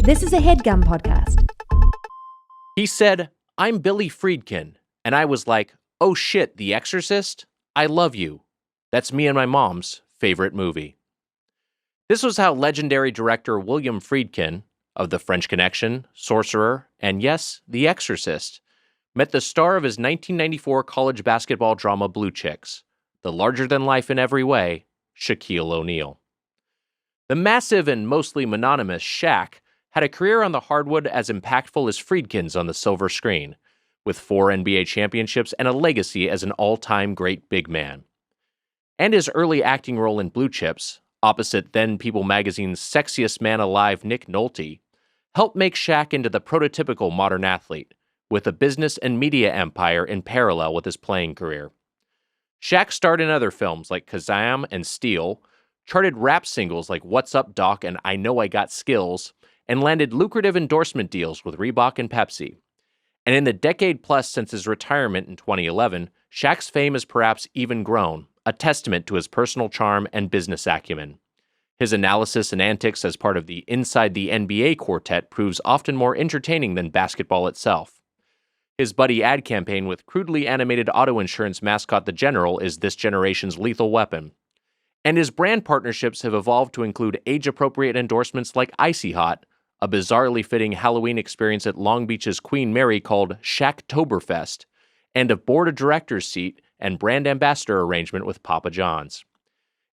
This is a Headgum podcast. He said, "I'm Billy Friedkin." And I was like, "Oh shit, The Exorcist? I love you." That's me and my mom's favorite movie. This was how legendary director William Friedkin, of The French Connection, Sorcerer, and yes, The Exorcist, met the star of his 1994 college basketball drama Blue Chicks, the larger-than-life in every way, Shaquille O'Neal. The massive and mostly mononymous Shaq had a career on the hardwood as impactful as Friedkin's on the silver screen, with 4 NBA championships and a legacy as an all-time great big man. And his early acting role in Blue Chips, opposite then People magazine's sexiest man alive Nick Nolte, helped make Shaq into the prototypical modern athlete, with a business and media empire in parallel with his playing career. Shaq starred in other films like Kazam and Steel, charted rap singles like What's Up Doc and I Know I Got Skills, and landed lucrative endorsement deals with Reebok and Pepsi. And in the decade plus since his retirement in 2011, Shaq's fame has perhaps even grown, a testament to his personal charm and business acumen. His analysis and antics as part of the Inside the NBA quartet proves often more entertaining than basketball itself. His buddy ad campaign with crudely animated auto insurance mascot The General is this generation's lethal weapon. And his brand partnerships have evolved to include age-appropriate endorsements like Icy Hot, a bizarrely fitting Halloween experience at Long Beach's Queen Mary called Shaqtoberfest, and a board of directors seat and brand ambassador arrangement with Papa John's.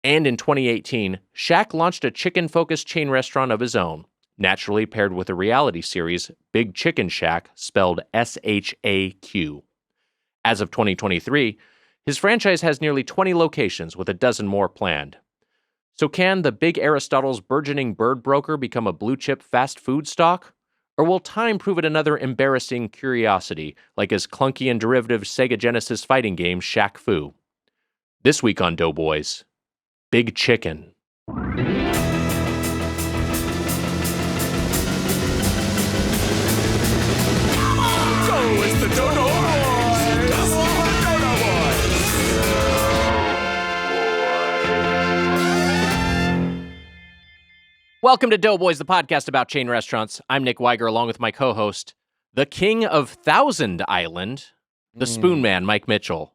And in 2018, Shaq launched a chicken-focused chain restaurant of his own, naturally paired with a reality series, Big Chicken Shack, spelled S-H-A-Q. As of 2023, his franchise has nearly 20 locations, with a dozen more planned. So can the Big Aristotle's burgeoning bird broker become a blue-chip fast food stock? Or will time prove it another embarrassing curiosity, like his clunky and derivative Sega Genesis fighting game Shaq Fu? This week on Doughboys, Big Chicken. Welcome to Doughboys, the podcast about chain restaurants. I'm Nick Weiger, along with my co-host, the king of Thousand Island, the Spoon Man, Mike Mitchell.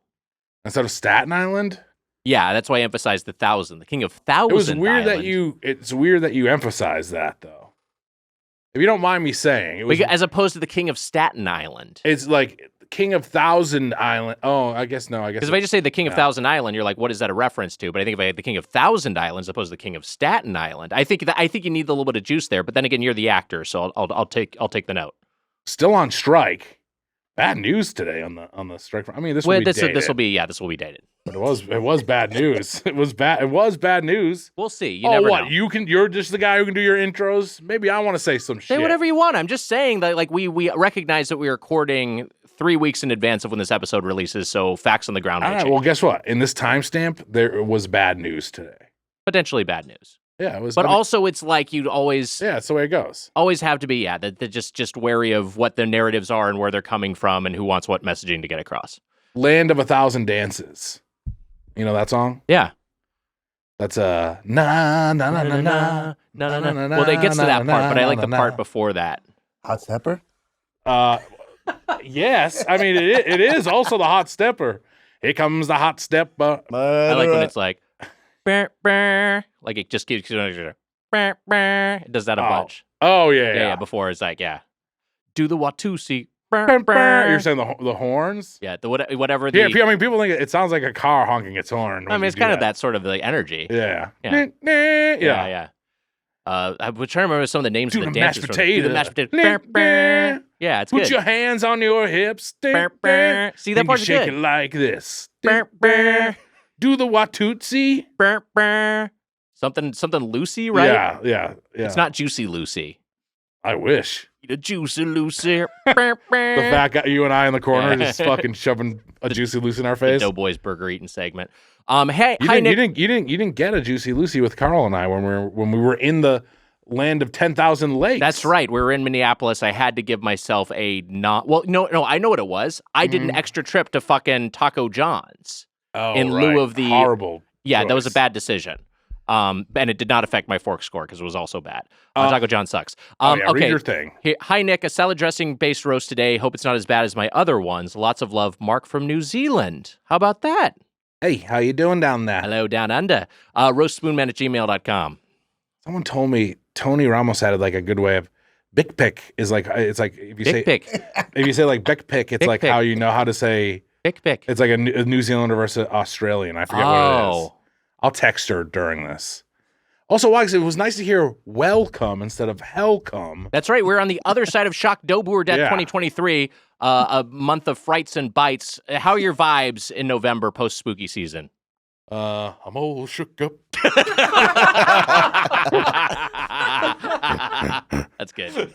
Instead of Staten Island? Yeah, that's why I emphasized the thousand, the king of Thousand Island. It's weird that you emphasize that, though. If you don't mind me saying. As opposed to the king of Staten Island. It's like King of Thousand Island. Oh, I guess no. Because if I just say the king of Thousand Island, you're like, what is that a reference to? But I think if I had the king of Thousand Islands as opposed to the king of Staten Island, I think you need a little bit of juice there. But then again, you're the actor, so I'll take the note. Still on strike. Bad news today on the strike. I mean, this will be dated. But it was bad news. It was bad news. We'll see. You never know. You're just the guy who can do your intros. Maybe I want to say some shit. Say whatever you want. I'm just saying that like we recognize that we're recording 3 weeks in advance of when this episode releases, so facts on the ground. All right, well, guess what? In this timestamp, there was bad news today. Potentially bad news. Yeah, it was. But also, it's like you'd always. Yeah, it's the way it goes. Always have to be. Yeah, that just wary of what the narratives are and where they're coming from and who wants what messaging to get across. Land of 1,000 Dances. You know that song? Yeah. That's na na na na na na na na na. Well, it gets to that part, but I like the part before that. Hot stepper? Yes. I mean, it is also the hot stepper. Here comes the hot stepper. I like when it's like, burr, burr, like it just keeps burr, burr. It does that a bunch. Oh yeah. Before it's like, yeah, do the Watusi. You're saying the horns? Yeah, whatever. Yeah, I mean, people think it sounds like a car honking its horn. I mean, it's kind of that sort of like energy. Yeah. Yeah. I was trying to remember some of the names of the dances. Do the mashed potato. Yeah, it's Put good. Your hands on your hips. See, that part's shake good. it like this. Do the Watusi. Something Lucy, right? Yeah. It's not Juicy Lucy. I wish. Eat a Juicy Lucy. The fat guy, you and I in the corner, just fucking shoving a Juicy Lucy in our face. The Doughboys burger eating segment. Hey, Nick. You didn't get a Juicy Lucy with Carl and I when we were in the land of 10,000 lakes. That's right. We were in Minneapolis. I had to give myself I know what it was. I did an extra trip to fucking Taco John's in lieu of the horrible. Yeah, choice. that was a bad decision. And it did not affect my fork score because it was also bad. Taco John sucks. Read Okay. your thing. Hi, Nick. A salad dressing-based roast today. Hope it's not as bad as my other ones. Lots of love, Mark from New Zealand. How about that? Hey, how you doing down there? Hello, down under. Roastspoonman@gmail.com. Someone told me Tony Ramos had like a good way of Bic pic is like it's like if you say if you say like Bic pic, it's Bic like pic. how you know how to say Bic pic. it's like a New Zealander versus Australian. I forget what it is. I'll text her during this. Also, Wags, it was nice to hear welcome instead of hellcome. That's right. We're on the other side of Shaq Doughboys 2023, a month of frights and bites. How are your vibes in November post spooky season? I'm all shook up. That's good.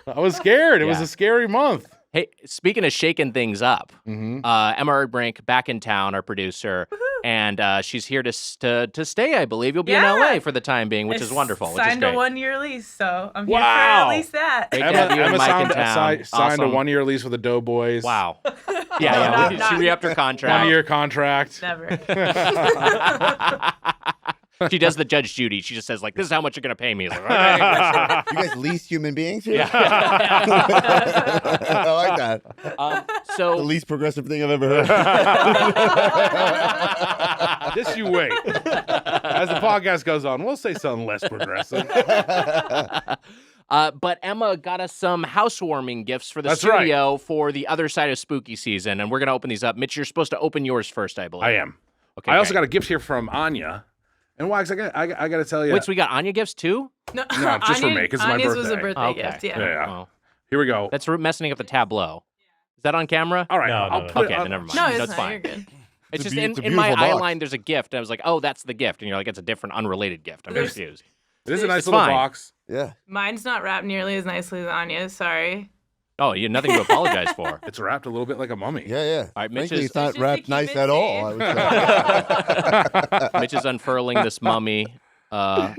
I was scared. It was a scary month. Hey, speaking of shaking things up, Emma Erdbrink back in town, our producer, and she's here to stay. I believe you'll be in LA for the time being, which is wonderful. Which is signed great. a 1-year lease, so I'm here for at least that. Great to have you and Emma Mike in town. signed a Awesome. 1-year lease with the Doughboys. Wow. No, She re-upped her contract. 1-year contract. Never. She does the Judge Judy. She just says, like, this is how much you're going to pay me. Like, okay. You guys lease human beings here? Yeah. I like that. So The least progressive thing I've ever heard. Just you wait. As the podcast goes on, we'll say something less progressive. But Emma got us some housewarming gifts for the That's studio for the other side of spooky season, and we're going to open these up. Mitch, you're supposed to open yours first, I believe. I am. Okay, I also great. got a gift here from Anya. And Wags, I got to tell you. Wait, so we got Anya gifts too? No, just for me, 'cause it's my Anya's was a birthday. birthday Okay. gift, yeah. Yeah. Well, Here we go. that's messing up the tableau. Is that on camera? All right. No, I'll no, put Okay, it, then never mind. No, it's That's not. fine. You're good. It's just it's a in my beautiful eye box. line, there's a gift. And I was like, oh, that's the gift. And you're like, it's a different, unrelated gift. I'm There's- confused. It is a nice It's little fine. box. Yeah. Mine's not wrapped nearly as nicely as Anya's. Sorry. Oh, you have nothing to apologize for. It's wrapped a little bit like a mummy. Yeah, yeah. All right, Mitch Frankly, is- it's not It's just wrapped to nice keep it at all. I would say. Mitch is unfurling this mummy of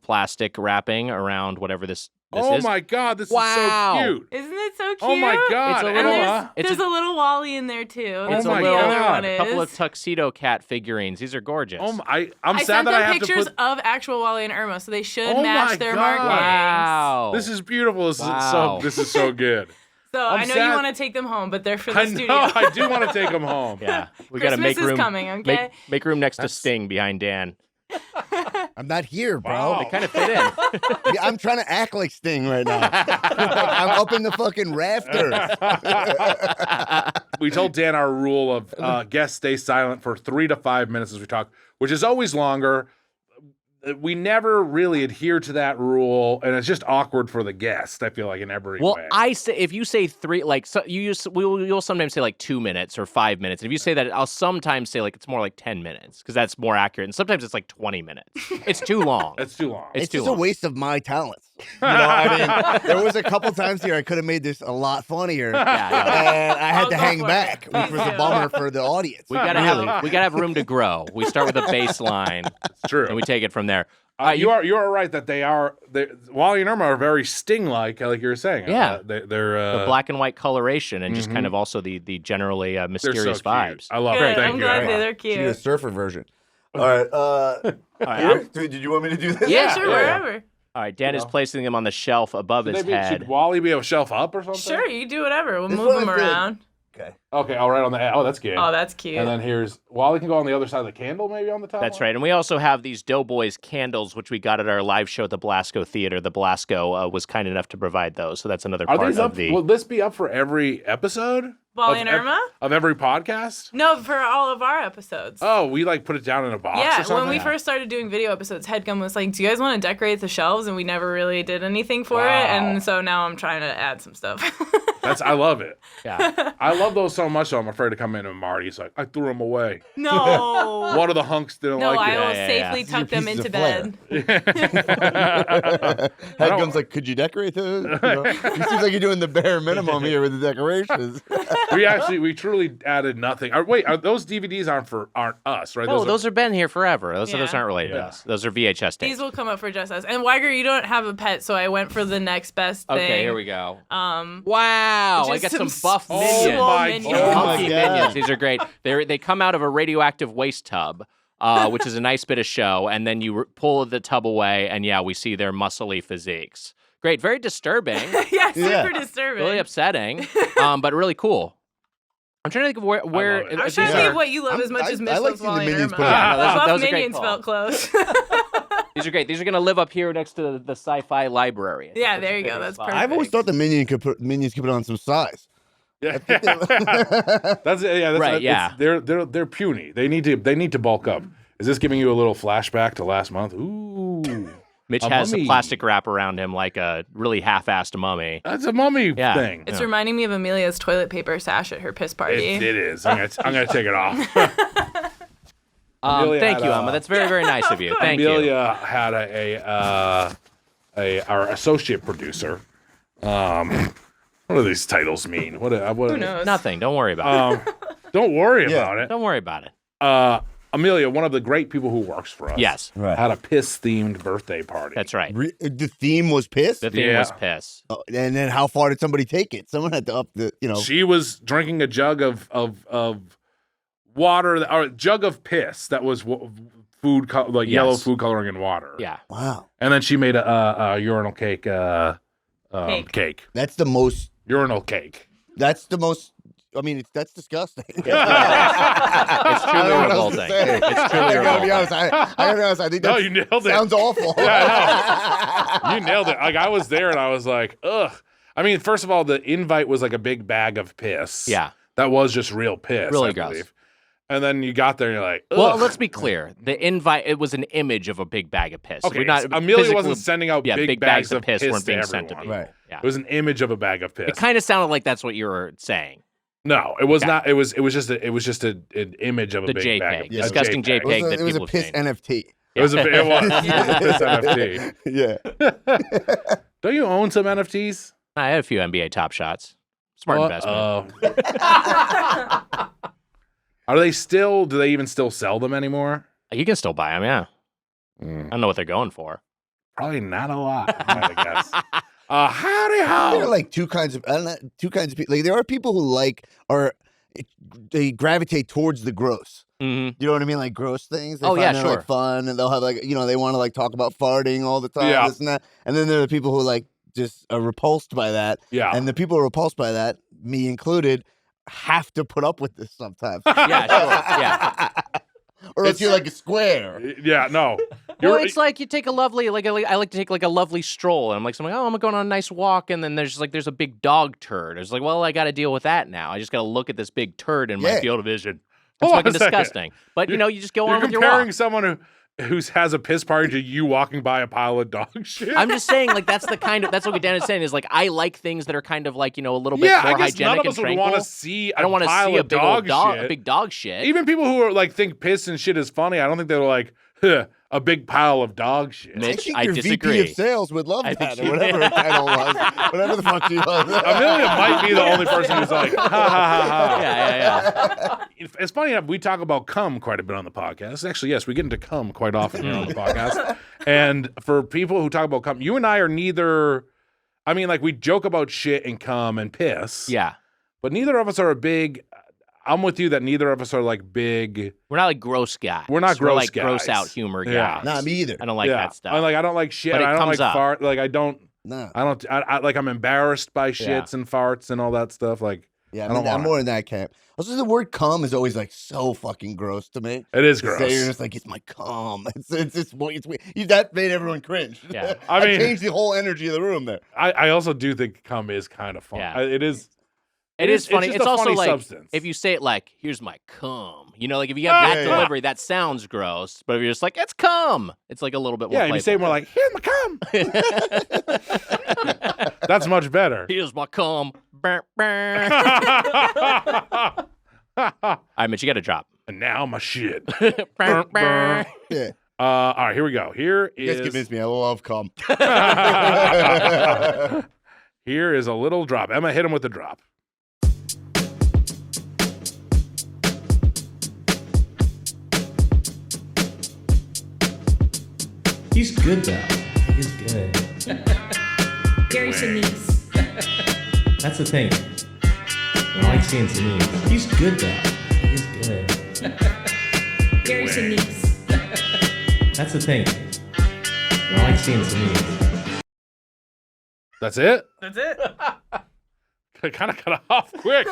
plastic wrapping around whatever this Oh is. my God, this Wow. is so cute. Isn't it so cute? Oh my God, It's a And little- Emma. It's there's a little Wally in there too. It's Oh a my little The other God. one is. couple of tuxedo cat figurines. These are gorgeous. I'm I sad sent that them I have to pictures put. of actual Wally and Irma, so they should Oh match my their God. markings. Wow. This is beautiful. Wow. This is so good. So I'm I know sad- you want to take them home, but they're for the I studio. know. I do want to take them home. Yeah, we got to Christmas make room. is coming, okay? Make room next to Sting behind Dan. I'm not here, bro. Wow. They kind of fit in. Yeah, I'm trying to act like Sting right now. I'm up in the fucking rafters. We told Dan our rule of guests stay silent for 3 to 5 minutes as we talk, which is always longer. We never really adhere to that rule, and it's just awkward for the guest. I feel like in every Well, way. I say if you say 3, like so you'll sometimes say like 2 minutes or 5 minutes. And if you say that, I'll sometimes say like it's more like 10 minutes because that's more accurate. And sometimes it's like 20 minutes. It's too long. It's too long. It's too just long. a waste of my talents. You know, I mean, there was a couple times here I could have made this a lot funnier, Yeah. and I had I'll to go hang for it. back, which Please was a do. bummer for the audience. We gotta have room to grow. We start with a baseline It's true. and we take it from there. You are right that Wally and Irma are very Sting-like, like you were saying. Yeah. They're The black and white coloration and just kind of also the generally they're mysterious so cute. vibes. I love Good. it. Thank I'm you. glad Emma. they're She did a cute. surfer version. All right. Did you want me to do this? Yeah, sure, yeah. wherever. All right, Dan is placing them on the shelf above his Should head. Wally be a shelf up or something? Sure, you do whatever. We'll This move one them I feel like- around. Okay. Okay, all right on the. Oh, that's good. Oh, that's cute. And then here's Wally can go on the other side of the candle, maybe on the top. That's one? right. And we also have these Doughboys candles, which we got at our live show at the Blasco Theater. The Blasco was kind enough to provide those. So that's another Are part these of up? the. Will this be up for every episode? Wally of and Irma? Of every podcast? No, for all of our episodes. Oh, we like put it down in a box or Yeah, something? when we first started doing video episodes, Headgum was like, do you guys want to decorate the shelves? And we never really did anything for it. Wow. And so now I'm trying to add some stuff. I love it. Yeah. I love those so much, so I'm afraid to come in and Marty's like, I threw them away. No. One of the hunks didn't No, like I it. will yeah. safely These are tuck them pieces into of flair. bed. Headgum's like, could you decorate those? You know? It seems like you're doing the bare minimum here with the decorations. we truly added nothing. Wait, those DVDs aren't us, right? Oh, those have been here forever. Those Yeah. aren't related to Yeah. us. Those are VHS tapes. These will come up for just us. And Weiger, you don't have a pet, so I went for the next best thing. Okay, here we go. Um, Wow, I just got some some buff Oh minions. small my minions. God. Oh my Funky God. minions. These are great. They come out of a radioactive waste tub. which is a nice bit of show. And then you pull the tub away, and we see their muscly physiques. Great, very disturbing. Yeah, super disturbing. Really upsetting, but really cool. I'm trying to think of where I was trying to think of what you love as much as Miss like Loves seeing the Wally and minions Irma. put it out. Buff That was a great Minions call. felt close. These are great. These are going to live up here next to the sci-fi library. Yeah, there you go. That's perfect. I've always thought the minions could put on some size. Yeah, that's Right, yeah. They're puny. They need to bulk up. Is this giving you a little flashback to last month? Ooh, Mitch a has mummy. a plastic wrap around him like a really half-assed mummy. That's a mummy thing. It's reminding me of Amelia's toilet paper sash at her piss party. It is. I'm gonna take it off. Thank you, Emma. That's very, very nice of you. Thank you. Amelia had our associate producer. What do these titles mean? What Who knows? Nothing. Don't worry about it. Don't worry about it. Don't worry about it. Amelia, one of the great people who works for us, Yes. Right. had a piss-themed birthday party. That's right. The theme was piss? The theme was piss. And then how far did somebody take it? Someone had to up the, She was drinking a jug of water, or a jug of piss that was food, yellow food coloring in water. Yeah. Wow. And then she made a urinal cake. Cake. That's the most, Urinal cake. that's disgusting. It's truly revolting. It's truly I gotta revolting. be honest. I gotta be honest. I think No, you nailed it. sounds awful. Yeah, I know. You nailed it. Like, I was there and I was like, ugh. I mean, first of all, the invite was like a big bag of piss. Yeah. That was just real piss. Really I gross. believe. And then you got there and you're like, ugh. Well, let's be clear. The invite, it was an image of a big bag of piss. Okay, We're not, Amelia physically- wasn't sending out big bags of piss weren't being to sent to everyone. people. Right. Yeah. It was an image of a bag of piss. It kind of sounded like that's what you were saying. No, it was Okay. not. It was just an image of a The big JPEG. bag. Yeah, disgusting JPEG. It was a that people piss have seen. NFT. It was a piss NFT. Yeah. Don't you own some NFTs? I had a few NBA Top Shots. Smart investment. Are they still? Do they even still sell them anymore? You can still buy them, yeah. I don't know what they're going for. Probably not a lot. I guess. Howdy ho. There are like two kinds of people. Like there are people who they gravitate towards the gross. Mm-hmm. You know what I mean? Like gross things. They Oh, find yeah, they're, sure. like fun, and they'll have like they want to like talk about farting all the time, Yeah. this and that. And then there are people who like just are repulsed by that. Yeah. And the people repulsed by that, me included, have to put up with this sometimes. Yeah, sure. Yeah. Or else you're like a square. Yeah. No. Well, it's like you take a lovely, I like to take like a lovely stroll, and I'm like, I'm going on a nice walk, and then there's a big dog turd. It's like, well, I got to deal with that now. I just got to look at this big turd in my Yeah. field of vision. Hold It's on a fucking second. disgusting. But you just go You're on with your comparing walk. someone who has a piss party to you walking by a pile of dog shit. I'm just saying, like that's what Dan is saying is like I like things that are kind of like a little bit yeah, more I guess hygienic none of and us would tranquil. want to see. I don't want to see a big old shit. a big dog shit. Even people who are like think piss and shit is funny, I don't think they're like a big pile of dog shit. Mitch, think I your disagree. VP of sales would love I that, think or whatever her title was, whatever the fuck she was. Amelia might be the only person who's like, ha ha ha ha. Yeah. It's funny enough, we talk about cum quite a bit on the podcast. Actually, yes, we get into cum quite often here on the podcast. And for people who talk about cum, you and I are neither. I mean, like we joke about shit and cum and piss. Yeah. But neither of us are a big. I'm with you that neither of us are like big. We're not like gross guys. We're not gross like guys. gross out humor Yeah. guys. Not me either. I don't like that stuff. I don't like shit. But it I don't comes like up. fart. Like I don't. No. I like I'm embarrassed by shits and farts and all that stuff. Like Yeah, I don't I'm want more in that camp. Also, the word cum is always like so fucking gross to me. it is So gross. you're just like, it's my cum. It's that made everyone cringe. Yeah. I mean- changed the whole energy of the room there. I also do think cum is kind of fun. Yeah. It is. It is funny. just It's a also funny like substance. if you say it like, "Here's my cum," like if you have that yeah. delivery, that sounds gross. But if you're just like, "It's cum," it's like a little bit more. Yeah, and you say more like, "Here's my cum." That's much better. "Here's my cum." Burr, burr. All right, Mitch, you got to drop. And now my shit. Burr, burr. Yeah. All right, here we go. Here You guys is convinced me. I love cum. here is a little drop. Emma, hit him with the drop. He's good though. He's good. Gary Sinise. That's the thing. I like seeing Sinise. He's good though. He's good. Gary Sinise. That's the thing. I like seeing Sneeze. That's it? That's it. I kind of cut off quick.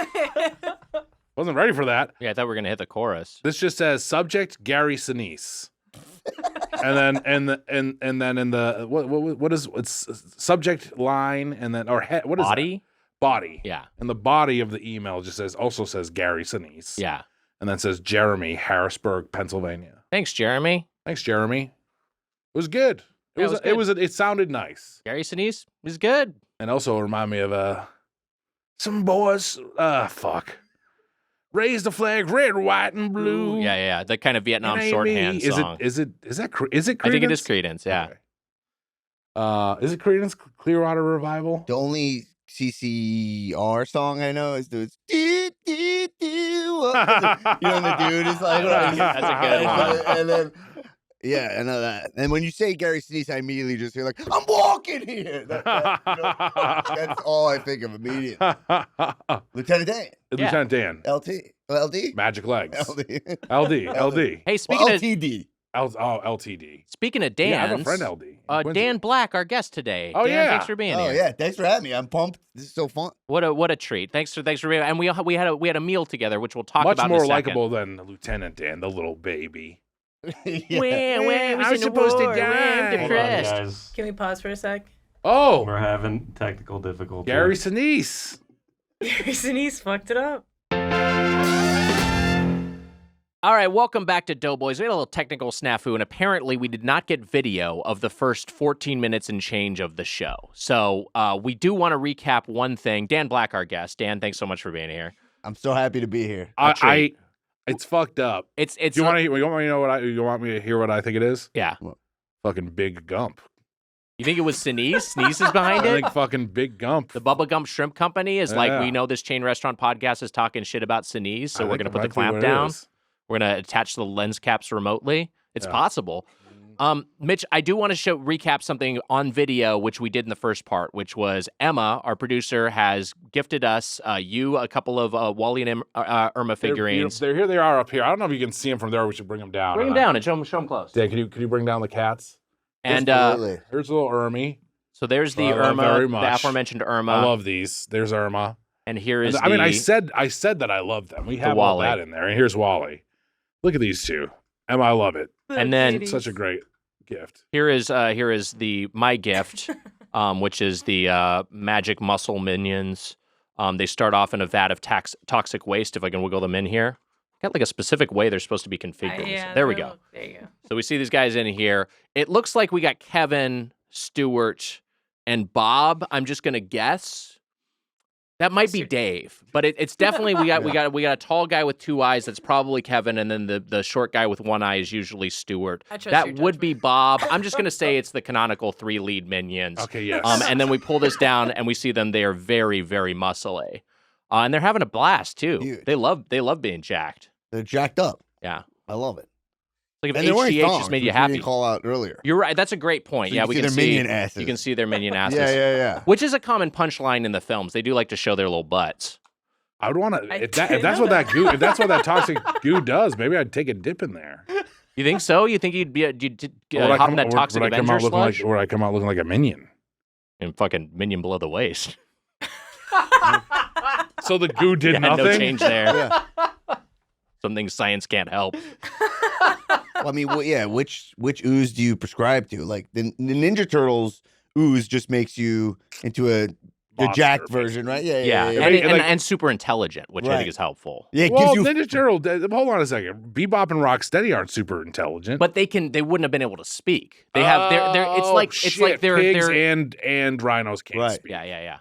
Wasn't ready for that. Yeah, I thought we were gonna hit the chorus. This just says subject Gary Sinise. And then and then in the what is it's subject line and then or head, what is Body? that? Body. Yeah. And the body of the email just says Gary Sinise. Yeah. And then says Jeremy, Harrisburg, Pennsylvania. Thanks, Jeremy. Thanks, Jeremy. It was good. It sounded nice. Gary Sinise is good. And also remind me of some boys raise the flag red, white, and blue. Yeah. The kind of Vietnam shorthand song. Is it Creedence? I think it is Creedence, yeah. Okay. Is it Creedence Clearwater Revival? The only CCR song I know is the do, do, do. You know, the dude is like, That's a good one. And then, yeah, I know that. And when you say Gary Sinise, I immediately just hear like, I'm walking here. That's all I think of immediately. Lieutenant Dan. Lieutenant Dan. LD? Magic Legs. LD. LD. Hey, speaking of LTD. LTD. Speaking of Yeah, I Dan's, have a friend LD. Dan Black, our guest today. Oh, Dan, yeah. thanks for being Oh, here. yeah. Thanks for having me. I'm pumped. This is so fun. What a treat. Thanks for being here. And we had a meal together, which we'll talk Much about more in a second. likable than Lieutenant Dan, the little baby. Yeah. Where I was supposed to die. I'm Hold on, depressed. guys. Can we pause for a sec? Oh, We're having technical difficulties. Gary Sinise. Sinise fucked it up. All right, welcome back to Doughboys. We had a little technical snafu, and apparently we did not get video of the first 14 minutes and change of the show. So we do want to recap one thing. Dan Black, our guest. Dan, thanks so much for being here. I'm so happy to be here. It's fucked up. It's You want me to hear what I think it is? yeah. Fucking Big Gump. You think it was Sneeze? Sneeze is behind I it? think fucking Big Gump. The Bubba Gump Shrimp Company is like, Yeah. we know this chain restaurant podcast is talking shit about Sneeze, so I we're think going to put that the might be clamp what it down. is. We're going to attach the lens caps remotely. It's Yeah. possible. Mitch, I do want to recap something on video, which we did in the first part, which was Emma, our producer, has gifted us, a couple of Wally and Irma figurines. They're here. They are up here. I don't know if you can see them from there. We should bring them down. Bring them down and show them close. Dan, can you bring down the cats? And Absolutely. Here's a little Irmy. so there's the I love Irma, very the much. aforementioned Irma. I love these. There's Irma. And here is I mean, I said that I love them. We have all Wally. that in there. And here's Wally. Look at these two. Emma, I love it. And then Such a great gift. here is my gift, which is the magic muscle minions. They start off in a vat of toxic waste. If I can wiggle them in here, got like a specific way they're supposed to be configured. Yeah, There we go. There you go. So we see these guys in here. It looks like we got Kevin, Stuart, and Bob. I'm just gonna guess. That might be Dave, but it's definitely we got a tall guy with two eyes. That's probably Kevin, and then the short guy with one eye is usually Stuart. I trust That your would be Bob. I'm just gonna say it's the canonical 3 lead minions. Okay, yes. And then we pull this down and we see them. They are very, very muscly, and they're having a blast too. Huge. They love being jacked. They're jacked up. Yeah, I love it. like And if they're wearing HGH thongs, just made you which we happy. didn't call out earlier. You're right. That's a great point. So Yeah, you we can can see their see minion asses. You can see their minion asses. Yeah. Which is a common punchline in the films. They do like to show their little butts. I would want to. I If didn't that's know what that goo, if that's what that toxic goo does, maybe I'd take a dip in there. You think so? You think you'd be you'd Or would I hop in that or toxic would I come Avenger out looking like, sludge or would I come out looking like a minion? and fucking minion below the waist? So the goo did Yeah, nothing. no change there. Yeah. Something science can't help. Well, I mean, which ooze do you prescribe to? Like the Ninja Turtles ooze just makes you into a Monster, jacked version, right? Yeah, Like- and super intelligent, which I Right. think is helpful. Yeah, it Well, gives you. Ninja Turtle. Hold on a second. Bebop and Rocksteady aren't super intelligent. But they wouldn't have been able to speak. They have they're it's like shit, they're pigs and rhinos can't Right. speak. yeah.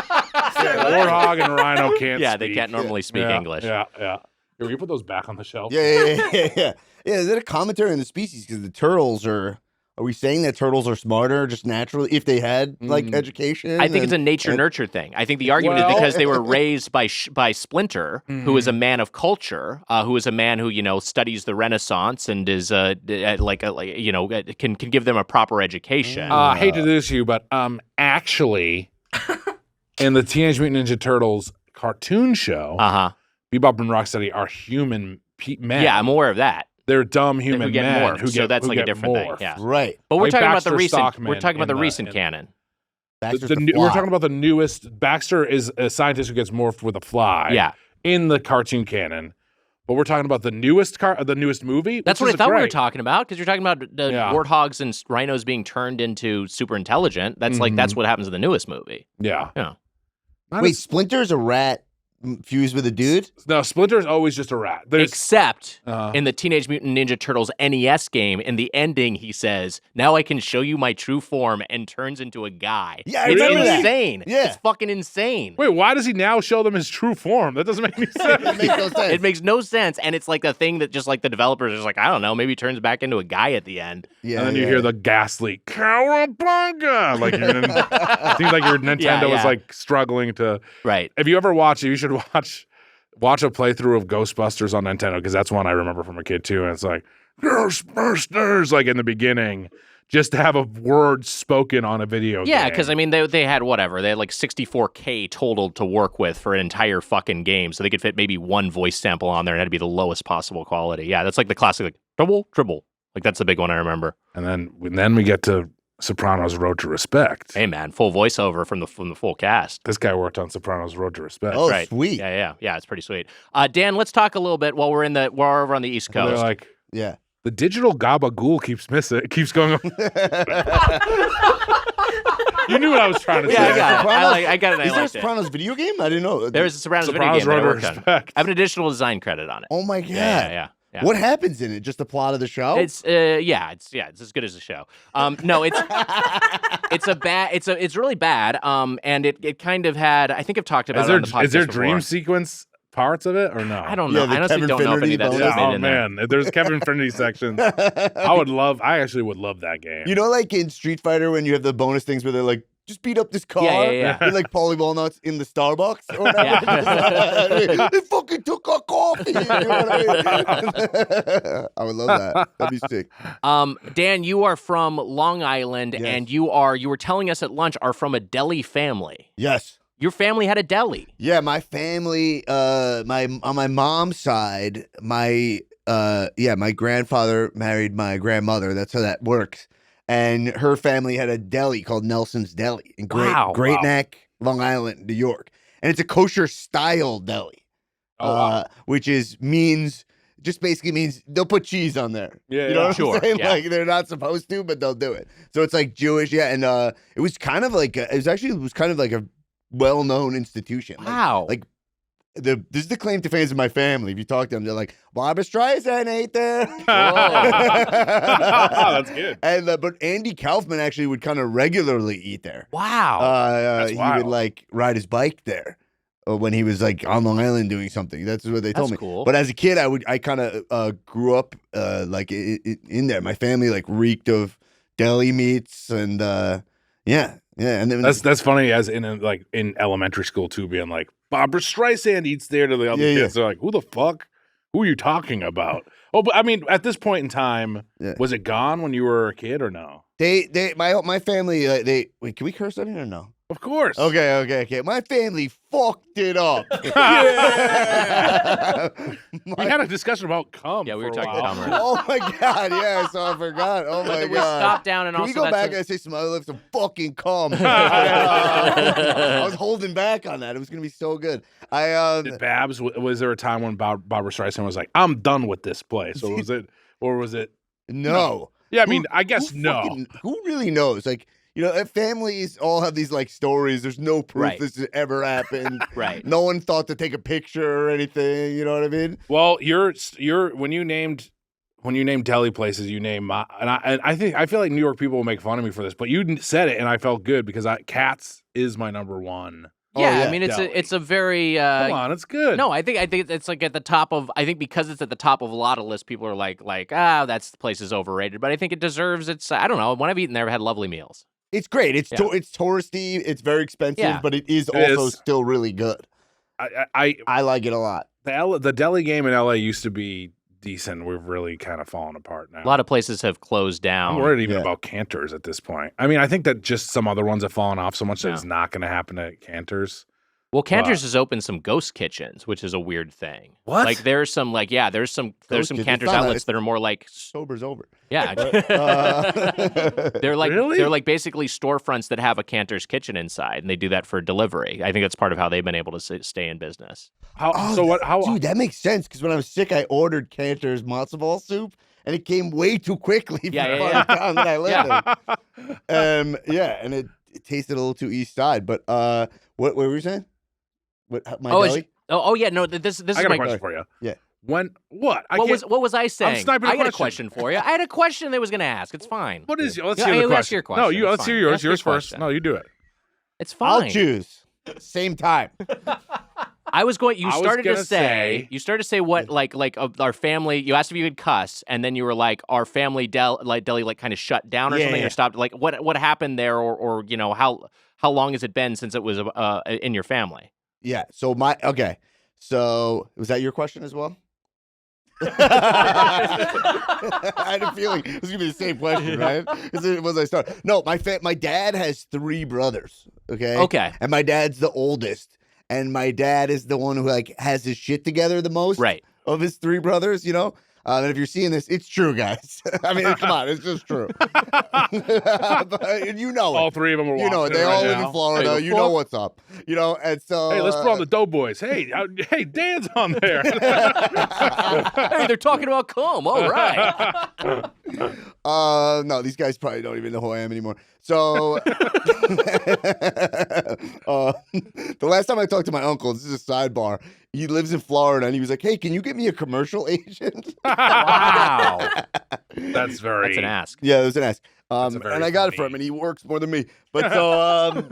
Warthog and rhino can't. Yeah, speak. they can't normally speak Yeah, English. Yeah. Here, can you put those back on the shelf? Yeah. Is it a commentary on the species? Because the turtles are we saying that turtles are smarter just naturally if they had like education? I think it's a and- nature nurture thing. I think the argument Well- is because they were raised by Splinter, who is a man of culture, who is a man who studies the Renaissance and is can give them a proper education. I hate to do this to you, but actually, in the Teenage Mutant Ninja Turtles cartoon show, Uh huh. Bebop and Rocksteady are human men. Yeah, I'm aware of that. they're dumb human who get men morphed. who get So that's who like a get different thing. morphed. Yeah. Right. But we're Like talking about Baxter the recent. Stockman We're talking about in the recent in- canon. Baxter's We're talking about the newest. Baxter is a scientist who gets morphed with a fly. Yeah. In the cartoon canon, but we're talking about the newest movie. That's which what I is thought we were great. talking about because you're talking about the warthogs and rhinos being turned into super intelligent. That's like that's what happens in the newest movie. Yeah. Yeah. Wait, Splinter's a rat fused with a dude? No, Splinter's always just a rat. Except in the Teenage Mutant Ninja Turtles NES game, in the ending, he says, "Now I can show you my true form," and turns into a guy. Yeah, I it's remember that. insane. Yeah. It's fucking insane. Wait, why does he now show them his true form? That doesn't make any sense. It makes no sense. It makes no sense, and it's like the thing that just like the developers are just like, I don't know, maybe he turns back into a guy at the end. Yeah, And then you hear the ghastly cowabunga. Like you're gonna, seems like your Nintendo is like struggling to. Right. If you ever watch it, you should watch a playthrough of Ghostbusters on Nintendo because that's one I remember from a kid too. And it's like Ghostbusters, like in the beginning, just to have a word spoken on a video game. Yeah, because I mean, they had whatever. They had like 64K total to work with for an entire fucking game, so they could fit maybe one voice sample on there, and it had to be the lowest possible quality. Yeah, that's like the classic, like dribble. Like that's the big one I remember. And then we get to Sopranos Road to Respect. Hey man, full voiceover from the full cast. This guy worked on Sopranos Road to Respect. Oh, Right. sweet. Yeah, it's pretty sweet. Dan, let's talk a little bit while we're over on the East And they're Coast. like, Yeah. the digital gabagool keeps going on. You knew what I was trying to say. Yeah, I got it. I got it. Is there a liked it. Sopranos video game? I didn't know. There was a Sopranos video Sopranos game that I Road to worked on. Respect. I have an additional design credit on it. Oh my god. Yeah. What happens in it? Just the plot of the show? It's it's as good as the show. No, it's really bad. And it kind of had. I think I've talked about it on the podcast Is there before. dream sequence parts of it or no? I don't know. Yeah, the I honestly Kevin don't know if any of that Finnerty stuff bonus. made Oh in there. man, if there's Kevin Finnerty sections, I actually would love that game. You know, like in Street Fighter when you have the bonus things where they're like, just beat up this car. Yeah. You're like Paulie Walnuts in the Starbucks or whatever. Yeah. They fucking took our coffee. You know what I mean? I would love that. That'd be sick. Dan, you are from Long Island, Yes. and you were telling us at lunch, are from a deli family. Yes. Your family had a deli. Yeah, my family, on my mom's side, my grandfather married my grandmother. That's how that works. And her family had a deli called Nelson's Deli in Great Neck, Long Island, New York. And it's a kosher style deli, which just basically means they'll put cheese on there. Yeah, you know what sure, I'm saying? yeah. Like they're not supposed to, but they'll do it. So it's like Jewish, yeah. And it was kind of like it was kind of like a well-known institution. Wow. Like this is the claim to fame of my family. If you talk to them, they're like, Barbara Streisand ate there. That's good. And but Andy Kaufman actually would kind of regularly eat there. Wow. He wild. would like ride his bike there when he was like on Long Island doing something. That's what they told That's me. cool. But as a kid, I kind of grew up like in there. My family like reeked of deli meats and yeah. And then That's funny as in elementary school too, being like Barbara Streisand eats there to the other kids. They're like, who the fuck? Who are you talking about? Oh, but I mean, at this point in time, was it gone when you were a kid or no? My family wait, can we curse on it or no? Of course. Okay. My family fucked it up. We had a discussion about cum. Yeah, we were for a talking while. cum. Oh my god, yeah, so I forgot. Oh my We god. stopped down and Can also we go that's back a- and say some other some fucking cum? I was holding back on that. It was gonna be so good. Did Babs, was there a time when Barbara Streisand was like, I'm done with this place? Or was it? No. Yeah, I mean, I guess no. Who really knows? Like, you know, families all have these like stories. There's no proof Right. this has ever happened. Right. No one thought to take a picture or anything. You know what I mean? Well, you're when you named deli places, you name I feel like New York people will make fun of me for this, but you said it and I felt good because Katz is my number one. Yeah, yeah. I mean it's Deli. a very Come on, it's good. No, I think it's like at the top of. I think because it's at the top of a lot of lists, people are like that's the place is overrated. But I think it deserves its. I don't know. When I've eaten there, I've had lovely meals. It's great. It's Yeah. it's touristy. It's very expensive, Yeah. but it is It also is. still really good. I like it a lot. The deli game in LA used to be decent. We've really kind of fallen apart now. A lot of places have closed down. I'm worried even Yeah. about Cantor's at this point. I mean, I think that just some other ones have fallen off so much that Yeah. it's not going to happen at Cantor's. Well, Cantor's has opened some ghost kitchens, which is a weird thing. What? Like there's some there's some kitchens? Cantor's It's not outlets that are more like Sober's over. yeah. They're like Really? they're like basically storefronts that have a Cantor's kitchen inside, and they do that for delivery. I think that's part of how they've been able to stay in business. Dude, that makes sense because when I was sick, I ordered Cantor's matzo ball soup, and it came way too quickly for the town that I lived in. And it tasted a little too East Side. But what were you saying? What my deli? Yeah, no, this is I got my a question for you. Yeah. What? What was I saying? sniping a I got a question. question for you. I had a question that I was going to ask. It's fine. What is? Let's Yeah, hear the you question. ask your question. No, It's let's hear fine. yours. Ask your Yours first. question. No, you do it. It's fine. I'll choose. Same time. I was going. You I was started gonna to say. You started to say what like our family. You asked if you could cuss, and then you were like, our family deli kind of shut down or something, or stopped. Like what happened there, or how long has it been since it was in your family? Yeah. So So was that your question as well? I had a feeling it was gonna be the same question, right? No, my dad has 3 brothers. Okay. And my dad's the oldest, and my dad is the one who like has his shit together the most. Right. Of his 3 brothers, And if you're seeing this, it's true, guys. I mean, come on, it's just true. And you know it. All 3 of them are watching. You know it. They all live now. in Florida. Hey, you know what's up. And so Hey, let's put on the Doughboys. Hey, Dan's on there. Hey, they're talking about cum. All right. No, these guys probably don't even know who I am anymore. So the last time I talked to my uncle, this is a sidebar. He lives in Florida, and he was like, "Hey, can you get me a commercial agent?" Wow. That's an ask. Yeah, it was an ask. That's a very And I got it funny- for him, and he works more than me. But so,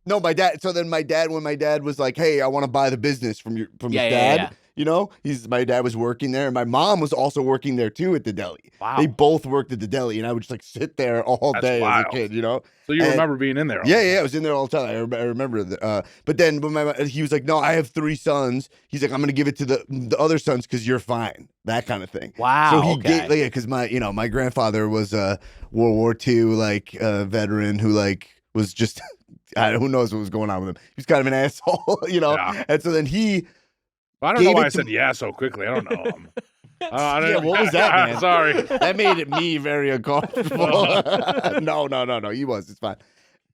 no, my dad. So then, when my dad was like, "Hey, I want to buy the business from his dad," my dad was working there, and my mom was also working there too at the deli. Wow. They both worked at the deli, and I would just like sit there all That's day wild. as a kid, So you remember being in there? Yeah, I was in there all the time. I remember. But then when he was like, "No, I have 3 sons." He's like, "I'm going to give it to the other sons because you're fine." That kind of thing. Wow. So he okay. gave, because my grandfather was a World War II veteran who was just who knows what was going on with him. He was kind of an asshole, Yeah. And so then he. I don't know gave why it I to- said yeah so quickly. I don't know him. Yeah, what was that, man? Sorry. That made me very uncomfortable. No. He was. It's fine.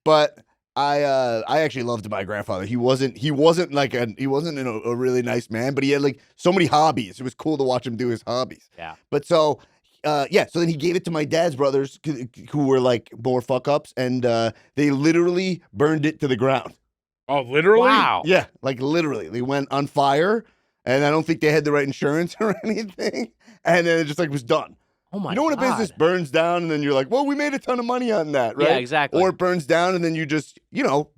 But I actually loved my grandfather. He wasn't a really nice man, but he had so many hobbies. It was cool to watch him do his hobbies. Yeah. But so then he gave it to my dad's brothers who were more fuck ups, and they literally burned it to the ground. Oh, literally? Wow. Yeah, literally. They went on fire, and I don't think they had the right insurance or anything. And then it just was done. Oh my. You know when a business burns down and then you're like, well, we made a ton of money on that, right? Yeah, exactly. Or it burns down and then you just,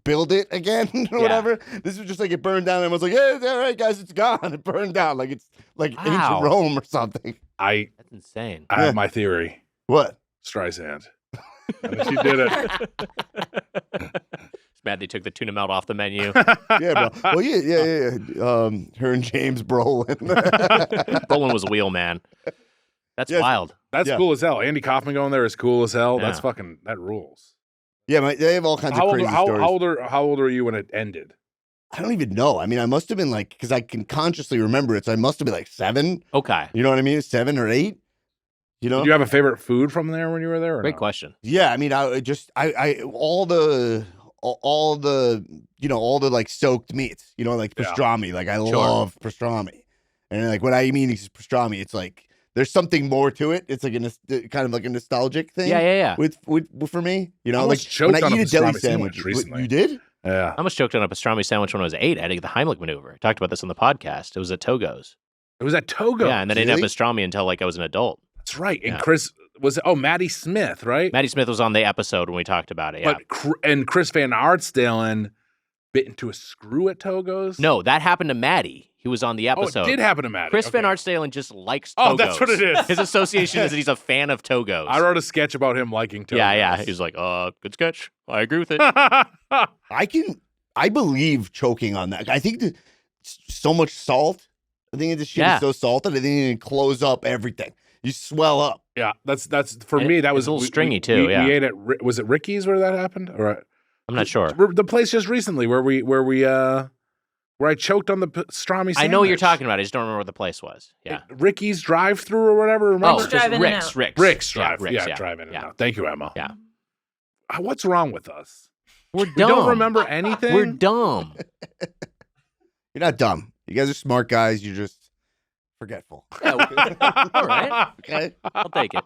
build it again or whatever. This was just it burned down and I was like, hey, all right, guys, it's gone. It burned down. It's like Wow. ancient Rome or something. That's insane. I have my theory. What? Streisand. She did it. It's mad they took the tuna melt off the menu. Yeah, bro. Well, yeah. Her and James Brolin. Brolin was a wheel man. That's Yes. wild. That's Yeah. cool as hell. Andy Kaufman going there is cool as hell. Yeah. That's fucking, that rules. Yeah, they have all kinds of crazy stories. How old are you when it ended? I don't even know. I mean, I must have been because I can consciously remember it, so I must have been 7. Okay. You know what I mean? 7 or 8. You know? Did you have a favorite food from there when you were there? Or Great no? question. Yeah, I mean, all the soaked meats, pastrami. I love pastrami, and what I mean is pastrami. It's there's something more to it. It's kind of a nostalgic thing. Yeah. With for me, I almost choked when I on a eat a deli pastrami sandwich. sandwich recently. You did? Yeah. I almost choked on a pastrami sandwich when I was 8. I had to get the Heimlich maneuver. I talked about this on the podcast. It was at Togo's. It was at Togo. Yeah, and then I didn't have Really? pastrami until I was an adult. That's right. And Yeah. Chris Maddie Smith, right? Maddie Smith was on the episode when we talked about it. Yeah. But Chris Van Aartsdalen bit into a screw at Togo's. No, that happened to Maddie. He was on the Oh, episode. it did happen to Maddie. Chris Okay. Van Aartsdalen just likes Togo's. Oh, that's what it is. His association is that he's a fan of Togo's. I wrote a sketch about him liking Togo's. Yeah. He's like, good sketch. I agree with it. I believe choking on that. I think so much salt. I think this shit Yeah. is so salted. I think it can close up everything. You swell up. Yeah, that's for And me. That it's was a little stringy, too, We yeah. ate was it Ricky's where that happened? Or I'm not sure. the place just recently where we where I choked on the pastrami sandwich. I know what you're talking about. I just don't remember what the place was. Yeah. Ricky's drive-thru or whatever. Remember? Oh, Drive in and Rick's. out. Rick's drive. Rick's, Yeah, drive in and yeah. out. Thank you, Emma. Yeah. What's wrong with us? We're We dumb. don't remember anything. We're dumb. You're not dumb. You guys are smart guys. You're just forgetful. Yeah, all right. Okay? I'll take it.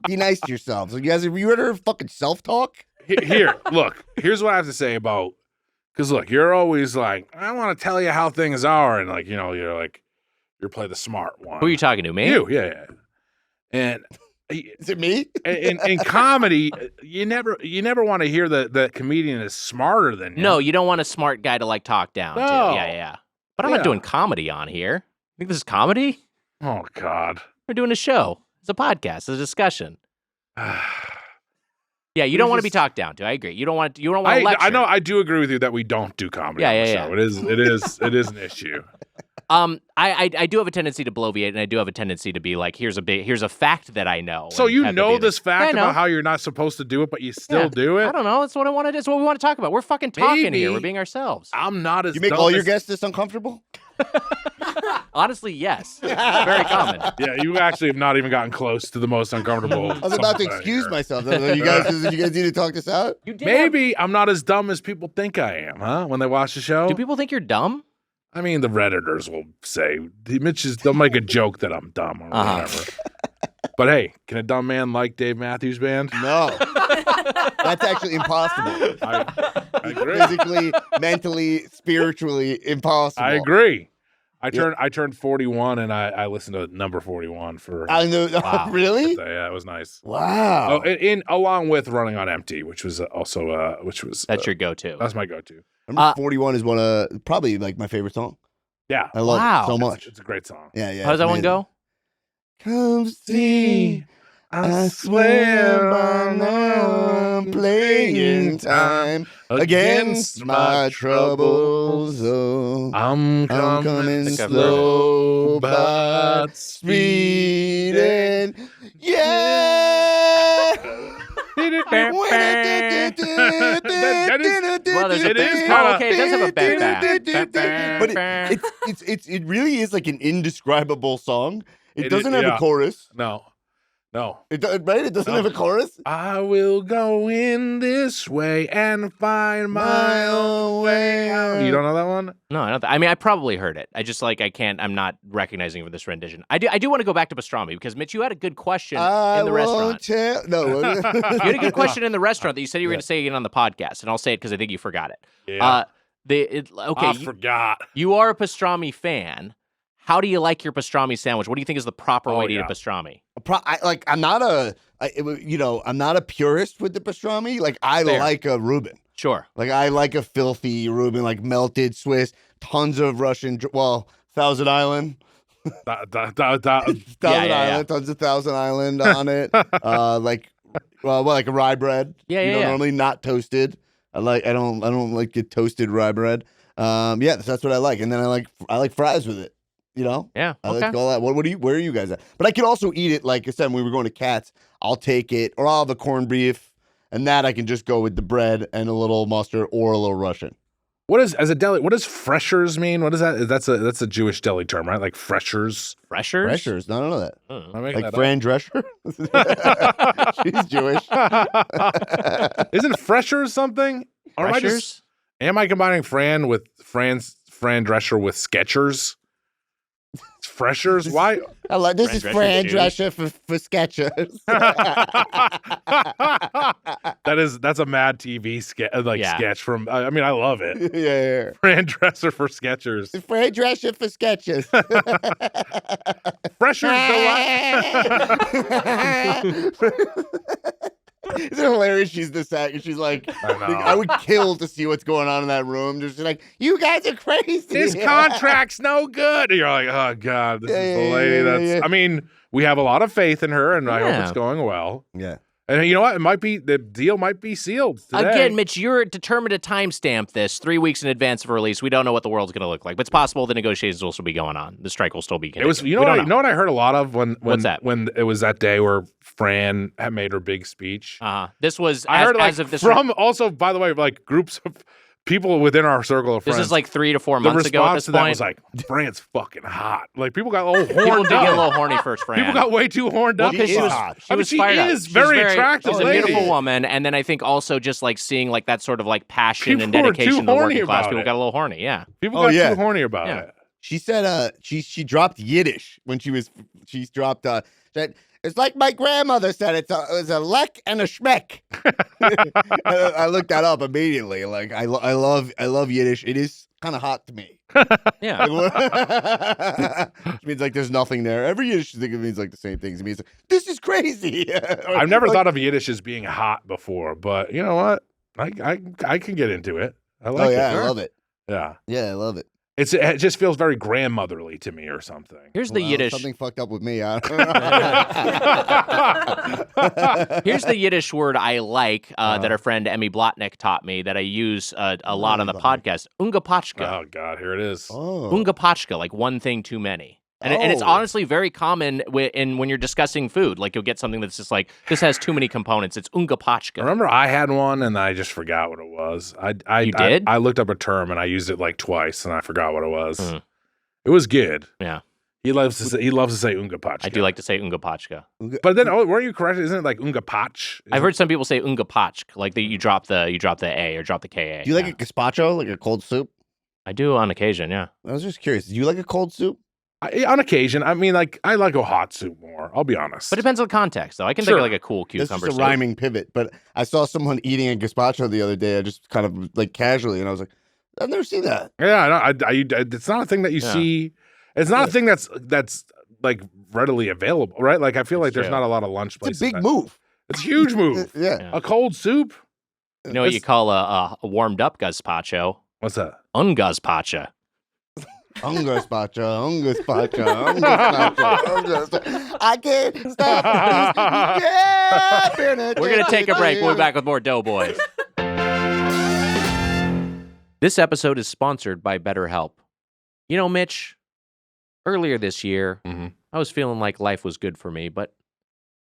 Be nice to yourselves. You guys, have you ever heard fucking self-talk? Here, look. Here's what I have to say about. Because look, you're always like, I want to tell you how things are, and like, you know, you're play the smart one. Who are you talking to? Me? You, yeah. And Is it me? in comedy, you never want to hear the comedian is smarter than you. No, you don't want a smart guy to like talk down to. No. Yeah. But I'm Yeah. not doing comedy on here. Think this is comedy? Oh God. We're doing a show. It's a podcast. It's a discussion. Yeah, you don't want to be talked down to. I agree. You don't want to lecture. I know. I do agree with you that we don't do comedy on the show. Yeah. It is an issue. I do have a tendency to bloviate, and I do have a tendency to be like, here's a fact that I know. So and you have to know be this fact I know. about how you're not supposed to do it, but you still Yeah. do it? I don't know. That's what I want to do. That's what we want to talk about. We're fucking talking Maybe. here. We're being ourselves. I'm not as You make dumb all your as- guests this uncomfortable? Honestly, yes. It's very common. Yeah, you actually have not even gotten close to the most uncomfortable. I was about to something excuse here. myself. You guys need to talk this out? You did Maybe I'm not as dumb as people think I am, huh? When they watch the show. Do people think you're dumb? I mean, the Redditors will say, they'll make a joke that I'm dumb or whatever. But hey, can a dumb man like Dave Matthews Band? No. That's actually impossible. I agree. Physically, mentally, spiritually impossible. I agree. I turned 41 and I listened to number 41 for I know. Wow. Really? yeah, it was nice. Wow. Oh, in along with Running on Empty, which was also That's your go-to. that's my go-to. Number 41 is one of probably like my favorite song. Yeah, I love Wow. it so much. it's a great song. Yeah. How does that one amazing. go? Come see, I swear by now I'm playing time against my troubles. Oh, I'm I'm coming think I've heard slow it. but speeding. Yeah. Well, there's a It is bit- kinda- okay, it does have a bang. But it really is like an indescribable song. It It doesn't is- have yeah. a chorus. No. Right? It doesn't have a chorus. I will go in this way and find my own way out. You don't know that one? No, I don't. I mean, I probably heard it. I just like I can't. I'm not recognizing it for this rendition. I do want to go back to pastrami because Mitch, you had a good question in the restaurant. No. You had a good question in the restaurant that you said you were going to say again on the podcast, and I'll say it because I think you forgot it. Yeah. Okay, I forgot. you are a pastrami fan. How do you like your pastrami sandwich? What do you think is the proper way to eat a pastrami? I'm not a purist with the pastrami. Like I Fair. like a Reuben. Sure. Like I like a filthy Reuben, like melted Swiss, tons of Russian. Thousand Island. Da. Thousand Island, tons of Thousand Island on it. Like a rye bread. Yeah. Normally not toasted. I don't like get toasted rye bread. That's what I like. And then I like fries with it. You know? Yeah. I Okay. like all that. Where are you guys at? But I could also eat it, like I said, when we were going to Cats, I'll take it, or I'll have a corned beef, and that I can just go with the bread and a little mustard or a little Russian. What does freshers mean? What is that? That's a Jewish deli term, right? Like freshers. Freshers? Freshers. No, I don't know that. Oh. Am I making Like that Fran Drescher? She's Jewish. up? Isn't freshers something? Or Freshers? am I combining Fran Drescher with Skechers? It's freshers? Why? I like this Fran is Drescher's Fran Jewish. Drescher for Skechers. That's a Mad TV sketch from. I mean, I love it. yeah. Fran Dresser for Skechers. Fran Drescher for Skechers. Freshers delight. Isn't it hilarious? She's the sack, and she's like, I know. I would kill to see what's going on in that room. Just like, you guys are crazy. This contract's no good. And you're like, oh God, this is the lady that's. I mean, we have a lot of faith in her, and I hope Yeah. it's going well. Yeah. And you know what? The deal might be sealed today. Again, Mitch, you're determined to timestamp this 3 weeks in advance of release. We don't know what the world's going to look like, but it's possible the negotiations will still be going on. The strike will still be It continuing. was, you know what I heard a lot of when What's that? when it was that day where Fran had made her big speech. This was I heard as of this from also, by the way, like groups of people within our circle of friends. This is like 3 to 4 the months ago at response this to that point. was like, Fran's fucking hot. Like people got a little People horned did get a up. little horny first, Fran. People got way too horned well, up. because she was, hot. she was she fired up. is She's very attractive. She's a lady. beautiful woman, and then I think also just like seeing like that sort of like passion and People were too dedication to the horny working class. about People it. got a little horny. Yeah. People Oh, got yeah. too horny about Yeah. it. She said she dropped Yiddish when she dropped said it's like my grandmother said it was a lek and a schmeck. I looked that up immediately. Like I love Yiddish. It is kind of hot to me. Yeah. It means like there's nothing there. Every Yiddish thing means like the same things. It means like, this is crazy. I've never thought of Yiddish as being hot before, but you know what? I can get into it. I like Oh yeah, it. I love it. Yeah. Yeah, I love it. It just feels very grandmotherly to me or something. Here's the Well, Yiddish. Something fucked up with me. I Here's the Yiddish word I like that our friend Emmy Blotnick taught me that I use a lot on the podcast. Ungapachka. Oh God, here it is. Oh. Ungapachka, like one thing too many. And it's Oh. honestly very common when you're discussing food. Like you'll get something that's just like, this has too many components. It's ungapachka. Remember, I had one and I just forgot what it was. You did? I looked up a term and I used it like twice and I forgot what it was. Mm. It was good. Yeah. He loves to say ungapachka. I do like to say ungapachka. But then, weren't you correct? Isn't it like ungapach? I've heard some people say ungapachk, like you drop the A or drop the KA. Do you like Yeah. a gazpacho, like a cold soup? I do on occasion, yeah. I was just curious. Do you like a cold soup? On occasion. I mean, like I like a hot soup more. I'll be honest. But it depends on the context, though. I can think Sure. of like a cool That's cucumber just a soup. rhyming pivot. But I saw someone eating a gazpacho the other day. I just kind of like casually, and I was like, I've never seen that. Yeah, it's not a thing that you Yeah. see. It's not a thing that's like readily available, right? Like I feel like It's there's true. not a lot of lunch It's places. a big that- move. It's a huge move. Yeah. Yeah. A cold soup. You know what you call a warmed up gazpacho? What's that? Ungazpacha. Ungazpacho. I can't stop. Yeah. We're going to take a break. We'll be back with more Doughboys. This episode is sponsored by BetterHelp. You know, Mitch, earlier this year, Mhm. I was feeling like life was good for me, but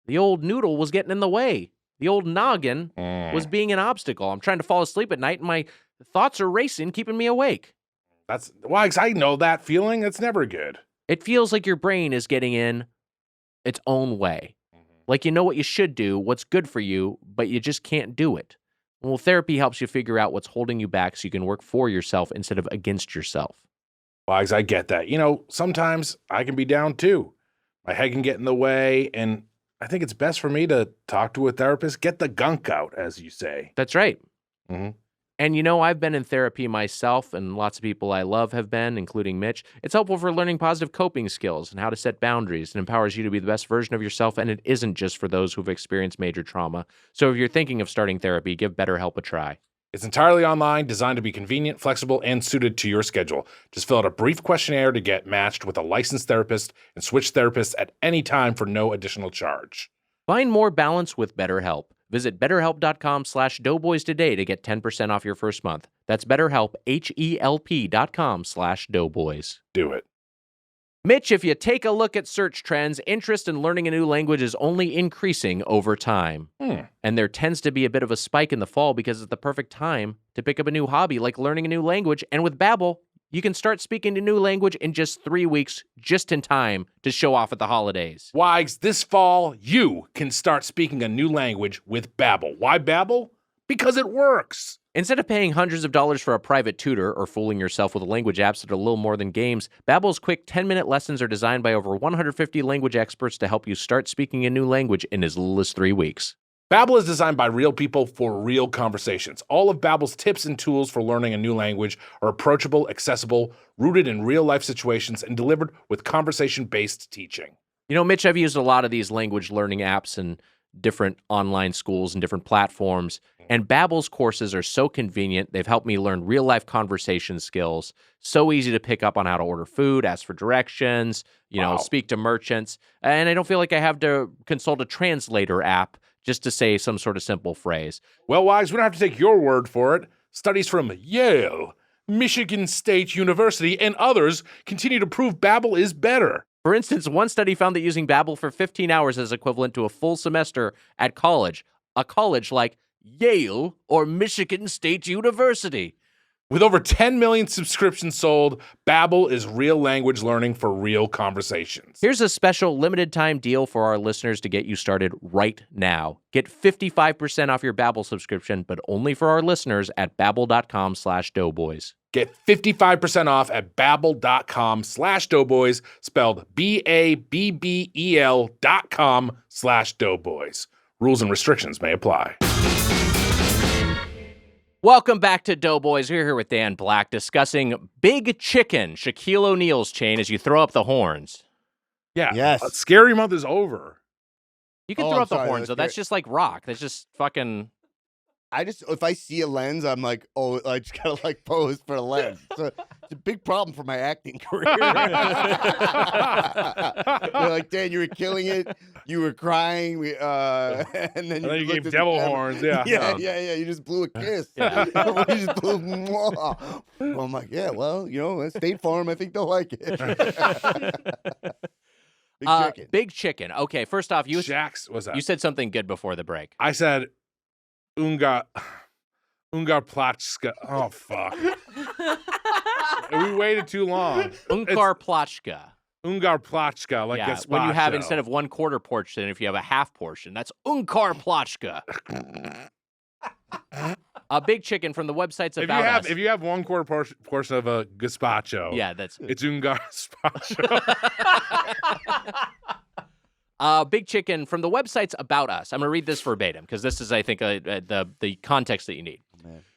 the old noodle was getting in the way. The old noggin was being an obstacle. I'm trying to fall asleep at night, and my thoughts are racing, keeping me awake. That's why 'cause I know that feeling. It's never good. It feels like your brain is getting in its own way. Like you know what you should do, what's good for you, but you just can't do it. Well, therapy helps you figure out what's holding you back so you can work for yourself instead of against yourself. Wags, I get that. You know, sometimes I can be down too. My head can get in the way, and I think it's best for me to talk to a therapist, get the gunk out, as you say. That's right. Mhm. And you know, I've been in therapy myself, and lots of people I love have been, including Mitch. It's helpful for learning positive coping skills and how to set boundaries. It empowers you to be the best version of yourself, and it isn't just for those who've experienced major trauma. So if you're thinking of starting therapy, give BetterHelp a try. It's entirely online, designed to be convenient, flexible, and suited to your schedule. Just fill out a brief questionnaire to get matched with a licensed therapist and switch therapists at any time for no additional charge. Find more balance with BetterHelp. Visit betterhelp.com/doughboys today to get 10% off your first month. That's BetterHelp, HELP.com/doughboys. Do it. Mitch, if you take a look at search trends, interest in learning a new language is only increasing over time. And there tends to be a bit of a spike in the fall because it's the perfect time to pick up a new hobby like learning a new language. And with Babbel, you can start speaking a new language in just 3 weeks, just in time to show off at the holidays. Wags, this fall, you can start speaking a new language with Babbel. Why Babbel? Because it works. Instead of paying hundreds of dollars for a private tutor or fooling yourself with language apps that are little more than games, Babbel's quick 10-minute lessons are designed by over 150 language experts to help you start speaking a new language in as little as 3 weeks. Babbel is designed by real people for real conversations. All of Babbel's tips and tools for learning a new language are approachable, accessible, rooted in real-life situations, and delivered with conversation-based teaching. You know, Mitch, I've used a lot of these language learning apps and different online schools and different platforms, and Babbel's courses are so convenient. They've helped me learn real-life conversation skills. So easy to pick up on how to order food, ask for directions, speak to merchants, and I don't feel like I have to consult a translator app just to say some sort of simple phrase. Well, Wags, we don't have to take your word for it. Studies from Yale, Michigan State University, and others continue to prove Babbel is better. For instance, one study found that using Babbel for 15 hours is equivalent to a full semester at college, a college like Yale or Michigan State University. With over 10 million subscriptions sold, Babbel is real language learning for real conversations. Here's a special limited time deal for our listeners to get you started right now. Get 55% off your Babbel subscription, but only for our listeners at babbel.com/doughboys. Get 55% off at babbel.com/doughboys, spelled BABBEL.com/doughboys. Rules and restrictions may apply. Welcome back to Doughboys. We're here with Dan Black discussing Big Chicken, Shaquille O'Neal's chain, as you throw up the horns. Yeah. Yes. Scary month is over. You can Oh, throw I'm up the sorry, horns, though. That's just like rock. That's just fucking... if I see a lens, I'm like, oh, I just gotta like pose for a lens. It's a big problem for my acting career. They're like, Dan, you were killing it. You were crying. And then you looked gave at devil the camera. horns. Yeah. Yeah. You just blew a kiss. Yeah. You just blew. Mwah. I'm like, yeah, well, State Farm, I think they'll like it. Big chicken. Big Chicken. Okay, first off, you Shaq's, what's that? said something good before the break. I said, Ungar Platschka. Oh, fuck. We waited too long. Unkar Plachka. Ungar Platschka, like Yeah, gazpacho. when you have, instead of 1/4 portion, if you have a half portion, that's Unkar Plachka. A Big Chicken from the websites about us. If you have 1/4 portion of a gazpacho, Yeah, that's... it's Ungar gazpacho. Big Chicken from the websites about us. I'm going to read this verbatim because this is, I think, the context that you need.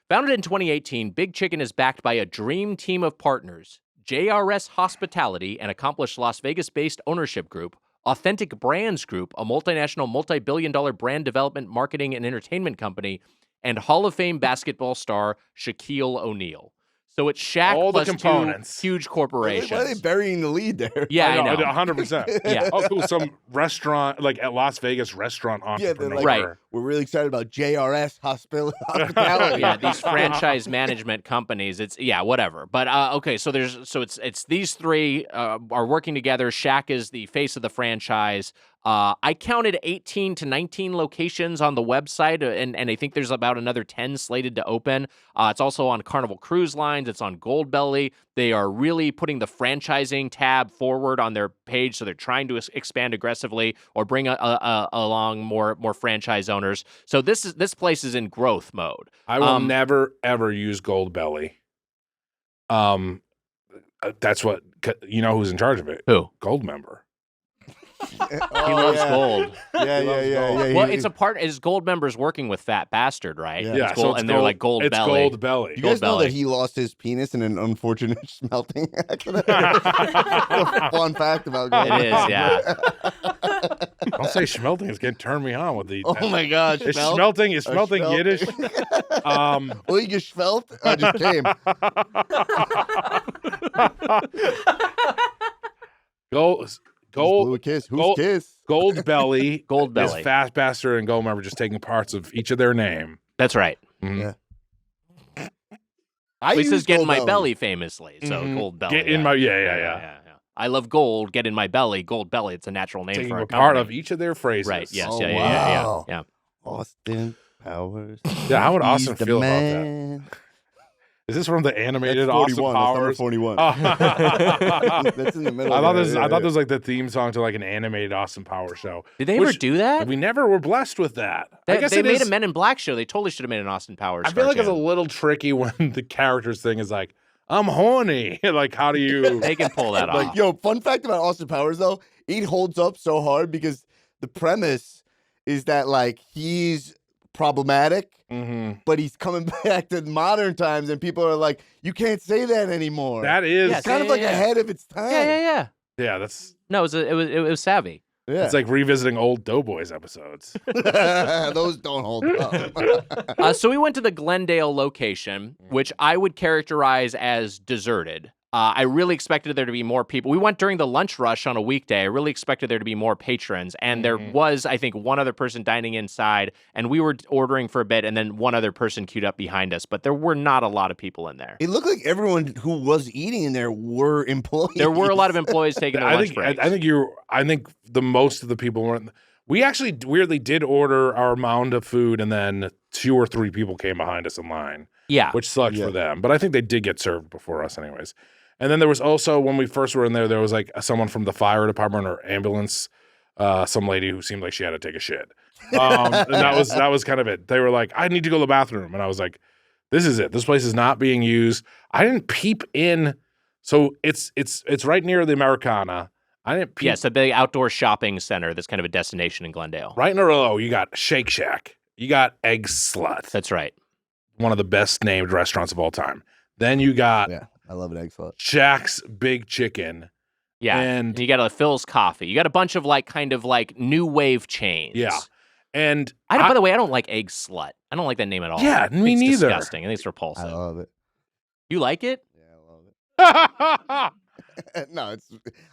Founded in 2018, Big Chicken is backed by a dream team of partners, JRS Hospitality, an accomplished Las Vegas-based ownership group, Authentic Brands Group, a multinational multi-billion-dollar brand development, marketing, and entertainment company, and Hall of Fame basketball star Shaquille O'Neal. So it's Shaq All the plus components. 2 huge corporations. Why are they burying the lead there? Yeah, I know. 100%. Yeah. Oh, cool. Some restaurant, like at Las Vegas restaurant Yeah, they're entrepreneur. like, Right. we're really excited about JRS Hospitality. Yeah, these franchise management companies. It's whatever. But okay, so it's these three are working together. Shaq is the face of the franchise. I counted 18 to 19 locations on the website, and I think there's about another 10 slated to open. It's also on Carnival Cruise Lines. It's on Goldbelly. They are really putting the franchising tab forward on their page, so they're trying to expand aggressively or bring along more franchise owners. So this place is in growth mode. I will never, ever use Goldbelly. That's what, who's in charge of it? Who? Gold member. He loves gold. Yeah. Well, it's a part. Is Gold members working with Fat Bastard, right? Yeah. It's gold, and they're like Gold It's Belly. Gold Belly. You guys know belly. that he lost his penis in an unfortunate smelting accident? A fun fact about Gold. It is, yeah. Don't say schmelting. It's going to turn me on with the. Oh my gosh. Is schmelting schmelt. Yiddish? Well, you get schmelt? I just came. Blew a kiss. Who's kiss? Gold Belly. Gold Belly. Is Fat Bastard and Gold member just taking parts of each of their name. That's right. Mhm. Yeah. At least use it's get in my Gold belly famously. So Mhm. Gold Belly. Get in my yeah. I love gold. Get in my belly. Gold Belly. It's a natural name Taking for a a part company. of each of their phrases. Right. Yes. Oh, Yeah. wow. Yeah. Austin Powers. Yeah, how would Austin He's the feel about that? man. Is this from the animated That's Austin 41. That's number Powers? 41. I That's in the middle. thought there. this. I thought this was like the theme song to like an animated Austin Powers show. Did they ever Which- do that? We never were blessed with that. I guess They it made is- a Men in Black show. They totally should have made an Austin Powers. I feel like it's a cartoon. little tricky when the characters thing is like, I'm horny. Like, how do you? They can pull that Like, off. yo, fun fact about Austin Powers though, it holds up so hard because the premise is that like he's problematic, Mhm. but he's coming back to modern times, and people are like, you can't say that anymore. That is, Yes. it's kind of like ahead of its time. Yeah. yeah. That's No, it was savvy. Yeah. it's like revisiting old Doughboys episodes. Those don't hold up. So we went to the Glendale location, which I would characterize as deserted. I really expected there to be more people. We went during the lunch rush on a weekday. I really expected there to be more patrons. And there was, I think, one other person dining inside. And we were ordering for a bit, and then one other person queued up behind us. But there were not a lot of people in there. It looked like everyone who was eating in there were employees. There were a lot of employees taking their lunch breaks. I think the most of the people weren't. We actually weirdly did order our mound of food, and then 2 or 3 people came behind us in line, Yeah. which sucked for them. But I think they did get served before us anyways. And then there was also, when we first were in there was like someone from the fire department or ambulance, some lady who seemed like she had to take a shit. And that was kind of it. They were like, I need to go to the bathroom. And I was like, this is it. This place is not being used. I didn't peep in. So it's right near the Americana. I didn't peep. Yeah, it's a big outdoor shopping center that's kind of a destination in Glendale. Right in a row, you got Shake Shack. You got Egg Slut. That's right. One of the best named restaurants of all time. Then you got I love an Egg Slut. Shaq's Big Chicken. Yeah, and you got a Phil's Coffee. You got a bunch of kind of new wave chains. Yeah. And by the way, I don't like Egg Slut. I don't like that name at all. Yeah, me it's neither. Disgusting. I think it's repulsive. I love it. You like it? Yeah, I love it. No,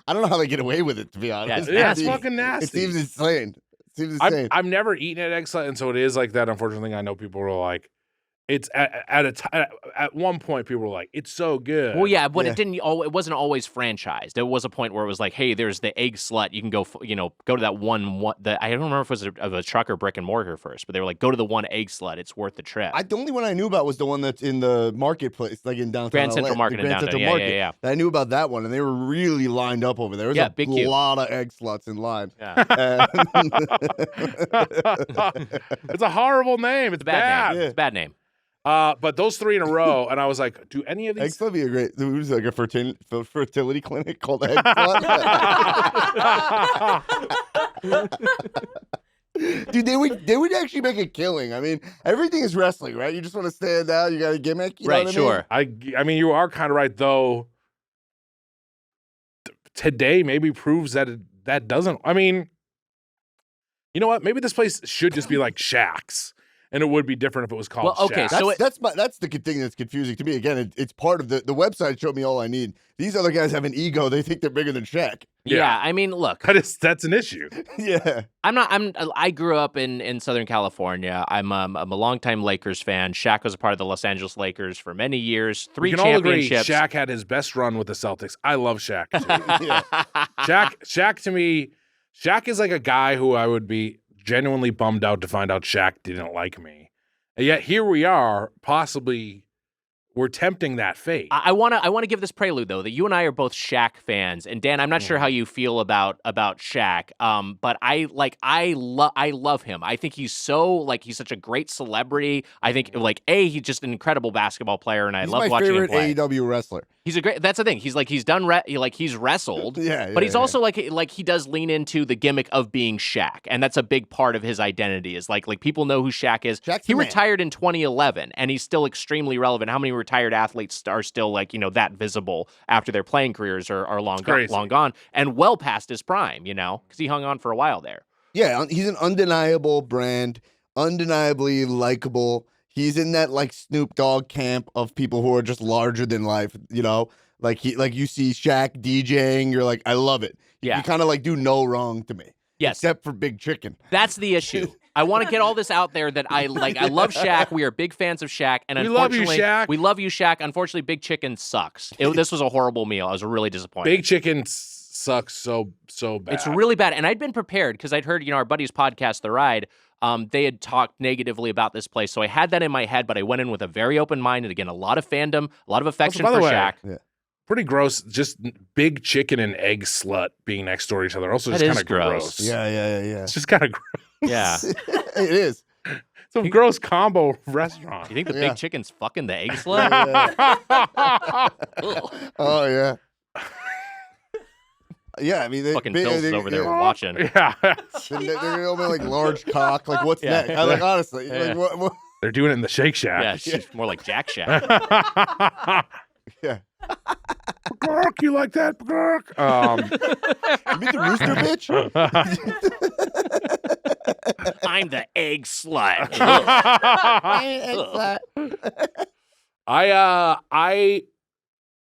I don't know how they get away with it, to be honest. Yeah, it's fucking nasty. It seems insane. I've never eaten at Egg Slut, and so it is like that. Unfortunately, I know people were like, it's at one point people were like, it's so good. Well, yeah, but it wasn't always franchised. There was a point where it was like, hey, there's the Egg Slut. You can go, go to that one. I don't remember if it was of a truck or brick and mortar first, but they were like, go to the one Egg Slut. It's worth the trip. The only one I knew about was the one that's in the marketplace, like in downtown Grand LA, Central Market the in Grand downtown. Central Yeah, Market. I knew about that one, and they were really lined up over there. There was big queue. lot of Egg Sluts in line. Yeah. It's a horrible name. It's bad. Name. It's a bad name. But those 3 in a row, and I was like, do any of Egg these? Slut would be a great. There was like a fertility clinic called Egg Slut. Dude, they would actually make a killing. I mean, everything is wrestling, right? You just want to stand out. You got a gimmick, you know what I mean? Sure. I mean, you are kind of right, though. Today maybe proves that doesn't. I mean, you know what? Maybe this place should just be like Shaq's. And it would be different if it was called Shaq. So that's the thing that's confusing to me. Again, it's part of the website showed me all I need. These other guys have an ego. They think they're bigger than Shaq. Yeah, I mean, look. That's an issue. Yeah. I grew up in Southern California. I'm a longtime Lakers fan. Shaq was a part of the Los Angeles Lakers for many years. 3 championships. All agree Shaq had his best run with the Celtics. I love Shaq too. Shaq to me, Shaq is like a guy who I would be genuinely bummed out to find out Shaq didn't like me. And yet here we are, possibly we're tempting that fate. I want to give this prelude though that you and I are both Shaq fans, and Dan, I'm not sure how you feel about Shaq, but I love him. I think he's he's such a great celebrity. I think he's just an incredible basketball player, and I love watching him play. He's my favorite AEW wrestler. That's the thing. He's done he's wrestled, but he's also he does lean into the gimmick of being Shaq, and that's a big part of his identity. Is like people know who Shaq is. He retired in 2011, and he's still extremely relevant. How many retired athletes are still that visible after their playing careers are long gone and well past his prime? Because he hung on for a while there. Yeah, he's an undeniable brand, undeniably likable. He's in that Snoop Dogg camp of people who are just larger than life, like you see Shaq DJing, you're like, I love it. Yeah. You kind of do no wrong to me. Yes. Except for Big Chicken. That's the issue. I want to get all this out there that I love Shaq. We are big fans of Shaq. And we love you, Shaq. We love you, Shaq. Unfortunately, Big Chicken sucks. This was a horrible meal. I was really disappointed. Big Chicken sucks so bad. It's really bad. And I'd been prepared because I'd heard, our buddy's podcast, The Ride, they had talked negatively about this place. So I had that in my head, but I went in with a very open mind. And again, a lot of fandom, a lot of affection for Shaq. Yeah. Pretty gross. Just Big Chicken and Egg Slut being next door to each other. Also, just kind of gross. Yeah. It's just kind of gross. Yeah. It is. It's a gross combo restaurant. You think the Big Chicken's fucking the Egg Slut? Oh, yeah. Yeah, I mean, fucking Phil's over there watching. Yeah. They're going to open large cock. What's next? Honestly. Yeah. What? They're doing it in the Shake Shack. Yeah, it's more like Jack Shack. Yeah. Grk, you like that? Grk. You mean the rooster bitch? I'm the Egg Slut. I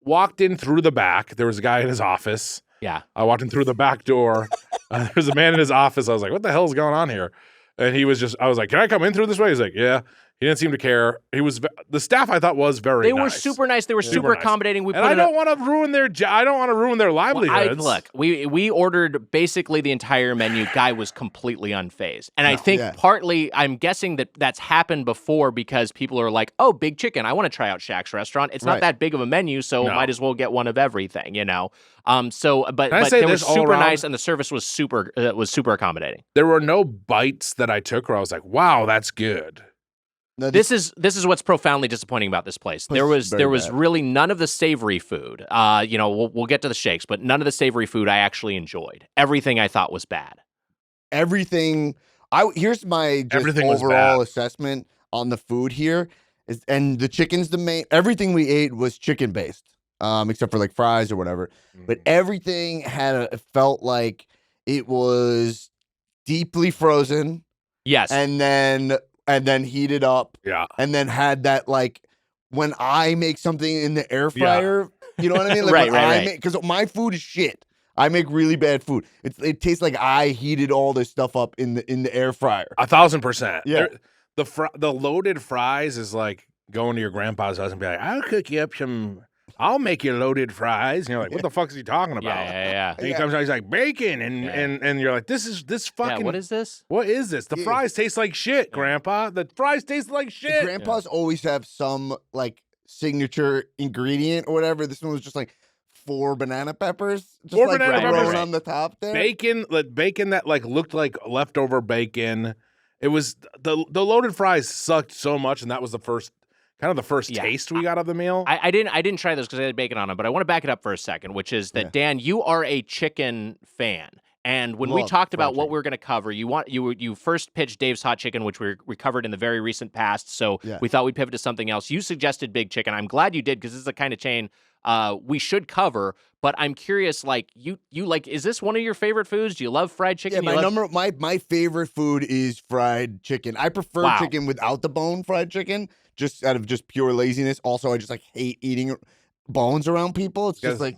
walked in through the back. There was a guy in his office. Yeah. I walked in through the back door. There was a man in his office. I was like, what the hell is going on here? And I was like, can I come in through this way? He's like, yeah. He didn't seem to care. The staff I thought was very They nice. were super nice. They were super nice. accommodating. And I don't want to ruin their livelihoods. Look, we ordered basically the entire menu. Guy was completely unfazed. And I think partly, I'm guessing that's happened before because people are like, oh, big chicken. I want to try out Shaq's restaurant. It's not that big of a menu, so might as well get one of everything, you know? But they were super nice, and the service was super accommodating. There were no bites that I took where I was like, wow, that's good. No, this is what's profoundly disappointing about this place. There was really none of the savory food. We'll get to the shakes, but none of the savory food I actually enjoyed. Everything I thought was bad. Here's my overall assessment on the food here. And the chicken's the main. Everything we ate was chicken based, except for like fries or whatever. But everything it felt like it was deeply frozen. Yes, and then heated up. Yeah, and then had that like when I make something in the air fryer. You know what I mean? Like right. Because my food is shit. I make really bad food. It tastes like I heated all this stuff up in the air fryer. 1,000%. Yeah. The loaded fries is like going to your grandpa's house and be like, I'll make you loaded fries. And you're like, what the fuck is he talking about? Yeah. And he comes out, he's like, bacon. And you're like, this fucking. Yeah, what is this? What is this? The fries taste like shit, Grandpa. The fries taste like shit. Grandpas always have some like signature ingredient or whatever. This one was just like 4 banana peppers. Just Four like banana peppers on the top there. Bacon that like looked like leftover bacon. It was the loaded fries sucked so much, and that was the first taste we got of the meal. I didn't try those because I had bacon on them, but I want to back it up for a second, which is that Dan, you are a chicken fan. And when we talked about what we were going to cover, you first pitched Dave's Hot Chicken, which we covered in the very recent past. So we thought we'd pivot to something else. You suggested Big Chicken. I'm glad you did because this is the kind of chain we should cover. But I'm curious, like you like, is this one of your favorite foods? Do you love fried chicken? Yeah, my favorite food is fried chicken. I prefer chicken without the bone fried chicken, just out of just pure laziness. Also, I just like hate eating bones around people. It's just like.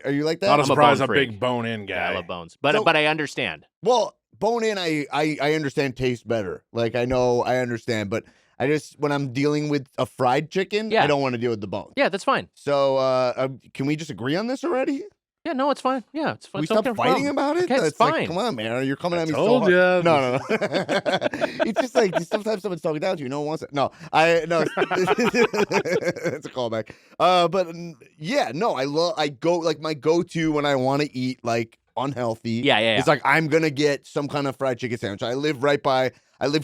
Are you like that? Not a surprise, I'm a big bone-in guy. Yeah, I love bones, but I understand. Well, bone-in, I understand tastes better. Like I understand, but I just when I'm dealing with a fried chicken, I don't want to deal with the bone. Yeah, that's fine. So can we just agree on this already? Yeah, no, it's fine. Yeah, it's fine. We stop fighting about it? Okay, it's fine. Like, come on, man. You're coming at me so told hard. ya. No. It's just like sometimes someone's talking down to you. No one wants it. No. It's a callback. I go like my go-to when I want to eat like unhealthy. Yeah. It's like I'm gonna get some kind of fried chicken sandwich. I live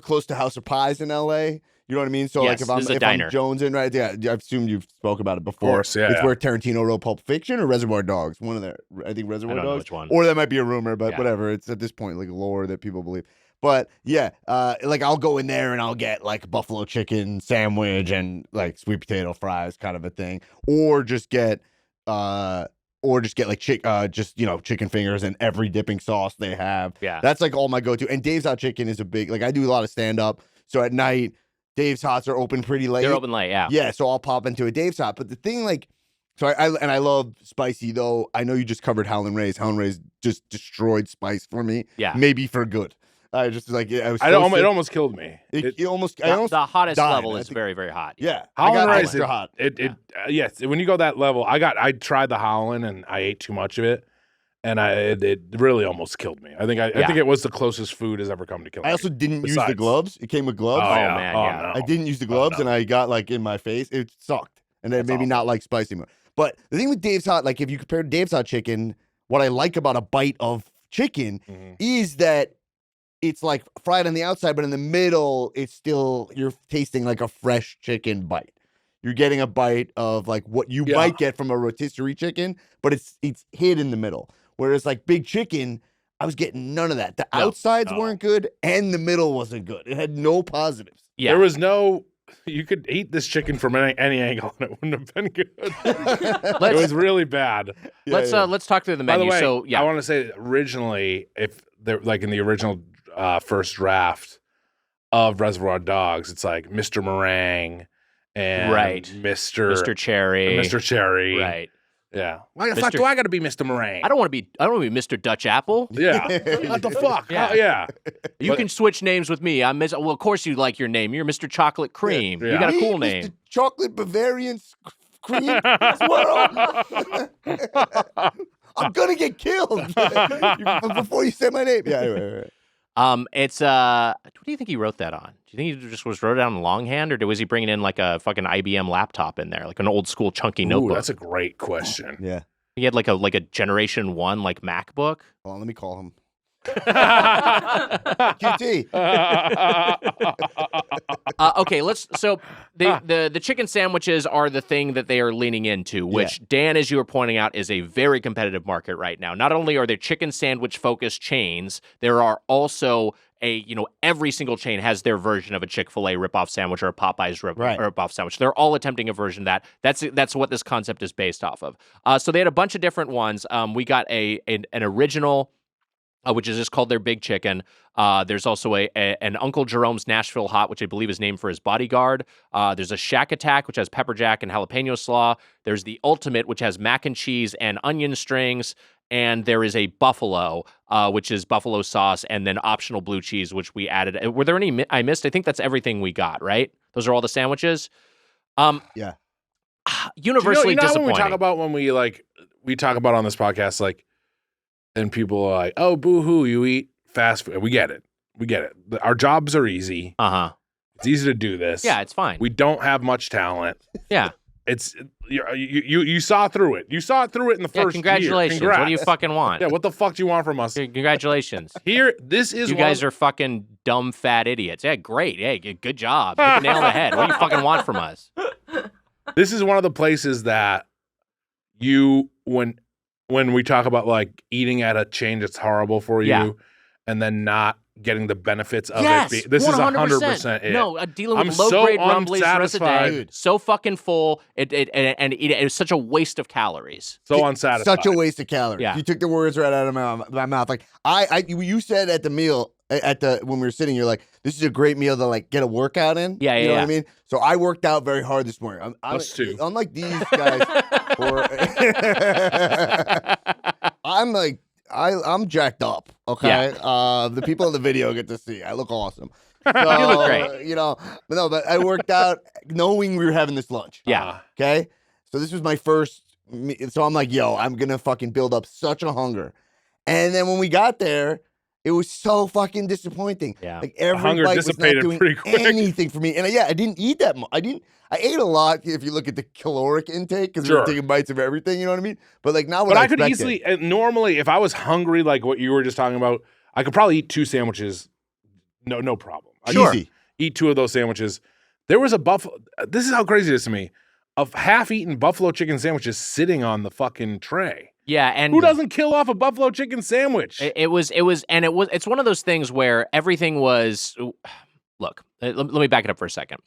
close to House of Pies in LA. You know what I mean? So yes, like if I'm jonesing, right? Yeah, I've assumed you've spoke about it before. Of course, yeah. It's where Tarantino wrote Pulp Fiction or Reservoir Dogs. One of I think Reservoir I don't know Dogs. which one. Or that might be a rumor, but whatever. It's at this point like lore that people believe. But yeah, like I'll go in there and I'll get like buffalo chicken sandwich and like sweet potato fries kind of a thing, or just get like chicken fingers and every dipping sauce they have. Yeah, that's like all my go-to. And Dave's Hot Chicken is a big like I do a lot of stand up, so at night Dave's Hots are open pretty late. They're open late, yeah. Yeah, so I'll pop into a Dave's Hot. But the thing, like, so I love spicy, though. I know you just covered Howlin' Ray's. Howlin' Ray's just destroyed spice for me. Yeah. Maybe for good. I just like, I was it almost killed me. The hottest died, level is very, very hot. Yeah. Howlin' Ray's extra hot. Yes, when you go that level, I tried the Howlin' and I ate too much of it. And it really almost killed me. I think it was the closest food has ever come to killing me. I also didn't use the gloves. It came with gloves. Oh, yeah. Man, yeah. I didn't use the gloves, and I got like in my face. It sucked, and then maybe not like spicy more. But the thing with Dave's Hot, like if you compare Dave's Hot Chicken, what I like about a bite of chicken is that it's like fried on the outside, but in the middle, it's still you're tasting like a fresh chicken bite. You're getting a bite of like what you might get from a rotisserie chicken, but it's hid in the middle. Whereas like Big Chicken, I was getting none of that. The outsides weren't good and the middle wasn't good. It had no positives. Yeah. There was you could eat this chicken from any angle and it wouldn't have been good. It was really bad. Let's talk through the menu. By the way, I want to say originally, if they're like in the original first draft of Reservoir Dogs, it's like Mr. Meringue and Mr. Cherry. Mr. Cherry. Right. Yeah. Why the fuck Mr. do I got to be Mr. Meringue? I don't want to be Mr. Dutch Apple. Yeah. What the fuck? Yeah. Yeah. You But- can switch names with me. Well, of course you like your name. You're Mr. Chocolate Cream. Yeah. You got a Me, cool Mr. name. Chocolate Bavarian cream swirl. I'm gonna get killed before you say my name. Yeah. Anyway. It's what do you think he wrote that on? Do you think he just wrote it down in longhand, or was he bringing in like a fucking IBM laptop in there, like an old school chunky Ooh, notebook? that's a great question. Yeah. He had like a Generation 1 like MacBook. Hold on, let me call him. QT. Okay, so the chicken sandwiches are the thing that they are leaning into, which Dan, as you were pointing out, is a very competitive market right now. Not only are there chicken sandwich focused chains, there are also every single chain has their version of a Chick-fil-A ripoff sandwich or a Popeyes ripoff sandwich. They're all attempting a version of that. That's what this concept is based off of. So they had a bunch of different ones. We got an original, which is just called their Big Chicken. There's also an Uncle Jerome's Nashville Hot, which I believe is named for his bodyguard. There's a Shaq Attack, which has pepper jack and jalapeno slaw. There's the Ultimate, which has mac and cheese and onion strings. And there is a Buffalo, which is buffalo sauce, and then optional blue cheese, which we added. Were there any I missed? I think that's everything we got, right? Those are all the sandwiches. Yeah. Universally disappointing. When we talk about on this podcast, like, and people are like, "Oh, boo-hoo, you eat fast food." We get it. Our jobs are easy. It's easy to do this. Yeah, it's fine. We don't have much talent. Yeah. You saw through it. You saw it through it in the first congratulations. year. What do you fucking want? Yeah, what the fuck do you want from us? Congratulations. This is you guys are fucking dumb fat idiots. Yeah, great. Hey, good job. Hit the nail on the head. What do you fucking want from us? This is one of the places that when we talk about like eating at a chain that's horrible for you and then not getting the benefits of it. This 100%. is 100% it. No, dealing with I'm low-grade so rumblies the rest of the day. unsatisfied. So fucking full. It was such a waste of calories. So unsatisfied. Such a waste of calories. Yeah. You took the words right out of my mouth. Like you said at the meal when we were sitting, you're like, "This is a great meal to like get a workout in." Yeah, you know yeah. what I mean. So I worked out very hard this morning. Us too. Unlike these guys, I'm jacked up. Okay, the people in the video get to see. I look awesome. So, You look great. But I worked out knowing we were having this lunch. Yeah. Okay. So this was my first. So I'm like, yo, I'm gonna fucking build up such a hunger, and then when we got there, it was so fucking disappointing. Yeah. Like every hunger bite was not dissipated doing pretty quick. anything for me, and I didn't eat that much. I ate a lot if you look at the caloric intake because we Sure. were taking bites of everything. You know what I mean? But like now, But I could easily, normally, if I was hungry, like what you were just talking about, I could probably eat 2 sandwiches. No problem. I Sure. could eat 2 of those sandwiches. There was a buffalo. This is how crazy it is to me. Of half-eaten buffalo chicken sandwiches sitting on the fucking tray. Yeah, and Who doesn't kill off a buffalo chicken sandwich? It's one of those things where everything was. Look, let me back it up for a second.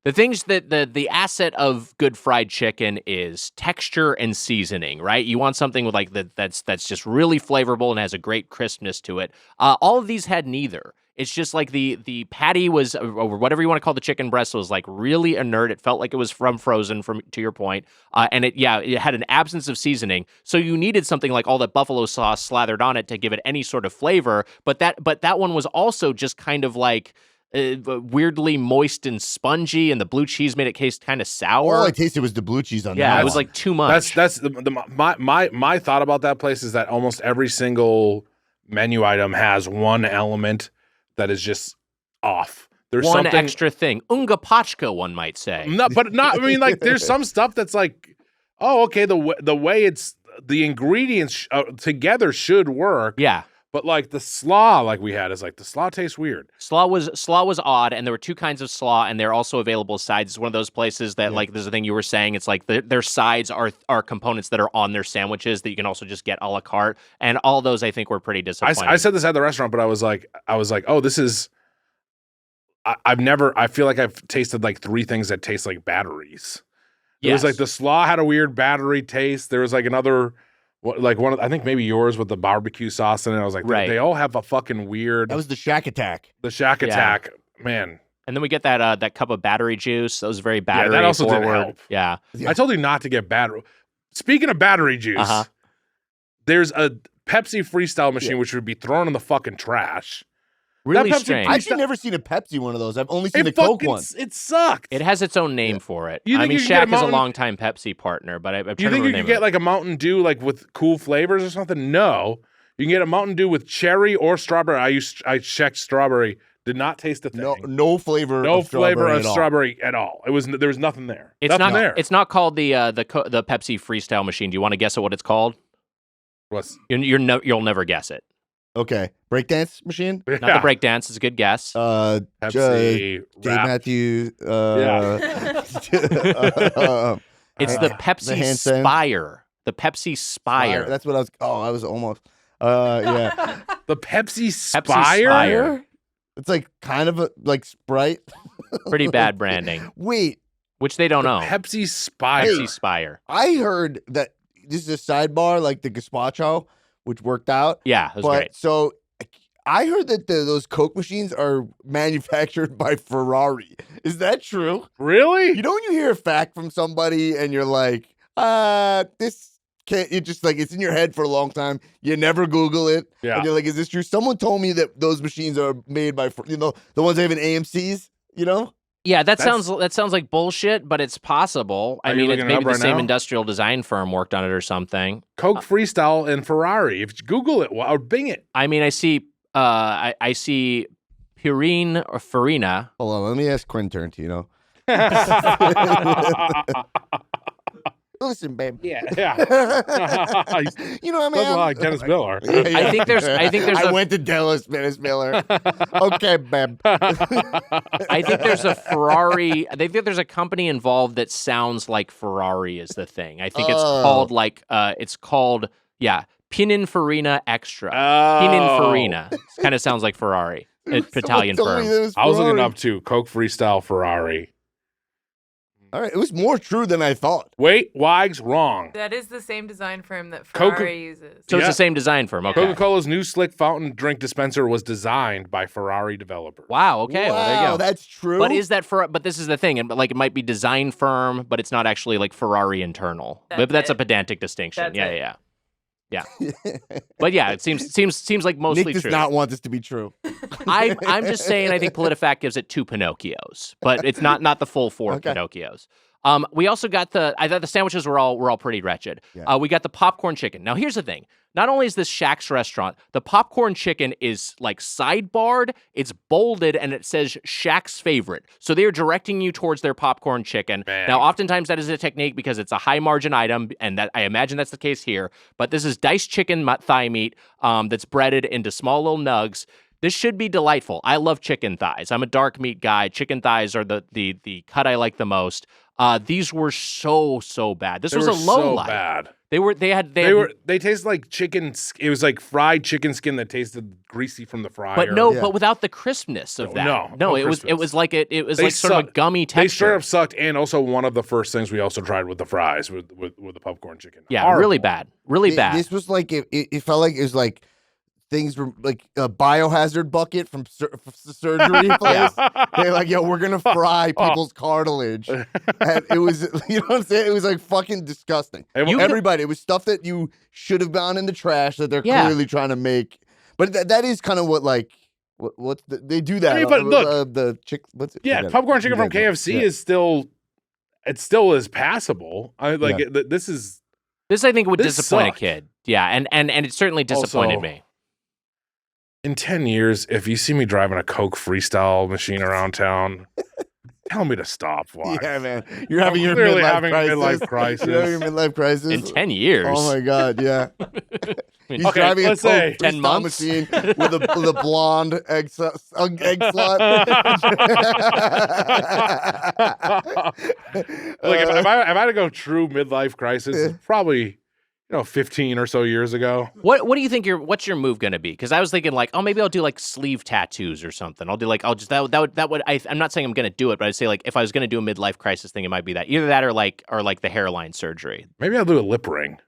The things that the asset of good fried chicken is texture and seasoning, right? You want something with like that's just really flavorful and has a great crispness to it. All of these had neither. It's just like the patty was, or whatever you want to call the chicken breast, was like really inert. It felt like it was from frozen, to your point. And it had an absence of seasoning. So you needed something like all that buffalo sauce slathered on it to give it any sort of flavor. But that one was also just kind of like weirdly moist and spongy, and the blue cheese made it taste kind of sour. all I tasted was the blue cheese on that. Yeah, it was one. like too much. That's my thought about that place is that almost every single menu item has one element that is just off. There's one something extra thing. Unga pachka, one might say. I mean, like there's some stuff that's like, oh, okay, the way it's the ingredients together should work. Yeah. But like the slaw, like we had, is like the slaw tastes weird. Slaw was odd, and there were 2 kinds of slaw, and they're also available sides. It's one of those places that, like, there's a thing you were saying. It's like their sides are components that are on their sandwiches that you can also just get a la carte, and all those I think were pretty disappointing. I said this at the restaurant, but I was like, oh, this is. I feel like I've tasted like 3 things that taste like batteries. It was like the slaw had a weird battery taste. There was like another. I think maybe yours with the barbecue sauce in it. I was like, they all have a fucking weird. That was the Shaq Attack. The Shaq Attack, man. And then we get that cup of battery juice. That was very battery that also didn't forward. help. Yeah. I told you not to get battery. speaking of battery juice, Uh-huh. there's a Pepsi Freestyle machine which would be thrown in the fucking trash. Really Pepsi strange. I've actually never seen a Pepsi one of those. I've only seen the It Coke fucking one. it sucked. It has its own name for it. You I think mean, you can get a Shaq is a Mountain- longtime Pepsi partner, but I'm trying You to think remember you the could name get like a Mountain Dew like with cool flavors or something? No. You can get a Mountain Dew with cherry or strawberry. I checked strawberry. Did not taste a thing. No flavor. No of flavor strawberry of at all. strawberry at all. There was nothing there. It's nothing not there. It's not called the Pepsi Freestyle machine. Do you want to guess at what it's called? What's You'll never guess it. Okay, breakdance machine. Not the break dance. It's a good guess. Pepsi Dave wrap. Matthews. It's the Pepsi handstand. Spire. The Pepsi Spire. That's what I was. Oh, I was almost. Yeah. The Pepsi Spire. Pepsi Spire. It's like kind of like Sprite. Pretty bad branding, Wait, which they don't own. Pepsi Spire. Pepsi Spire. I heard that this is a sidebar, like the gazpacho, which worked out. Yeah, it was But great. so I heard that those Coke machines are manufactured by Ferrari. Is that true? Really? You know when you hear a fact from somebody and you're like, this can't, it just like, it's in your head for a long time. You never Google it. Yeah. And you're like, is this true? Someone told me that those machines are made by, the ones that have an AMCs, you know? Yeah, that That's- sounds like bullshit, but it's possible. I Are you mean, it's looking it maybe up the right same now? industrial design firm worked on it or something. Coke Freestyle and Ferrari. If you Google it or Bing it. I mean, I see Purine or Farina. Hold on, let me ask Quentin Tarantino. Listen, babe. Yeah. You know what I mean? That's like Dennis Miller. I think there's I a went to Dennis Miller. Okay, babe. I think there's a Ferrari. I think there's a company involved that sounds like Ferrari is the thing. I think it's called Pininfarina Extra. Pininfarina. Kind of sounds like Ferrari. Italian Someone told me firm. that was I was looking Ferrari. up too. Coke Freestyle Ferrari. All right, it was more true than I thought. Wait, Wags, wrong. That is the same design firm that Coca- Ferrari uses. So it's Yeah. the same design firm. Okay. Coca-Cola's new slick fountain drink dispenser was designed by Ferrari developers. Wow. Okay. Well, there you go. That's true. But is that for? But this is the thing, and like it might be design firm, but it's not actually like Ferrari internal. But that's a it. pedantic distinction. That's Yeah, it. yeah. But yeah, it seems like mostly Nick does true. not want this to be true. I'm just saying. I think PolitiFact gives it 2 Pinocchios, but it's not the full 4 Okay. Pinocchios. We also got I thought the sandwiches were all pretty wretched. Yeah. We got the popcorn chicken. Now here's the thing. Not only is this Shaq's restaurant, the popcorn chicken is like sidebarred, it's bolded, and it says Shaq's favorite. So they are directing you towards their popcorn chicken. Man. Now, oftentimes that is a technique because it's a high margin item, and that I imagine that's the case here. But this is diced chicken thigh meat that's breaded into small little nugs. This should be delightful. I love chicken thighs. I'm a dark meat guy. Chicken thighs are the cut I like the most. These were so bad. This They was were a low so light. bad. They They tasted like chicken. It was like fried chicken skin that tasted greasy from the fryer. but no, Yeah. but without the crispness of that. no it was crispness. like it was They like sort of a sucked. gummy texture. They straight up sucked. And also one of the first things we also tried with the fries with the popcorn chicken. Yeah, Horrible. really bad. Really bad. This was like it felt like it was like things were like a biohazard bucket from surgery place. They're like, yo, we're gonna fry people's cartilage, and it was, you know what I'm saying? It was like fucking disgusting. You Everybody, it was stuff that you should have gone in the trash that they're Yeah. clearly trying to make. But that is kind of what like they do that. I mean, but look, the chick. What's it? Yeah, Forget it. popcorn chicken from Yeah, yeah. KFC is still. It still is passable. This is. This I think would This disappoint sucked. a kid. Yeah, and it certainly disappointed Also- me. In 10 years, if you see me driving a Coke Freestyle machine around town, tell me to stop. Why? Yeah, man, you're having your clearly midlife having a crisis. midlife crisis. You're having your midlife crisis. In 10 years. Oh my god, yeah. He's Okay, driving a let's Coke say 10 freestyle months. machine with a blonde egg slut. Look, if I had to go true midlife crisis, it's probably 15 or so years ago. What do you think what's your move gonna be? Because I was thinking like, oh, maybe I'll do like sleeve tattoos or something. I'll do like I'm not saying I'm gonna do it, but I'd say like if I was gonna do a midlife crisis thing, it might be that either that or like the hairline surgery. Maybe I'll do a lip ring.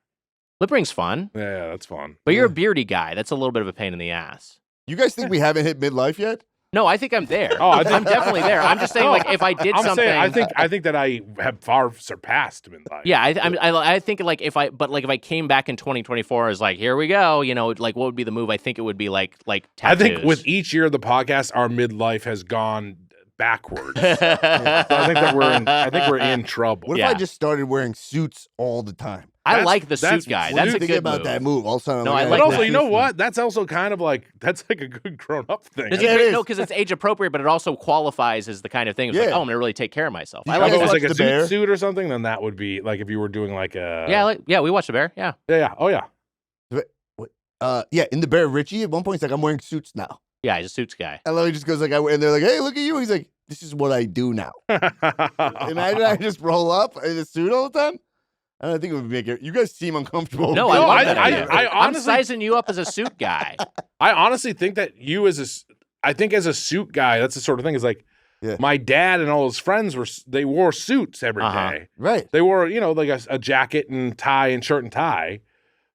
Lip ring's fun, Yeah, that's fun. but you're a beardy guy. That's a little bit of a pain in the ass. You guys think we haven't hit midlife yet? No, I think I'm there. Oh, I'm definitely there. I'm just saying, like, if I did something, saying, I think that I have far surpassed midlife. yeah, I think like if I came back in 2024 as like, here we go, like what would be the move? I think it would be like tattoos. I think with each year of the podcast, our midlife has gone backwards. So I think that we're in trouble. What if I just started wearing suits all the time? I like the suit guy. That's a Think good about move. that move. All of a sudden, No, I like, like But also, that. you know what? That's also kind of like that's like a good grown-up thing. Does Yeah, it is. No, because it's age appropriate, but it also qualifies as the kind of thing. It's like, Yeah. oh, I'm gonna really take care of myself. Did I you like If it guys was that. like watch a The Bear? suit or something, then that would be like if you were doing like a Yeah, we watched The Bear. Yeah, oh yeah. in the Bear, Richie at one point he's like, I'm wearing suits now. yeah, he's a suits guy. And then he just goes like, and they're like, hey, look at you. He's like, this is what I do now. Imagine I just roll up in a suit all the time. I don't think it would make it. You guys seem uncomfortable. No, with I it. love I- that I- idea. I I'm honestly- sizing you up as a suit guy. I honestly think that you as a suit guy, that's the sort of thing is like Yeah. my dad and all his friends they wore suits every day. Uh-huh. Right. They wore, like a jacket and tie and shirt and tie.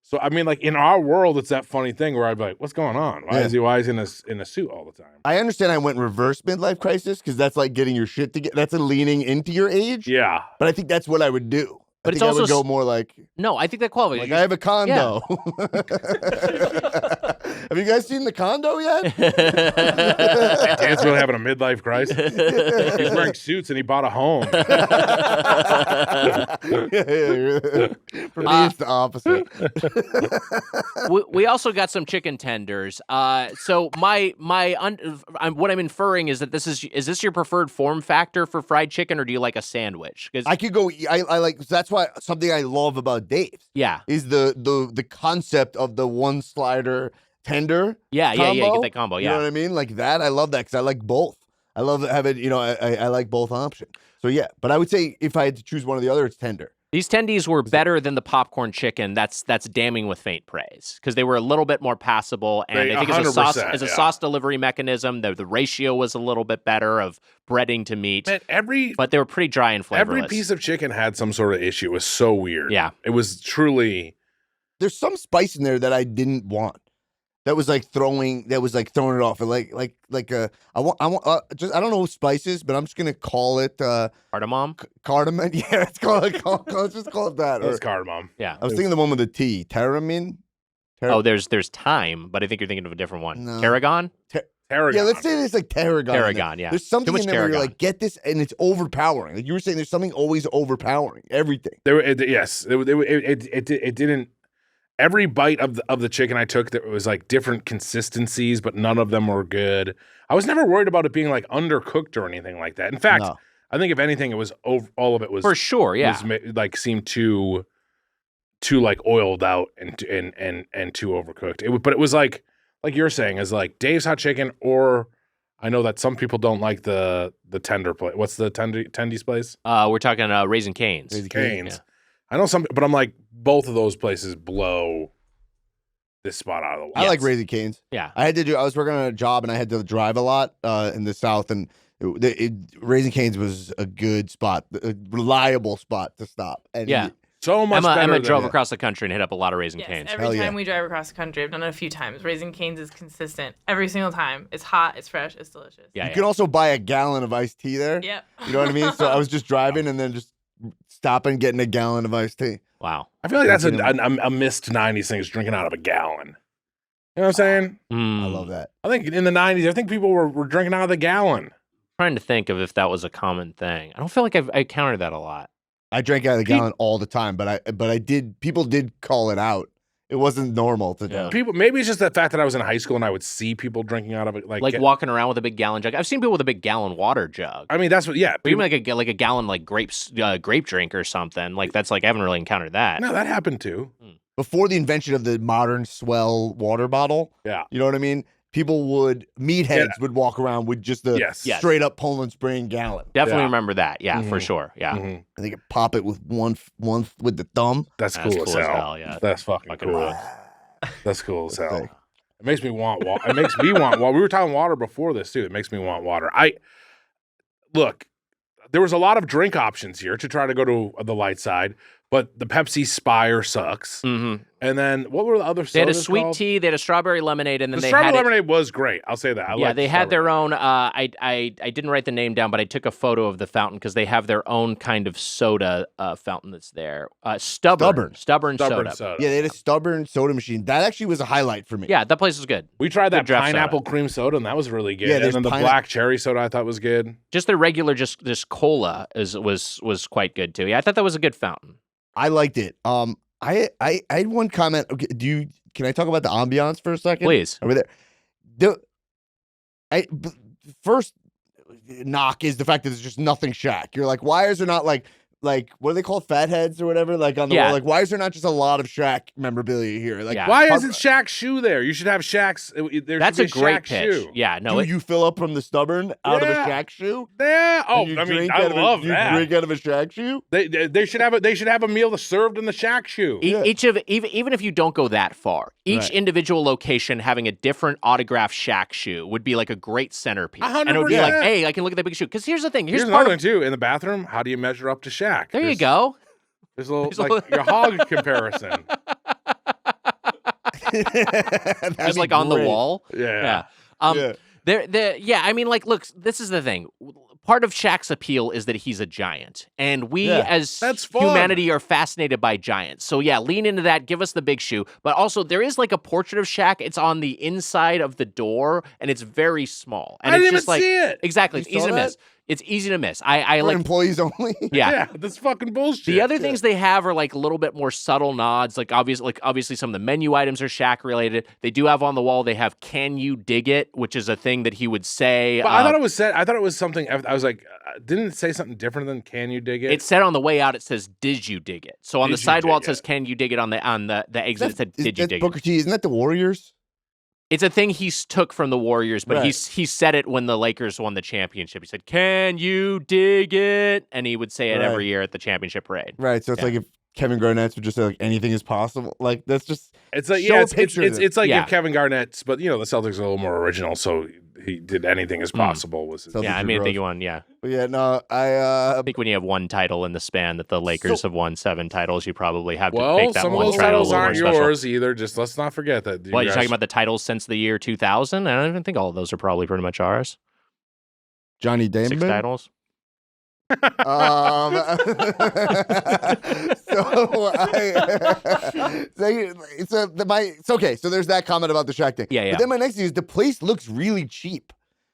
So I mean, like in our world, it's that funny thing where I'd be like, "What's going on? Why is he in a suit all the time?" I understand I went reverse midlife crisis because that's like getting your shit together. That's a leaning into your age. Yeah, But I think that's what I would do. But I it's think I would also go more like No, I think that qualifies. I have a condo. Have you guys seen the condo yet? Dan's really having a midlife crisis. He's wearing suits and he bought a home. For me, it's the opposite. we also got some chicken tenders. So what I'm inferring is that is this your preferred form factor for fried chicken, or do you like a sandwich? 'Cause- I could go. I like. That's why something I love about Dave's yeah, is the concept of the one slider tender. yeah, combo. you get that combo. You know what Yeah, I mean? Like that. I love that because I like both. I love having. I like both options. So yeah, but I would say if I had to choose one or the other, it's tender. these tendies were better than the popcorn chicken. That's damning with faint praise because they were a little bit more passable, and They- I think as a 100%, yeah. sauce delivery mechanism, the ratio was a little bit better of breading to meat. Man, But they were pretty dry and flavorless. every piece of chicken had some sort of issue. It was so weird. Yeah. It was truly. There's some spice in there that I didn't want. That was like throwing it off. I don't know spices, but I'm just gonna call it Cardamom. cardamom. Yeah, let's just call it that. That's Or, cardamom. Yeah. I was thinking the one with the T, tarramin. Oh, there's thyme, but I think you're thinking of a different one. No. Tarragon. Tarragon. Yeah, let's say it's like tarragon. in there. Tarragon. Yeah. There's something Too much in there where you're tarragon. like, get this, and it's overpowering. Like you were saying, there's something always overpowering everything. Yes, it didn't. Every bite of the chicken I took, there was like different consistencies, but none of them were good. I was never worried about it being like undercooked or anything like that. In fact, No. I think if anything, it was all of it was For sure. Yeah. like seemed too like oiled out and too overcooked. But it was like you're saying is like Dave's hot chicken, or I know that some people don't like the tender place. What's the tendies place? We're talking Raising Cane's. Raising Cane's. Yeah. I know some, but I'm like both of those places blow this spot out of the water. I like Yes. Raising Cane's. Yeah. I was working on a job and I had to drive a lot in the South, and Raising Cane's was a good spot, a reliable spot to stop. And Yeah. So much better Emma than drove it. across the country and hit up a lot of Raising Yes, Cane's. every Hell time yeah. we drive across the country, I've done it a few times. Raising Cane's is consistent every single time. It's hot, it's fresh, it's delicious. Yeah. you can also buy a gallon of iced tea there. Yep. You know what I mean? So I was just driving and then just stopping, getting a gallon of iced tea. Wow. I feel like that's You know. a missed 90s thing is drinking out of a gallon. You know what I'm saying? I Mm. love that. I think in the 90s, I think people were drinking out of the gallon. Trying to think of if that was a common thing. I don't feel like I encountered that a lot. I drank out of the gallon all the time, but I did. People did call it out. It wasn't normal to do. Yeah. People, maybe it's just the fact that I was in high school and I would see people drinking out of it. Like walking around with a big gallon jug. I've seen people with a big gallon water jug. I mean, that's what, yeah. Or even like a gallon like grape drink or something. Like that's like I haven't really encountered that. No, that happened too. Before the invention of the modern swell water bottle, Yeah. you know what I mean? Meatheads would walk around with just the Yes. Yes. straight up Poland Spring gallon. Definitely Yeah. remember that. Yeah, for Mhm. sure. Yeah. Mhm. And they could pop it with one with the thumb. That's That's cool, cool as as hell. hell, yeah. That's fucking Fucking cool. rock. That's cool as hell. sick. It makes me want water. It makes me want water. We were talking water before this too. It makes me want water. Look, there was a lot of drink options here to try to go to the light side. but the Pepsi Spire sucks. Mm-hmm. And then what were the other sodas They had a sweet called? tea, they had a strawberry lemonade, and then The they strawberry had lemonade was great. I'll say that. I liked they the had their strawberry own. I didn't write the name down, but I took a photo of the fountain because they have their own kind of soda fountain that's there. Stubborn soda. soda. Yeah, they had a stubborn soda machine. That actually was a highlight for me. Yeah, that place was good. We tried that Good draft pineapple soda. cream soda, and that was really good. Yeah, and there's then the black cherry soda I thought was good. Just their regular, just cola was quite good too. Yeah, I thought that was a good fountain. I liked it. I had one comment. Okay, can I talk about the ambiance for a second? Please. Over there. First knock is the fact that there's just nothing Shaq. You're like, why is there not like what do they call fatheads or whatever? Like on the wall, like why is there not just a lot of Shaq memorabilia here? Like Yeah. Why isn't Shaq's shoe there? You should have Shaq's. That's a should be great Shaq's pitch. shoe. Yeah, no, do you fill up from the stubborn out of a Shaq shoe? Yeah. Oh, And you I mean, drink I out of love You that. drink out of a Shaq shoe? They should have a meal served in the Shaq shoe. Each of even if you don't go that far, each individual location having a different autographed Shaq shoe would be like a great centerpiece. And it would be like, 100%. hey, I can look at that big shoe. Because here's the thing. Here's another part thing of too. In the bathroom, how do you measure up to Shaq? there. You go. There's a little like your hog comparison. Just like on the wall. Yeah. I mean, like, look, this is the thing. Part of Shaq's appeal is that he's a giant, and we as That's fun. humanity are fascinated by giants. So yeah, lean into that. Give us the big shoe, but also there is like a portrait of Shaq. It's on the inside of the door, and it's very small. And I it's didn't just even like see it. Exactly, You it's easy saw to that? miss. It's easy to miss. I For like. employees only? Yeah. That's fucking bullshit. The other things they have are like a little bit more subtle nods. Like obviously some of the menu items are Shaq related. They do have on the wall. They have "Can you dig it?" which is a thing that he would say. But I thought it was said. I thought it was something. I was like, didn't it say something different than "Can you dig it"? It said on the way out. It says, "Did you dig it?" So on Did the you sidewall dig it says, it? "Can you dig it?" On the exit it said, "Did you dig Booker it?" T, isn't that the Warriors? It's a thing he took from the Warriors, but Right. he said it when the Lakers won the championship. He said, "Can you dig it?" And he would say it every year at the championship parade. Right. So it's like if Kevin Garnett would just say like anything is possible. Like that's just It's like show a it's picture of it's like Yeah. if Kevin Garnett's, but the Celtics are a little more original, so he did anything as possible. Was his, Celtics Yeah, I are mean, I think gross. you won. Yeah, But yeah, no, I think when you have one title in the span that the Lakers have won 7 titles, you probably have to well, make that some of one those title a titles little more aren't special. yours either. Just let's not forget that. What, you're talking about the titles since the year 2000? I don't even think all of those are probably pretty much ours. Johnny 6 Damon. titles. It's okay. So there's that comment about the Shaq thing. Yeah, yeah. But then my next thing is the place looks really cheap.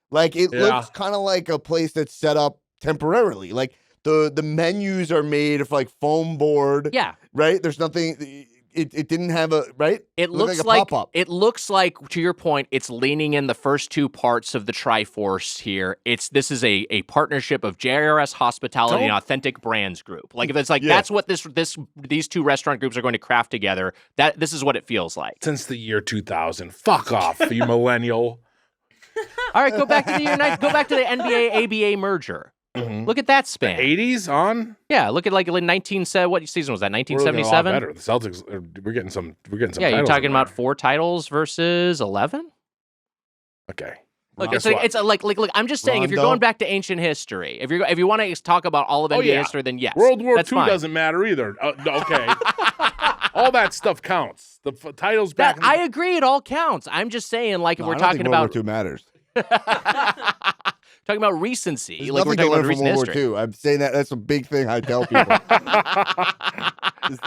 Like it looks kind of like a place that's set up temporarily. Like the menus are made of like foam board. Yeah. Right. There's nothing. It didn't have a right. It looks like a like pop-up. it looks like, to your point, it's leaning in the first 2 parts of the Triforce here. This is a partnership of JRS Hospitality and Authentic Brands Group. Like if it's like that's what these 2 restaurant groups are going to craft together. This is what it feels like. since the year 2000. Fuck off, you millennial. All right, go back to the year. Go back to the NBA ABA merger. Look at that span. 80s on. Yeah, look at like 19. What season was that? We're looking a lot 1977. better. The Celtics. We're getting some. Yeah, you're titles talking in about there. 4 titles versus 11. Okay. Look, Guess it's like look. I'm just saying, if you're Rondo. going back to ancient history, if you want to talk about all of NBA history, then yes, World War that's II fine. doesn't matter either. No, okay. All that stuff counts. The titles back. That, I agree, it all counts. I'm just saying, like, if No, we're I don't think talking World about War II matters. talking about recency, There's like we're nothing to talking about learn from recent World history. War II. I'm saying that's a big thing I tell people.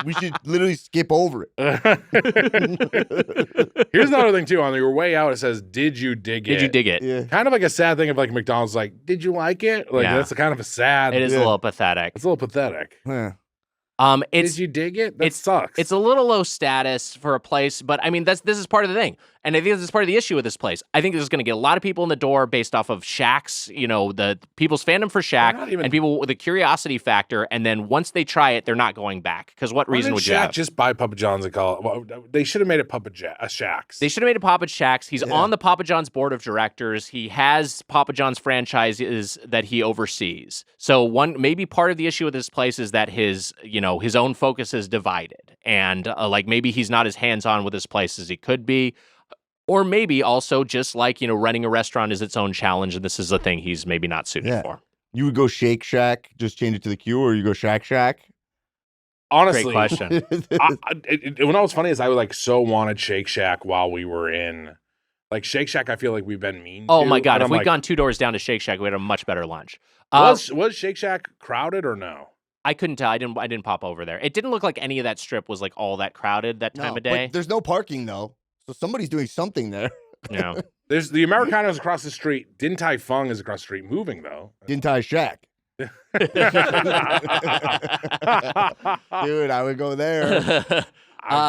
We should literally skip over it. Here's another thing too. On your way out, it says, "Did you dig it?" Did you dig it? Yeah. Kind of like a sad thing of like McDonald's, like, "Did you like it?" Like Yeah. that's a kind of a sad. It is a little pathetic. It's a little pathetic. Yeah. It's Did you dig it? That sucks. It's a little low status for a place, but I mean this is part of the thing, and I think this is part of the issue with this place. I think this is going to get a lot of people in the door based off of Shaq's, the people's fandom for Shaq and people with the curiosity factor, and then once they try it, they're not going back. Because what reason would you Shaq have? just buy Papa John's and call it? Well, they should have made it Shaq's. They should have made it Papa Shaq's. He's on the Papa John's board of directors. He has Papa John's franchises that he oversees. So maybe part of the issue with this place is that his own focus is divided, and like maybe he's not as hands-on with this place as he could be, or maybe also just like running a restaurant is its own challenge, and this is a thing he's maybe not suited for. You would go Shake Shack, just change it to the Q, or you go Shack Shack? Honestly, Great question. What was funny is I like so wanted Shake Shack while we were in. Like Shake Shack, I feel like we've been mean Oh to, my God. and If I'm we'd like, gone 2 doors down to Shake Shack, we had a much better lunch. was Shake Shack crowded or no? I couldn't tell. I didn't pop over there. It didn't look like any of that strip was like all that crowded that time of day. But there's no parking though, so somebody's doing something there. Yeah. There's the Americanos across the street. Din Tai Fung is across the street, moving though. Din Tai Shack. Dude, I would go there.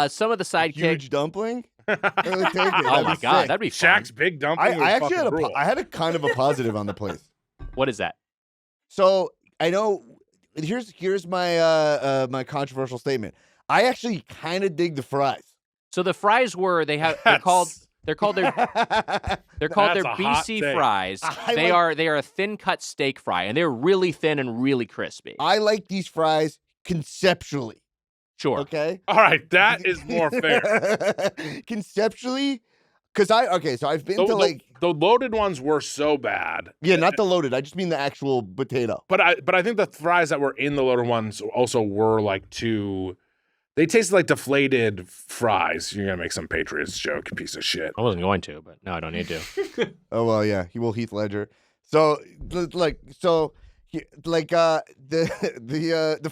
Some of the sidekick. Huge dumpling. I would take it. Oh That'd my be God, sick. that'd be fun. Shaq's big dumpling. I actually had a kind of a positive on the place. What is that? So I know. Here's my my controversial statement. I actually kind of dig the fries. So the fries they're called their That's a hot BC take. fries. They are a thin cut steak fry, and they're really thin and really crispy. I like these fries conceptually. Sure. Okay. All right, that is more fair. Conceptually, because so I've been to like the loaded ones were so bad. yeah, not the loaded. I just mean the actual potato. But I think the fries that were in the loaded ones also were like too. They tasted like deflated fries. You're gonna make some Patriots joke, you piece of shit. I wasn't going to, but no, I don't need to. Oh well, yeah, he will Heath Ledger. So the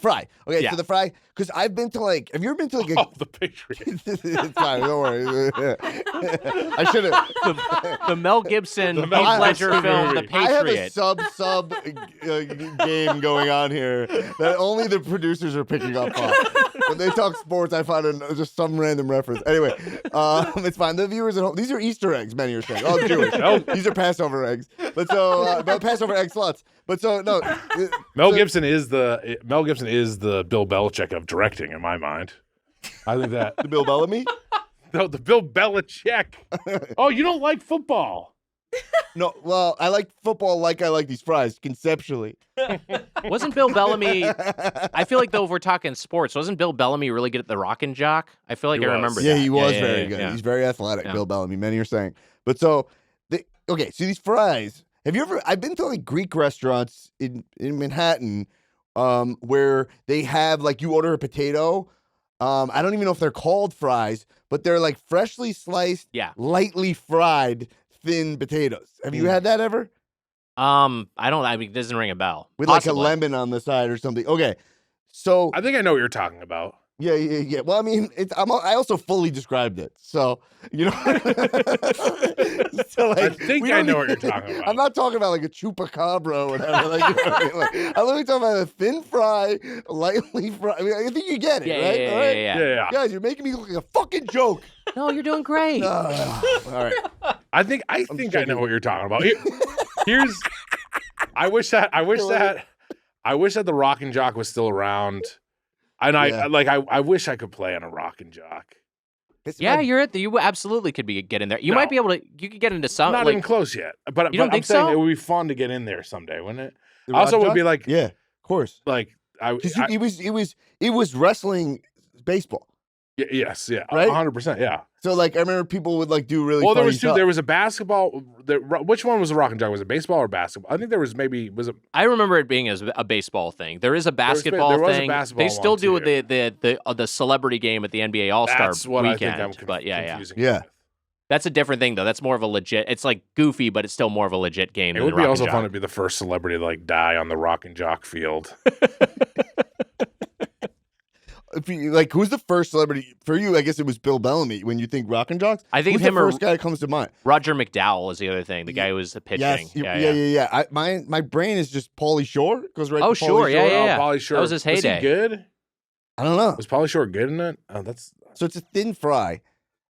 fry. Okay, Yeah. so the fry. Because I've been to like. Have you ever been to like a? Oh, the Patriots. It's fine. Don't worry. I should have. The Mel Gibson, The Heath Mel Ledger Gibson film, movie. The I have a Patriot. sub game going on here that only the producers are picking up on. When they talk sports, I find just some random reference. Anyway, it's fine. The viewers at home, these are Easter eggs. Many are saying, "Oh, Jewish." These are Passover eggs. But so, Passover egg sluts. But so no. Mel Gibson is the Bill Belichick of directing, in my mind. I think that The Bill Bellamy. no, the Bill Belichick. Oh, you don't like football? No, well, I like football like I like these fries conceptually. Wasn't Bill Bellamy? I feel like though, if we're talking sports, wasn't Bill Bellamy really good at the Rock and Jock? I feel like He I was. remember. Yeah, that. he was yeah, very yeah, good. yeah. He's very athletic, Yeah. Bill Bellamy. Many are saying. But so, so these fries. Have you ever? I've been to like Greek restaurants in Manhattan, where they have like you order a potato. I don't even know if they're called fries, but they're like freshly sliced, Yeah. lightly fried, thin potatoes. Have you had that ever? I don't. I mean, it doesn't ring a bell. With like Possibly. a lemon on the side or something. Okay, so I think I know what you're talking about. yeah. Well, I mean, I also fully described it, so you know. So, I think we I don't know need- what you're talking about. I'm not talking about like a chupacabra or whatever. Like, you know what I mean? Like, I'm literally talking about a thin fry, lightly fried. I mean, I think you get it, Yeah, right? yeah, All right? Yeah. Guys, you're making me look like a fucking joke. No, you're doing great. All right. I think I know what you're talking about. Here's I wish that the Rock and Jock was still around. And Yeah. I wish I could play on a Rock and Jock. Yeah, you absolutely could get in there. You No. might be able to. You could get into some. Not like, even close yet. But, You don't I'm think saying so? it would be fun to get in there someday, wouldn't it? The Also, Rock would be Jock? like Yeah, of course. like I Because it was wrestling baseball. yes, yeah, Right? 100%, yeah. So like I remember people would like do really Well, there funny was two. stuff. There was a basketball. Which one was the Rock and Jock? Was it baseball or basketball? I think there was I remember it being as a baseball thing. There is a basketball there was a thing. basketball They still one, do too. the celebrity game at the NBA All Star That's what weekend. I think I'm but yeah, confusing. Yeah. It with. that's a different thing though. That's more of a legit. It's like goofy, but it's still more of a legit game. It than would the be Rock also and fun Jock. to be the first celebrity to like die on the Rock and Jock field. If you, like, who's the first celebrity for you? I guess it was Bill Bellamy. When you think Rock and Jocks, I think who's him the or first guy that comes to mind. Roger McDowell is the other thing. The guy who was pitching. Yes, yeah. My brain is just Pauly Shore. Goes right. Oh, to Pauly sure, yeah, Shore. yeah. Pauly Shore. That was his heyday. Was he good? I don't know. Was Pauly Shore good in it? Oh, that's So it's a thin fry,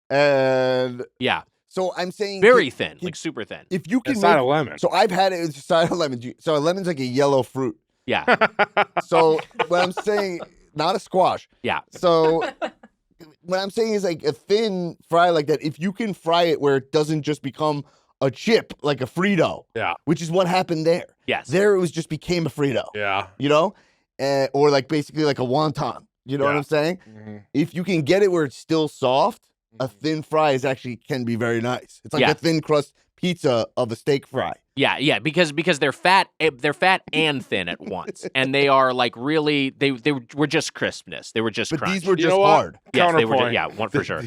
and Yeah, so I'm saying very thin, like super thin. If you can it's not make, a lemon. so I've had it. It's a side of lemon juice. So a lemon's like a yellow fruit. Yeah, So what I'm saying, not a squash. yeah. So what I'm saying is like a thin fry like that. If you can fry it where it doesn't just become a chip like a Frito, Yeah. which is what happened there. Yes. There it was just became a Frito. Yeah. You know, or like basically like a wonton. You know what Yeah. I'm saying? Mhm. If you can get it where it's still soft, a thin fry is actually can be very nice. It's like Yeah. a thin crust pizza of a steak fry. Yeah, because they're fat and thin at once, and they are like really they were just crispness. They were just But crunched. these were You just know what? hard. Yes, they were. Counterpoint. One for sure.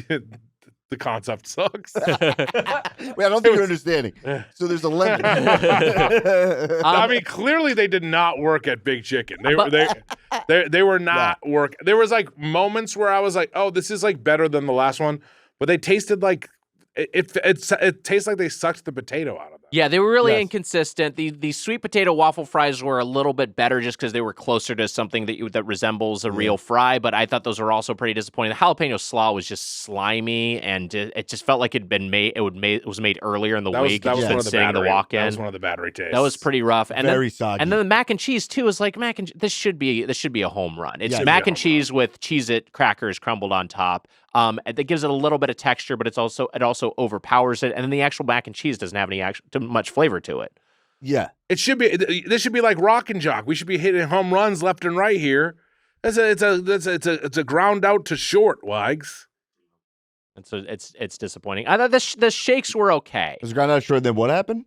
The concept sucks. Wait, I don't think you're understanding. So there's a lemon. I mean, clearly they did not work at Big Chicken. They were not work. There was like moments where I was like, oh, this is like better than the last one, but they tasted like it tastes like they sucked the potato out of them. Yeah, they were really Yes. inconsistent. The sweet potato waffle fries were a little bit better just because they were closer to something that resembles a real fry, but I thought those were also pretty disappointing. The jalapeno slaw was just slimy, and it just felt like it was made earlier in the week. That was It's one been of the sitting in battery. the walk-in. That was one of the battery tastes. That was pretty rough. And Very then, soggy. And then the mac and cheese too is like this should be a home run. It's Yeah, mac and cheese with Cheez-It crackers crumbled on top. That gives it a little bit of texture, but it also overpowers it. And then the actual mac and cheese doesn't have much flavor to it. Yeah. It should be. This should be like Rock and Jock. We should be hitting home runs left and right here. It's a ground out to short, Wags. And so it's disappointing. I thought the shakes were okay. Was ground out short, then what happened?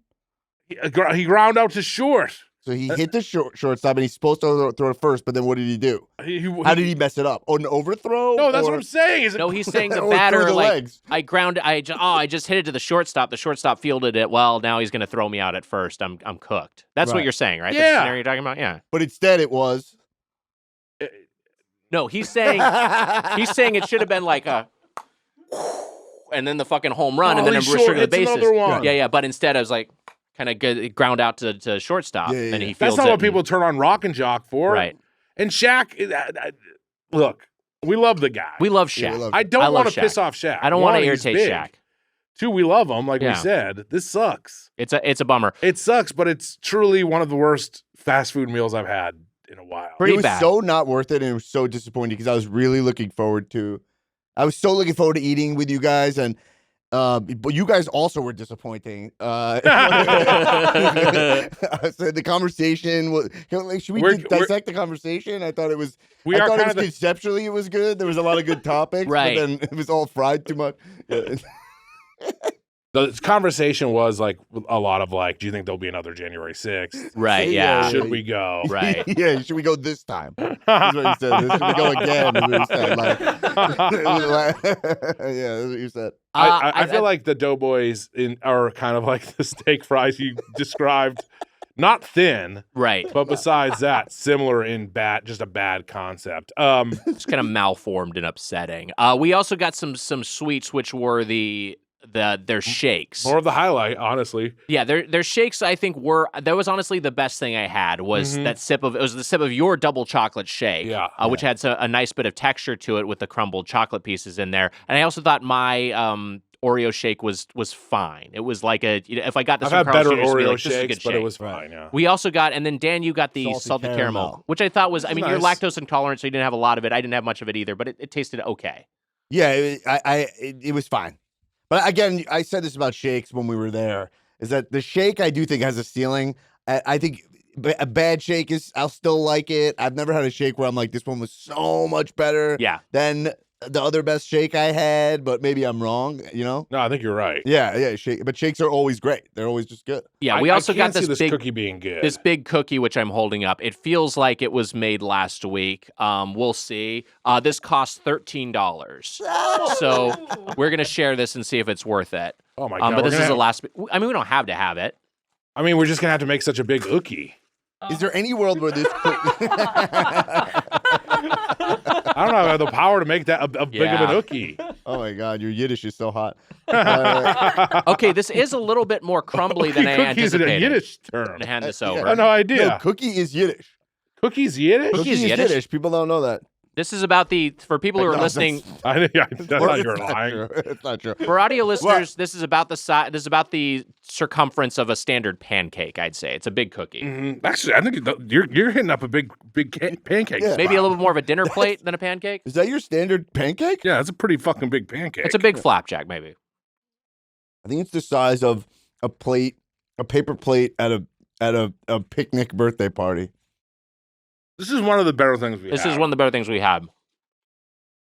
He ground out to short. So he hit the shortstop, and he's supposed to throw it first, but then what did he do? How did he mess it up? Oh, an overthrow? No, that's Or- what I'm saying. No, he's saying the Or batter through the like legs. I just hit it to the shortstop. The shortstop fielded it. Well, now he's going to throw me out at first. I'm cooked. That's what Right. you're saying, right? Yeah. That's the scenario you're talking about. Yeah. But instead, it was. No, he's saying it should have been like a, and then the fucking home run, and then Holy a return to the short, it's bases. another one. Yeah. But instead, I was like, kind of ground out to shortstop, Yeah, and he That's fields not it. what people turn on Rock and Jock for. Right. And Shaq, look, we love the guy. We love Yeah, Shaq. we love I don't love want to Shaq. piss off Shaq. I don't want One, to he's irritate big. Shaq. Two, we love him. Like Yeah. we said, this sucks. It's a bummer. It sucks, but it's truly one of the worst fast food meals I've had in a while. Pretty it was bad. so not worth it, and it was so disappointing because I was really looking forward to. I was so looking forward to eating with you guys, and but you guys also were disappointing. So the conversation was. Should we dissect the conversation? I thought it was. We I are thought kind it of was the, conceptually it was good. There was a lot of good topics, Right. But then it was all fried too much. Yeah. the conversation was like a lot of like, do you think there'll be another January 6th? Right. Yeah. Yeah. Should we go? Right. Yeah, should we go this time? That's what you said. Should we go again? Is what you said. Yeah, that's what you said. I feel like the Doughboys are kind of like the steak fries you described. Not thin, Right. but besides that, similar in just a bad concept. It's kind of malformed and upsetting. We also got some sweets, which were their shakes. More of the highlight, honestly. Yeah, their shakes I think that was honestly the best thing I had was the sip of your double chocolate shake, Yeah. Which had a nice bit of texture to it with the crumbled chocolate pieces in there. And I also thought my Oreo shake was fine. It was like if I got this I've from had Carl's better Jr., it'd be Oreo like, this is a shakes, good but it shake. was fine. Yeah. We also got, and then Dan, you got the salted caramel, which I thought was, I mean, you're Nice. lactose intolerant, so you didn't have a lot of it. I didn't have much of it either, but it tasted okay. Yeah, it was fine. But again, I said this about shakes when we were there, is that the shake I do think has a ceiling. I think a bad shake I'll still like it. I've never had a shake where I'm like, this one was so much better Yeah. than the other best shake I had, but maybe I'm wrong, you know? No, I think you're right. Yeah, but shakes are always great. They're always just good. Yeah, we also I got can't see this this big cookie being good. This big cookie, which I'm holding up, it feels like it was made last week. We'll see. This costs $13, so we're gonna share this and see if it's worth it. Oh my god! But we're this is gonna the have- last. I mean, we don't have to have it. I mean, we're just gonna have to make such a big ookie. Is there any world where this I don't know. I have the power to make that a big of Yeah. an ookie. Oh my god, your Yiddish is so hot. Okay, this is a little bit more crumbly than I Cookies in a anticipated. Yiddish I'm term. gonna hand this Yeah. over. I have no idea. No, cookie is Yiddish. Cookies Yiddish? Cookie is Cookie is Yiddish? People don't know that. This is about for people who are No, listening. That's not you're It's not lying. true. It's not true. For audio listeners, this is about the size. This is about the circumference of a standard pancake. I'd say it's a big cookie. Mhm. Actually, I think you're hitting up a big pancake. Yeah. spot. Maybe a little bit more of a dinner plate than a pancake. Is that your standard pancake? Yeah, it's a pretty fucking big pancake. It's a big flapjack, maybe. I think it's the size of a plate, a paper plate at a picnic birthday party. This is one of the better things we This have. is one of the better things we have.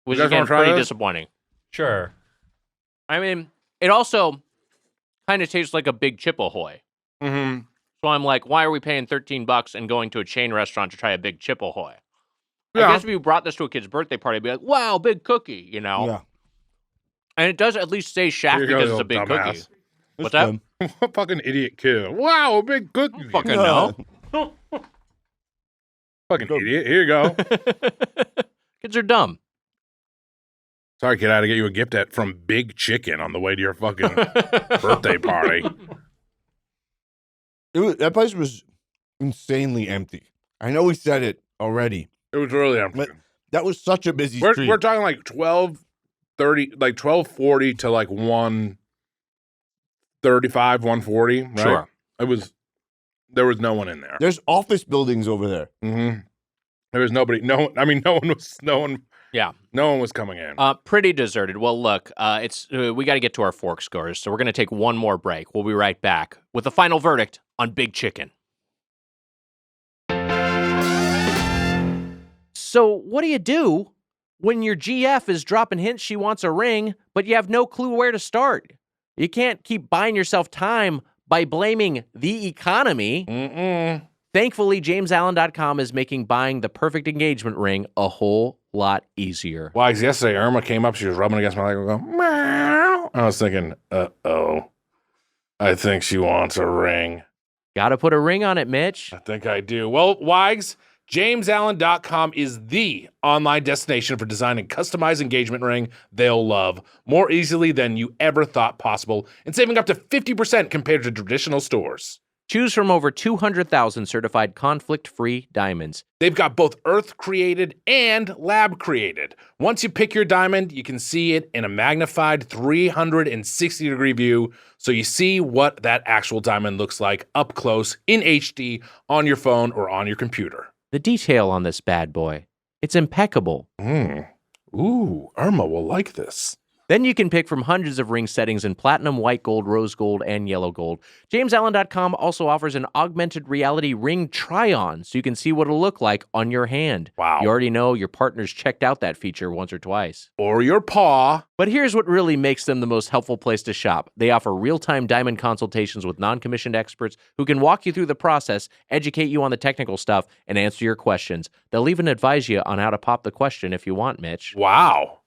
Which guys again, wanna try pretty this? disappointing. Sure. I mean, it also kind of tastes like a big Chip Ahoy. Mm-hmm. So I'm like, why are we paying $13 and going to a chain restaurant to try a big Chip Ahoy? Yeah. I guess if you brought this to a kid's birthday party, I'd be like, wow, big cookie, you know? Yeah. And it does at least say Shaq Here you go, because you it's a big little cookie. dumbass. What's that? What fucking idiot kid. Wow, a big cookie. Fucking no. Fucking idiot. Here you go. Kids are dumb. Sorry, kid. I had to get you a gift from Big Chicken on the way to your fucking birthday party. That place was insanely empty. I know we said it already. It was really empty. But that was such a busy We're street. talking like 12:30, like 12:40 to like 1:35, 1:40, right? Sure. There was no one in there. There's office buildings over there. Mm-hmm. There was nobody. No one was coming in. Pretty deserted. Well, look, we got to get to our fork scores, so we're going to take one more break. We'll be right back with the final verdict on Big Chicken. So what do when your GF is dropping hints she wants a ring, but you have no clue where to start? You can't keep buying yourself time by blaming the economy. Thankfully, JamesAllen.com is making buying the perfect engagement ring a whole lot easier. Why? 'Cause yesterday Irma came up, she was rubbing against my leg and going, meow. I was thinking, uh-oh, I think she wants a ring. Gotta put a ring on it, Mitch. I think I do. Well, Wags, JamesAllen.com is the online destination for designing customized engagement ring they'll love more easily than you ever thought possible and saving up to 50% compared to traditional stores. Choose from over 200,000 certified conflict-free diamonds. They've got both earth-created and lab-created. Once you pick your diamond, you can see it in a magnified 360-degree view, so you see what that actual diamond looks like up close in HD on your phone or on your computer. The detail on this bad boy, it's impeccable. Ooh, Irma will like this. Then you can pick from hundreds of ring settings in platinum, white gold, rose gold, and yellow gold. JamesAllen.com also offers an augmented reality ring try-on, so you can see what it'll look like on your hand. Wow. You already know your partner's checked out that feature once or twice. Or your paw. But here's what really makes them the most helpful place to shop. They offer real-time diamond consultations with non-commissioned experts who can walk you through the process, educate you on the technical stuff, and answer your questions. They'll even advise you on how to pop the question if you want, Mitch. Wow.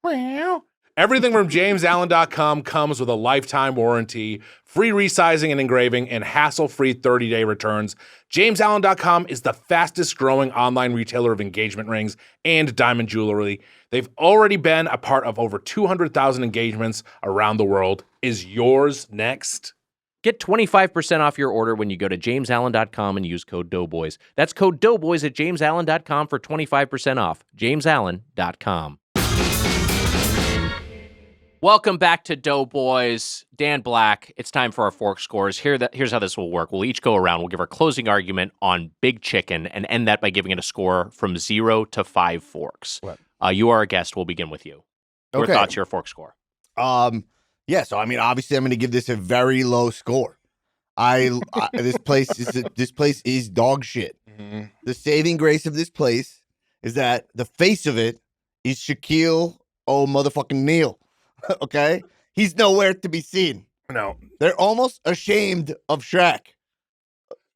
Well. Everything from JamesAllen.com comes with a lifetime warranty, free resizing and engraving, and hassle-free 30-day returns. JamesAllen.com is the fastest-growing online retailer of engagement rings and diamond jewelry. They've already been a part of over 200,000 engagements around the world. Is yours next? Get 25% off your order when you go to JamesAllen.com and use code Doughboys. That's code Doughboys at JamesAllen.com for 25% off. JamesAllen.com. Welcome back to Doughboys. Dan Black, it's time for our fork scores. Here's how this will work. We'll each go around. We'll give our closing argument on Big Chicken and end that by giving it a score from 0 to 5 forks. You are a guest. We'll begin with you. Your thoughts, your fork score. Yeah, so I mean, obviously, I'm going to give this a very low score. This place is dog shit. Mm-hmm. The saving grace of this place is that the face of it is Shaquille motherfucking Neal. Okay? He's nowhere to be seen. No. They're almost ashamed of Shaq,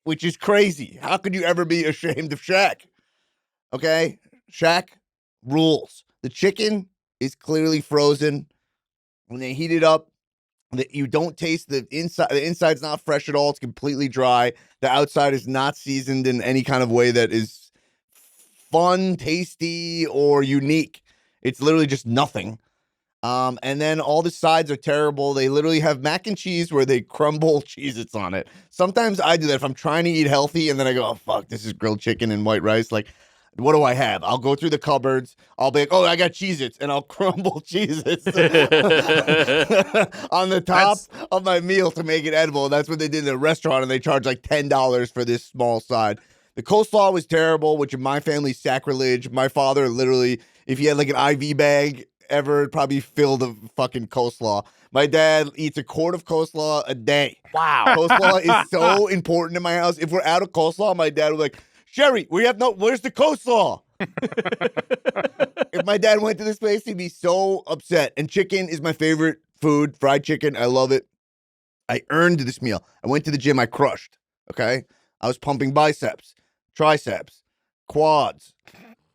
which is crazy. How could you ever be ashamed of Shaq? Okay? Shaq rules. The chicken is clearly frozen. When they heat it up, you don't taste the inside. The inside's not fresh at all. It's completely dry. The outside is not seasoned in any kind of way that is fun, tasty, or unique. It's literally just nothing. And then all the sides are terrible. They literally have mac and cheese where they crumble Cheez-Its on it. Sometimes I do that if I'm trying to eat healthy and then I go, oh, fuck, this is grilled chicken and white rice. Like, what do I have? I'll go through the cupboards. I'll be like, oh, I got Cheez-Its, and I'll crumble Cheez-Its on the top of my meal to make it edible. That's what they did in the restaurant, and they charge like $10 for this small side. The coleslaw was terrible, which in my family's sacrilege. My father literally, if he had like an IV bag ever, probably filled the fucking coleslaw. My dad eats a quart of coleslaw a day. Wow. Coleslaw is so important in my house. If we're out of coleslaw, my dad would be like, Sherry, where's the coleslaw? If my dad went to this place, he'd be so upset. And chicken is my favorite food, fried chicken. I love it. I earned this meal. I went to the gym. I crushed. Okay. I was pumping biceps, triceps, quads,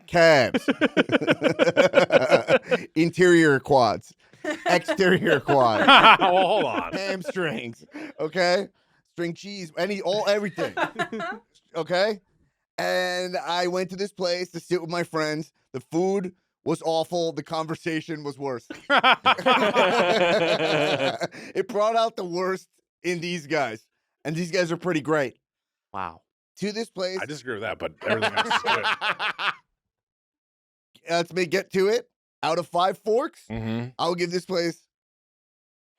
calves, interior quads, exterior quads, Well, hold on. hamstrings. Okay. String cheese, everything. Okay. And I went to this place to sit with my friends. The food was awful. The conversation was worse. It brought out the worst in these guys. And these guys are pretty great. Wow. To this place. I disagree with that, but everything else is good. Let's get to it. Out of 5 forks, Mm-hmm. I'll give this place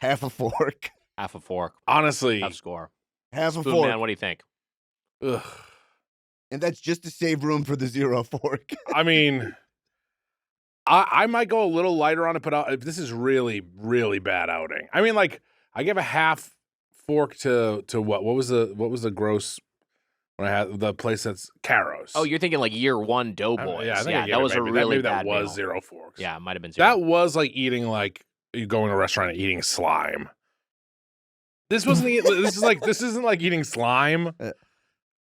half a fork. Half a fork. Honestly, Tough score. Half a Spoon fork. Man, what do you think? ugh. And that's just to save room for the 0 fork. I mean, I might go a little lighter on it, but this is really, really bad outing. I mean, like, I give a half fork to what? What was the gross when I had the place that's Caro's? Oh, you're thinking like year 1 Doughboys. Yeah, I think I gave that it was a maybe really that bad was meal. 0 forks. Yeah, it might have been 0. That was like eating like you going to a restaurant and eating slime. This wasn't. This isn't like eating slime.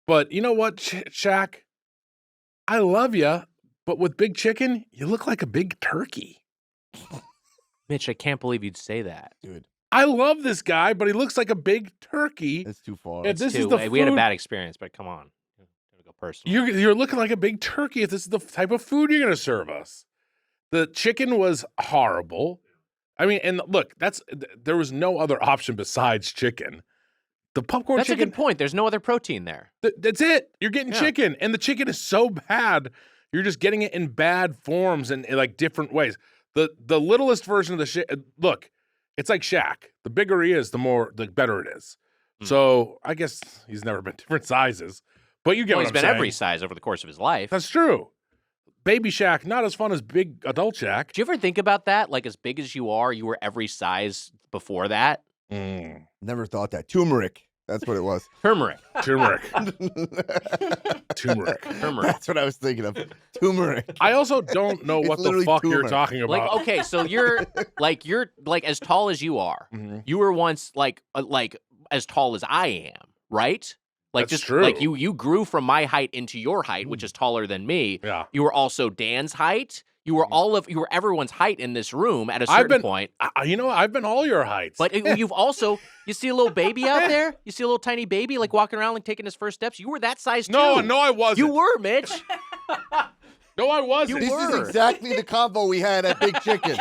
But you know what, Shaq? I love you, but with big chicken, you look like a big turkey. Mitch, I can't believe you'd say that. Dude, I love this guy, but he looks like a big turkey. that's too far. If this is Too. the Hey, we had a food- bad experience, but come on. Gotta go personal. You're looking like a big turkey if this is the type of food you're going to serve us. The chicken was horrible. I mean, and look, there was no other option besides chicken. The popcorn That's chicken. a good point. There's no other protein there. That's it. You're getting Yeah. chicken, and the chicken is so bad. You're just getting it in bad forms and in like different ways. The littlest version of the shit. Look, it's like Shaq. The bigger he is, the better it is. So I guess he's never been different sizes, but you get Well, what he's I'm been saying. every size over the course of his life. That's true. Baby Shaq, not as fun as big adult Shaq. Do you ever think about that? Like, as big as you were every size before that? Never thought that. Turmeric. That's what it was. Turmeric. Turmeric. Turmeric. Turmeric. That's what I was thinking of. Turmeric. I also don't know It's what the literally fuck you're turmeric. talking about. Like, okay, so you're as tall as you are. Mhm. You were once like as tall as I am, right? Like That's just true. like you grew from my height into your height, which is taller than me. Yeah. You were also Dan's height. You were you were everyone's height in this room at a I've certain been- point. I've been all your heights. But you've also you see a little baby out there. You see a little tiny baby like walking around like taking his first steps. You were that size too. no, I wasn't. You were, Mitch. No, I wasn't. This were. is exactly the combo we had at Big Chicken.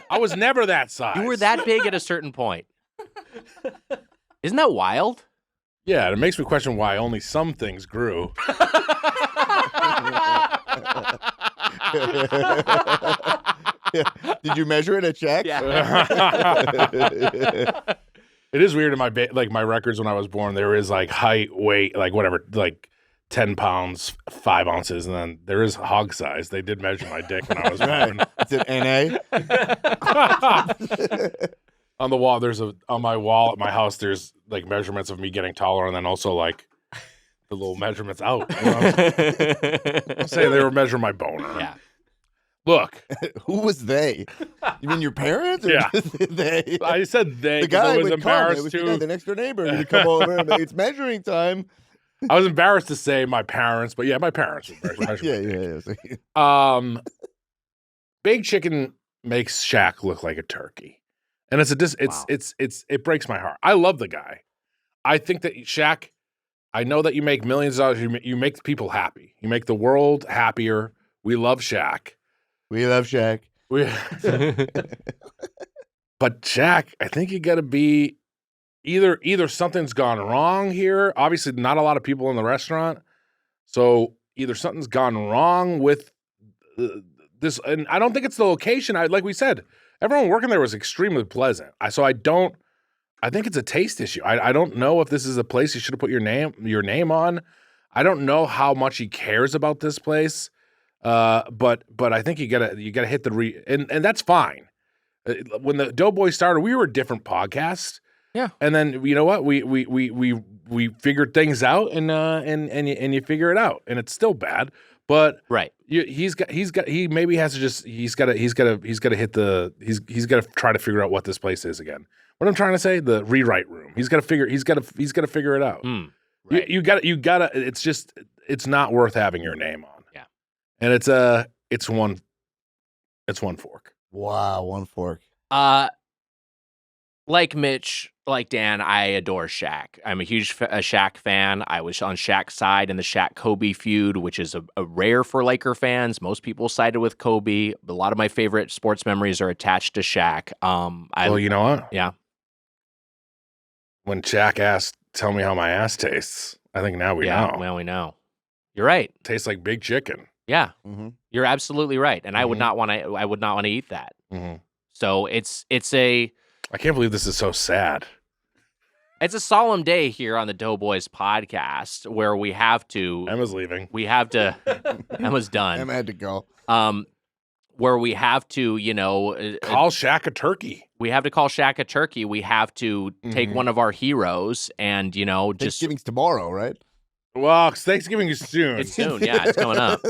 I was never that size. You were that big at a certain point. Isn't that wild? Yeah, and it makes me question why only some things grew. Did you measure it at Shaq? It is weird in my records when I was born. There is like height, weight, like whatever, like 10 pounds, 5 ounces, and then there is hog size. They did measure my dick when I was born. It's an NA. On the wall, on my wall at my house, there's like measurements of me getting taller, and then also like the little measurements out. You know? I'm saying they were measuring my boner. Yeah. Look, Who was they? You mean your parents? Or Yeah. just they? I said they The 'cause guy I was would come. It embarrassed was to. the next door neighbor. He'd come over and it's measuring time. I was embarrassed to say my parents, but yeah, my parents would measure my dick. Yeah. Big Chicken makes Shaq look like a turkey, and it breaks my heart. I love the guy. I think that Shaq. I know that you make millions of dollars. You make people happy. You make the world happier. We love Shaq. We love Shaq. But Shaq, I think you got to be either something's gone wrong here. Obviously, not a lot of people in the restaurant, so either something's gone wrong with this, and I don't think it's the location. Like we said, everyone working there was extremely pleasant. I think it's a taste issue. I don't know if this is a place you should have put your name on. I don't know how much he cares about this place. But I think you gotta hit and that's fine. When the Doughboys started, we were a different podcast. Yeah. And then you know what? We figured things out and you figure it out. And it's still bad. But Right. he maybe has to just he's got to try to figure out what this place is again. What I'm trying to say, the rewrite room. He's got to figure it out. Right. You got to. It's not worth having your name on. Yeah. And it's one fork. Wow, one fork. Like Mitch, like Dan, I adore Shaq. I'm a huge Shaq fan. I was on Shaq's side in the Shaq-Kobe feud, which is a rare for Laker fans. Most people sided with Kobe. A lot of my favorite sports memories are attached to Shaq. Well, you know what? Yeah. When Shaq asked, "Tell me how my ass tastes," I think now we know. Well, we know. You're right. Tastes like big chicken. Yeah. Mm-hmm. You're absolutely right. And I would not want to eat that. Mm-hmm. So it's a I can't believe this is so sad. It's a solemn day here on the Doughboys podcast where we have to. Emma's leaving. We have to. Emma's done. Emma had to go. Where we have to, Call Shaq a turkey. We have to call Shaq a turkey. We have to take one of our heroes and, just. Thanksgiving's tomorrow, right? Well, Thanksgiving is soon. It's soon. Yeah, it's coming up.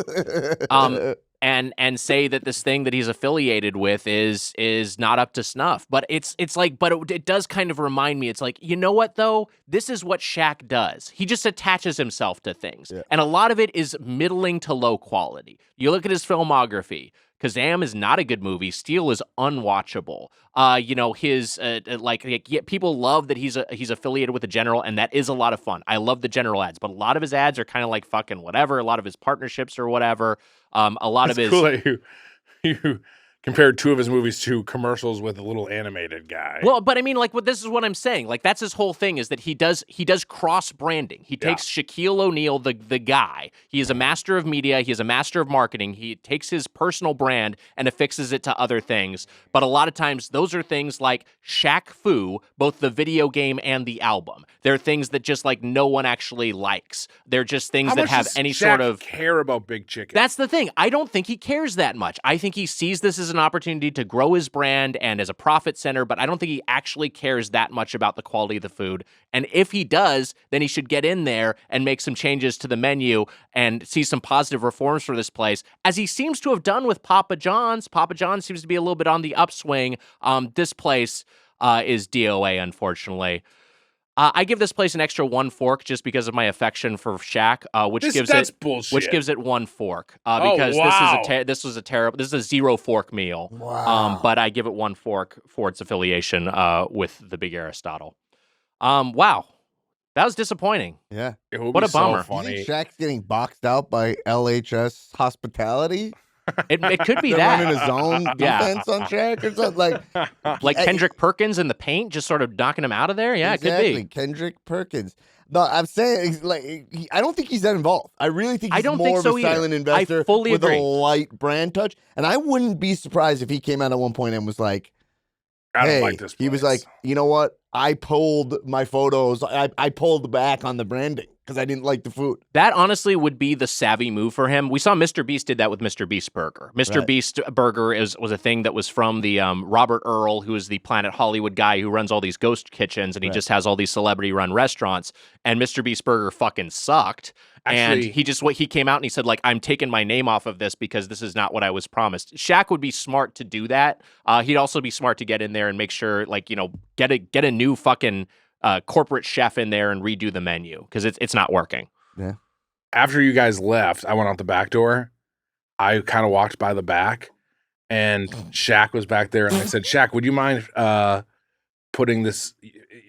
And say that this thing that he's affiliated with is not up to snuff. But it does kind of remind me. It's like, you know what though? This is what Shaq does. He just attaches himself to things, and a lot of it is middling to low quality. You look at his filmography. Kazam is not a good movie. Steel is unwatchable. People love that he's affiliated with the General, and that is a lot of fun. I love the General ads, but a lot of his ads are kind of like fucking whatever. A lot of his partnerships or whatever. A lot of his. Cool that you compared two of his movies to commercials with a little animated guy. Well, but I mean, this is what I'm saying. Like, that's his whole thing is that he does cross branding. He takes Shaquille O'Neal, the guy. He is a master of media. He is a master of marketing. He takes his personal brand and affixes it to other things. But a lot of times, those are things like Shaq Fu, both the video game and the album. They're things that just no one actually likes. They're just things that have any Shaq sort of care about Big Chicken. That's the thing. I don't think he cares that much. I think he sees this as an opportunity to grow his brand and as a profit center, but I don't think he actually cares that much about the quality of the food. And if he does, then he should get in there and make some changes to the menu and see some positive reforms for this place, as he seems to have done with Papa John's. Papa John's seems to be a little bit on the upswing. This place is DOA, unfortunately. I give this place an extra one fork just because of my affection for Shaq, which gives it one fork because this is a 0 fork meal. Wow. But I give it one fork for its affiliation with the Big Aristotle. Wow, that was disappointing. Yeah. What a bummer. So funny. You think Shaq's getting boxed out by LHS Hospitality? It could be They're that. running his own defense on Shaq or something like Kendrick Perkins in the paint, just sort of knocking him out of there. Yeah, exactly. It could be. Kendrick Perkins. No, I'm saying I don't think he's that involved. I really think he's more of a silent investor with a light brand touch. And I wouldn't be surprised if he came out at one point and was like, I don't like this place. He was like, you know what? I pulled my photos. I pulled back on the branding because I didn't like the food. That honestly would be the savvy move for him. We saw Mr. Beast did that with Mr. Beast Burger. Mr. Beast Burger was a thing that was from the Robert Earl, who is the Planet Hollywood guy who runs all these ghost kitchens, and he just has all these celebrity-run restaurants. And Mr. Beast Burger fucking sucked. Actually, and he came out and he said, I'm taking my name off of this because this is not what I was promised. Shaq would be smart to do that. He'd also be smart to get in there and make sure, get a new fucking corporate chef in there and redo the menu because it's not working. Yeah. After you guys left, I went out the back door. I kind of walked by the back, and Shaq was back there, and I said, "Shaq, would you mind putting this?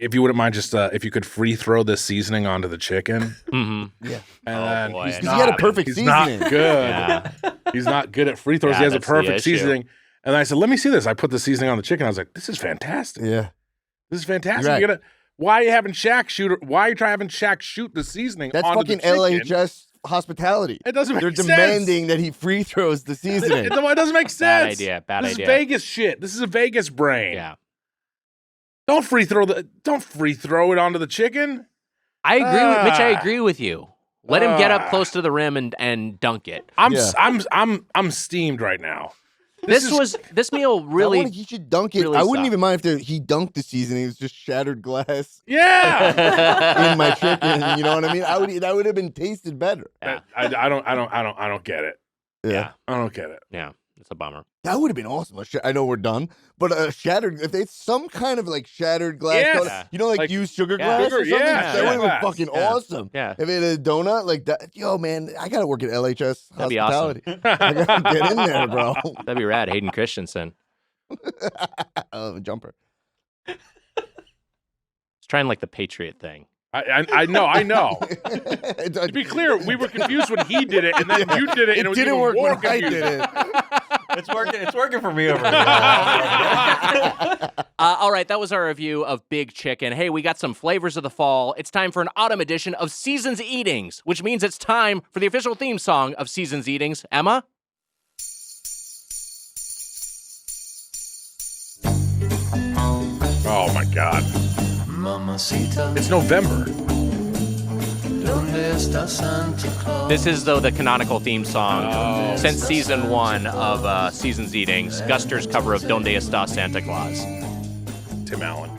If you wouldn't mind, just if you could free throw this seasoning onto the chicken." Mm-hmm. Yeah. And boy. He had a perfect seasoning. Not good. Yeah. He's not good at free throws. He has a that's the perfect issue. seasoning. And I said, "Let me see this." I put the seasoning on the chicken. I was like, "This is fantastic. Yeah. This is fantastic." You're right. Why are you having Shaq shoot? Why are you trying having Shaq shoot the seasoning? That's onto fucking the chicken? LHS Hospitality. It doesn't make They're sense. demanding that he free throws the seasoning. It doesn't make sense. Bad This idea. is Vegas shit. This is a Vegas brain. Yeah. Don't free throw it onto the chicken. I agree with Mitch. I agree with you. Let him get up close to the rim and dunk it. I'm steamed right now. This meal really. He should dunk it. really I wouldn't sucked. even mind if he dunked the seasoning. It was just shattered glass Yeah. in my chicken. You know what I mean? That would have been tasted better. Yeah. I don't get it. Yeah. I don't get it. Yeah. It's a bummer. That would have been awesome. I know we're done, but shattered. If it's some kind of like shattered glass, Yes. donut, you know, like used sugar Yeah. glass or Sugar, something. yeah, That would have glass. been fucking Yeah. awesome. Yeah. If it had a donut like that, yo, man, I gotta work at LHS That'd be awesome. hospitality. I gotta get in there, bro. That'd be rad. Hayden Christensen. A jumper. It's trying like the Patriot thing. I know. It To be clear, we were confused when he did it, and then you did it, and it was didn't even work more when I confusing. did it. It's working for me over here. All right, that was our review of Big Chicken. Hey, we got some flavors of the fall. It's time for an autumn edition of Season's Eatings, which means it's time for the official theme song of Season's Eatings. Emma? Oh my God! It's November. This is, though, the canonical theme song since season 1 of Season's Eatings. Guster's cover of Donde Está Santa Claus. Tim Allen.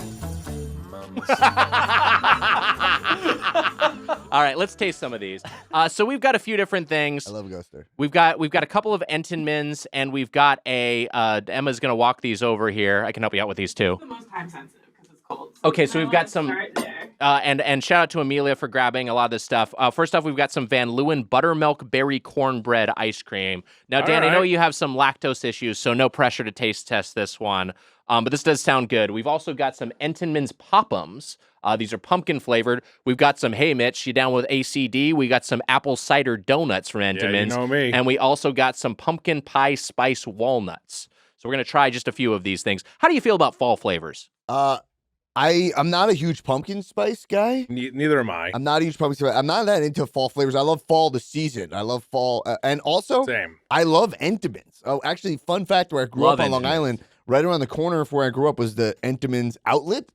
All right, let's taste some of these. So we've got a few different things. I love Guster. We've got a couple of Entenmann's, and we've got a Emma's going to walk these over here. I can help you out with these too. The most time sensitive because it's cold. Okay, so we've got let's some, start there. and shout out to Amelia for grabbing a lot of this stuff. First off, we've got some Van Leeuwen buttermilk berry cornbread ice cream. Now, Dan, I know you have some lactose issues, so no pressure to taste test this one. But this does sound good. We've also got some Entenmann's Pop'ems. These are pumpkin flavored. We've got some, hey, Mitch, you down with ACD? We got some apple cider donuts from Entenmann's. Yeah, you know me. And we also got some pumpkin pie spice walnuts. So we're going to try just a few of these things. How do you feel about fall flavors? I'm not a huge pumpkin spice guy. Neither am I. I'm not a huge pumpkin spice. I'm not that into fall flavors. I love fall the season. I love fall, and also Same. I love Entenmann's. Oh, actually, fun fact: where I grew Love up on Long Entenmann's. Island, right around the corner of where I grew up was the Entenmann's outlet.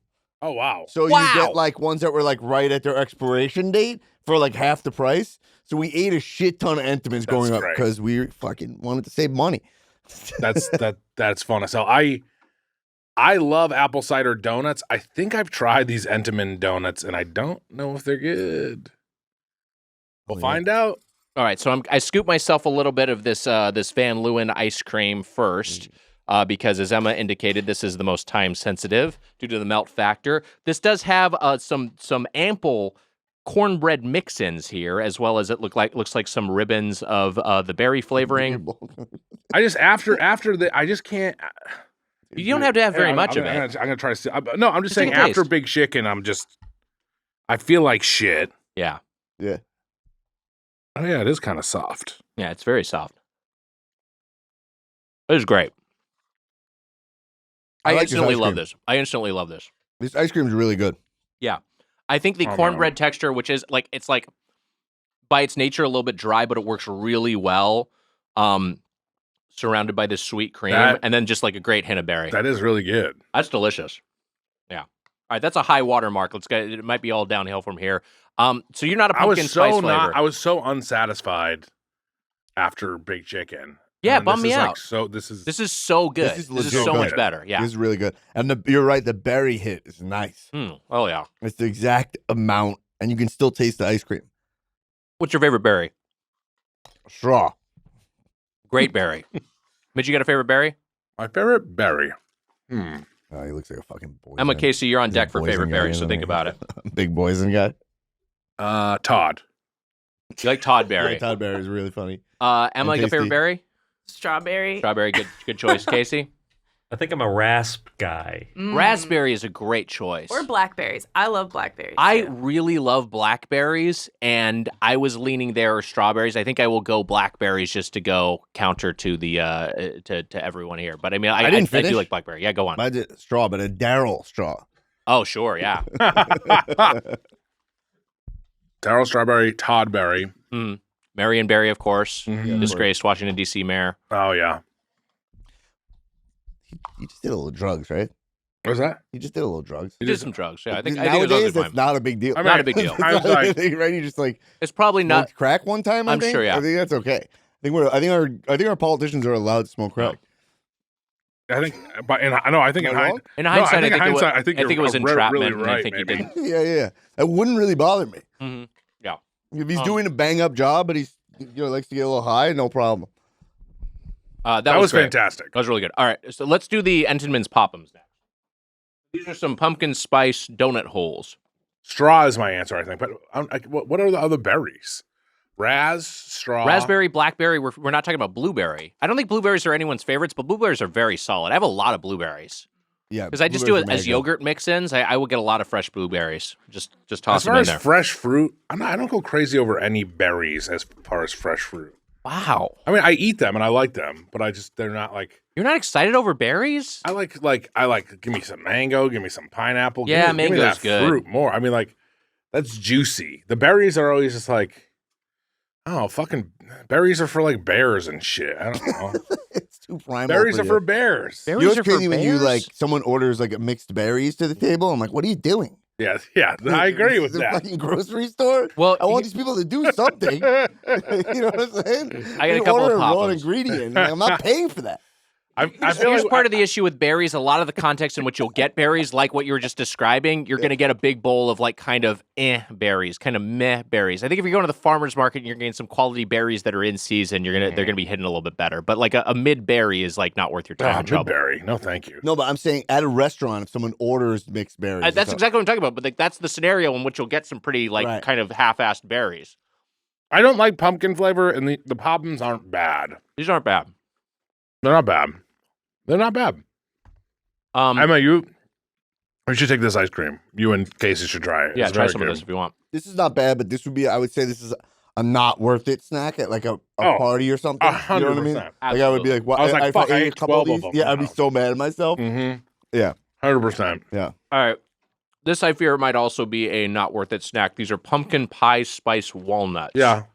Oh wow. So Wow. you get like ones that were like right at their expiration date for like half the price. So we ate a shit ton of Entenmann's growing up great. because we fucking wanted to save money. That's fun as hell. I love apple cider donuts. I think I've tried these Entenmann donuts, and I don't know if they're good. We'll find out. All right, so I scooped myself a little bit of this this Van Leeuwen ice cream first. Because as Emma indicated, this is the most time sensitive due to the melt factor. This does have some ample cornbread mix-ins here, as well as looks like some ribbons of the berry flavoring. I just I just can't. You don't have to have very much of it. I'm gonna try to. No, I'm just Just take saying. a After taste. Big Chicken, I feel like shit. Yeah, Yeah. Oh yeah, it is kind of soft. yeah, it's very soft. It is great. I I like this instantly ice love cream. this. I instantly love this. This ice cream is really good. Yeah, I think the Oh, no. cornbread texture, which is it's like by its nature a little bit dry, but it works really well. Surrounded by this sweet cream, and then just like a great hint of berry. That is really good. That's delicious. Yeah. All right, that's a high water mark. Let's get. It might be all downhill from here. So you're not a I was pumpkin spice so flavor. I was so unsatisfied after Big Chicken. Yeah, And bum this me is out. Like so this is so good. This is This is legit so good. much better. Yeah. This is really good. And you're right, the berry hit is nice. Oh yeah. It's the exact amount, and you can still taste the ice cream. What's your favorite berry? Straw. Great berry. Mitch, you got a favorite berry? my favorite berry. Oh, he looks like a fucking boy. Emma Casey, you're on He's a deck for poison favorite guy, berry, so isn't think he? about it. Big boysen guy. Todd. You like Todd berry? Yeah, Todd Berry is really funny. Emma, And you got a favorite tasty. berry? Strawberry. Strawberry, good choice. Casey, I think I'm a rasp guy. raspberry is a great choice. Or blackberries. I love blackberries. I too. really love blackberries, and I was leaning there or strawberries. I think I will go blackberries just to go counter to the to everyone here. But I mean, I didn't I do finish. like blackberry. Yeah, go on. I did straw, but a Daryl straw. Oh, sure, yeah. Darryl Strawberry, Todd Berry. Marion Barry, of course, Mhm. disgraced Washington D.C. mayor. Oh yeah. You just did a little drugs, right? What was that? You just did a little drugs. He did some drugs. Yeah, I think it was Nowadays totally that's fine. not a big deal. I mean, Not a big deal. It's I was not a like- thing, right? You just like It's probably not. smoked crack one time. I'm think? sure, yeah. I think that's okay. I think our politicians are allowed to smoke crack. I think, but I think Am I wrong? In hindsight, I think I think it was you're entrapment, really and I right, think he maybe. didn't. Yeah. That wouldn't really bother me. Mm-hmm. Yeah. If he's doing a bang up job, but he's likes to get a little high, no problem. That was great. fantastic. That was really good. All right, so let's do the Entenmann's Pop'ems next. These are some pumpkin spice donut holes. Straw is my answer, I think. But what are the other berries? Straw. Raspberry, blackberry. We're not talking about blueberry. I don't think blueberries are anyone's favorites, but blueberries are very solid. I have a lot of blueberries. Yeah, Because I just do it as yogurt mix-ins. I will get a lot of fresh blueberries. Just toss them in there. As far as fresh fruit, I don't go crazy over any berries as far as fresh fruit. Wow. I mean, I eat them and I like them, but they're not like. You're not excited over berries? I like. Give me some mango. Give me some pineapple. Yeah, give me mango's that good. fruit more. I mean, like, that's juicy. The berries are always just like, oh, fucking berries are for like bears and shit. I don't know. It's too primal. Berries for are you. for bears. Berries You know are what's for crazy when you bears? like someone orders like a mixed berries to the table? I'm like, what are you doing? Yeah. I agree with The that. fucking grocery store. Well, I want these people to do something. You know what I'm saying? I got a You couple order of a raw Pop'ems. ingredient. Like, I'm not paying for that. I feel Here's like part of the issue with berries. A lot of the context in which you'll get berries, like what you were just describing, you're going to get a big bowl of like kind of berries, kind of meh berries. I think if you're going to the farmer's market and you're getting some quality berries that are in season, they're going to be hitting a little bit better. But like a mid berry is like not worth your time and trouble. berry. No, thank you. No, but I'm saying at a restaurant, if someone orders mixed berries, That's exactly what I'm talking about. But like that's the scenario in which you'll get some pretty like Right. kind of half-assed berries. I don't like pumpkin flavor, and the Pop'ems aren't bad. These aren't bad. They're not bad. They're not bad. Emma, we should take this ice cream. You and Casey should try it. Yeah, It's try very some of good. this if you want. This is not bad, but this would be, I would say this is a not worth it snack at like a Oh, party or something. You know what I mean? 100%. Like I would be like, what? I was like, if fuck, I ate a ate couple 12 of these, them yeah, I'd be now. so mad at myself. Mm-hmm. Yeah. 100%. Yeah. All right. This, I fear, might also be a not worth it snack. These are pumpkin pie spice walnuts. Yeah.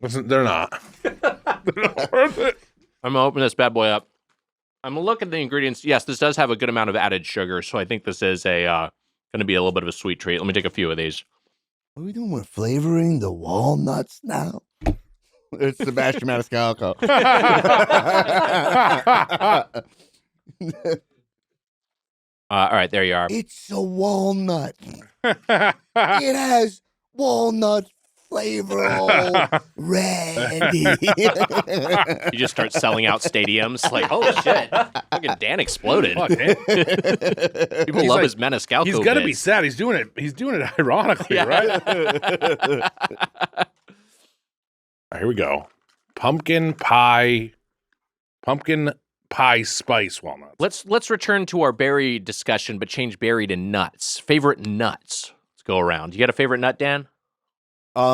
Listen, they're not. They're not worth it. I'm going to open this bad boy up. I'm going to look at the ingredients. Yes, this does have a good amount of added sugar, so I think this is going to be a little bit of a sweet treat. Let me take a few of these. What are we doing? We're flavoring the walnuts now? It's Sebastian Maniscalco. All right, there you are. It's a walnut. It has walnut flavor already. You just start selling out stadiums. Like, holy shit. Fucking Dan exploded. Fuck, man. People He's love like- his Maniscalco He's got to be bits. sad. He's doing it ironically, Yeah. right? All right, here we go. Pumpkin pie spice walnuts. Let's return to our berry discussion, but change berry to nuts. Favorite nuts. Let's go around. You got a favorite nut, Dan? These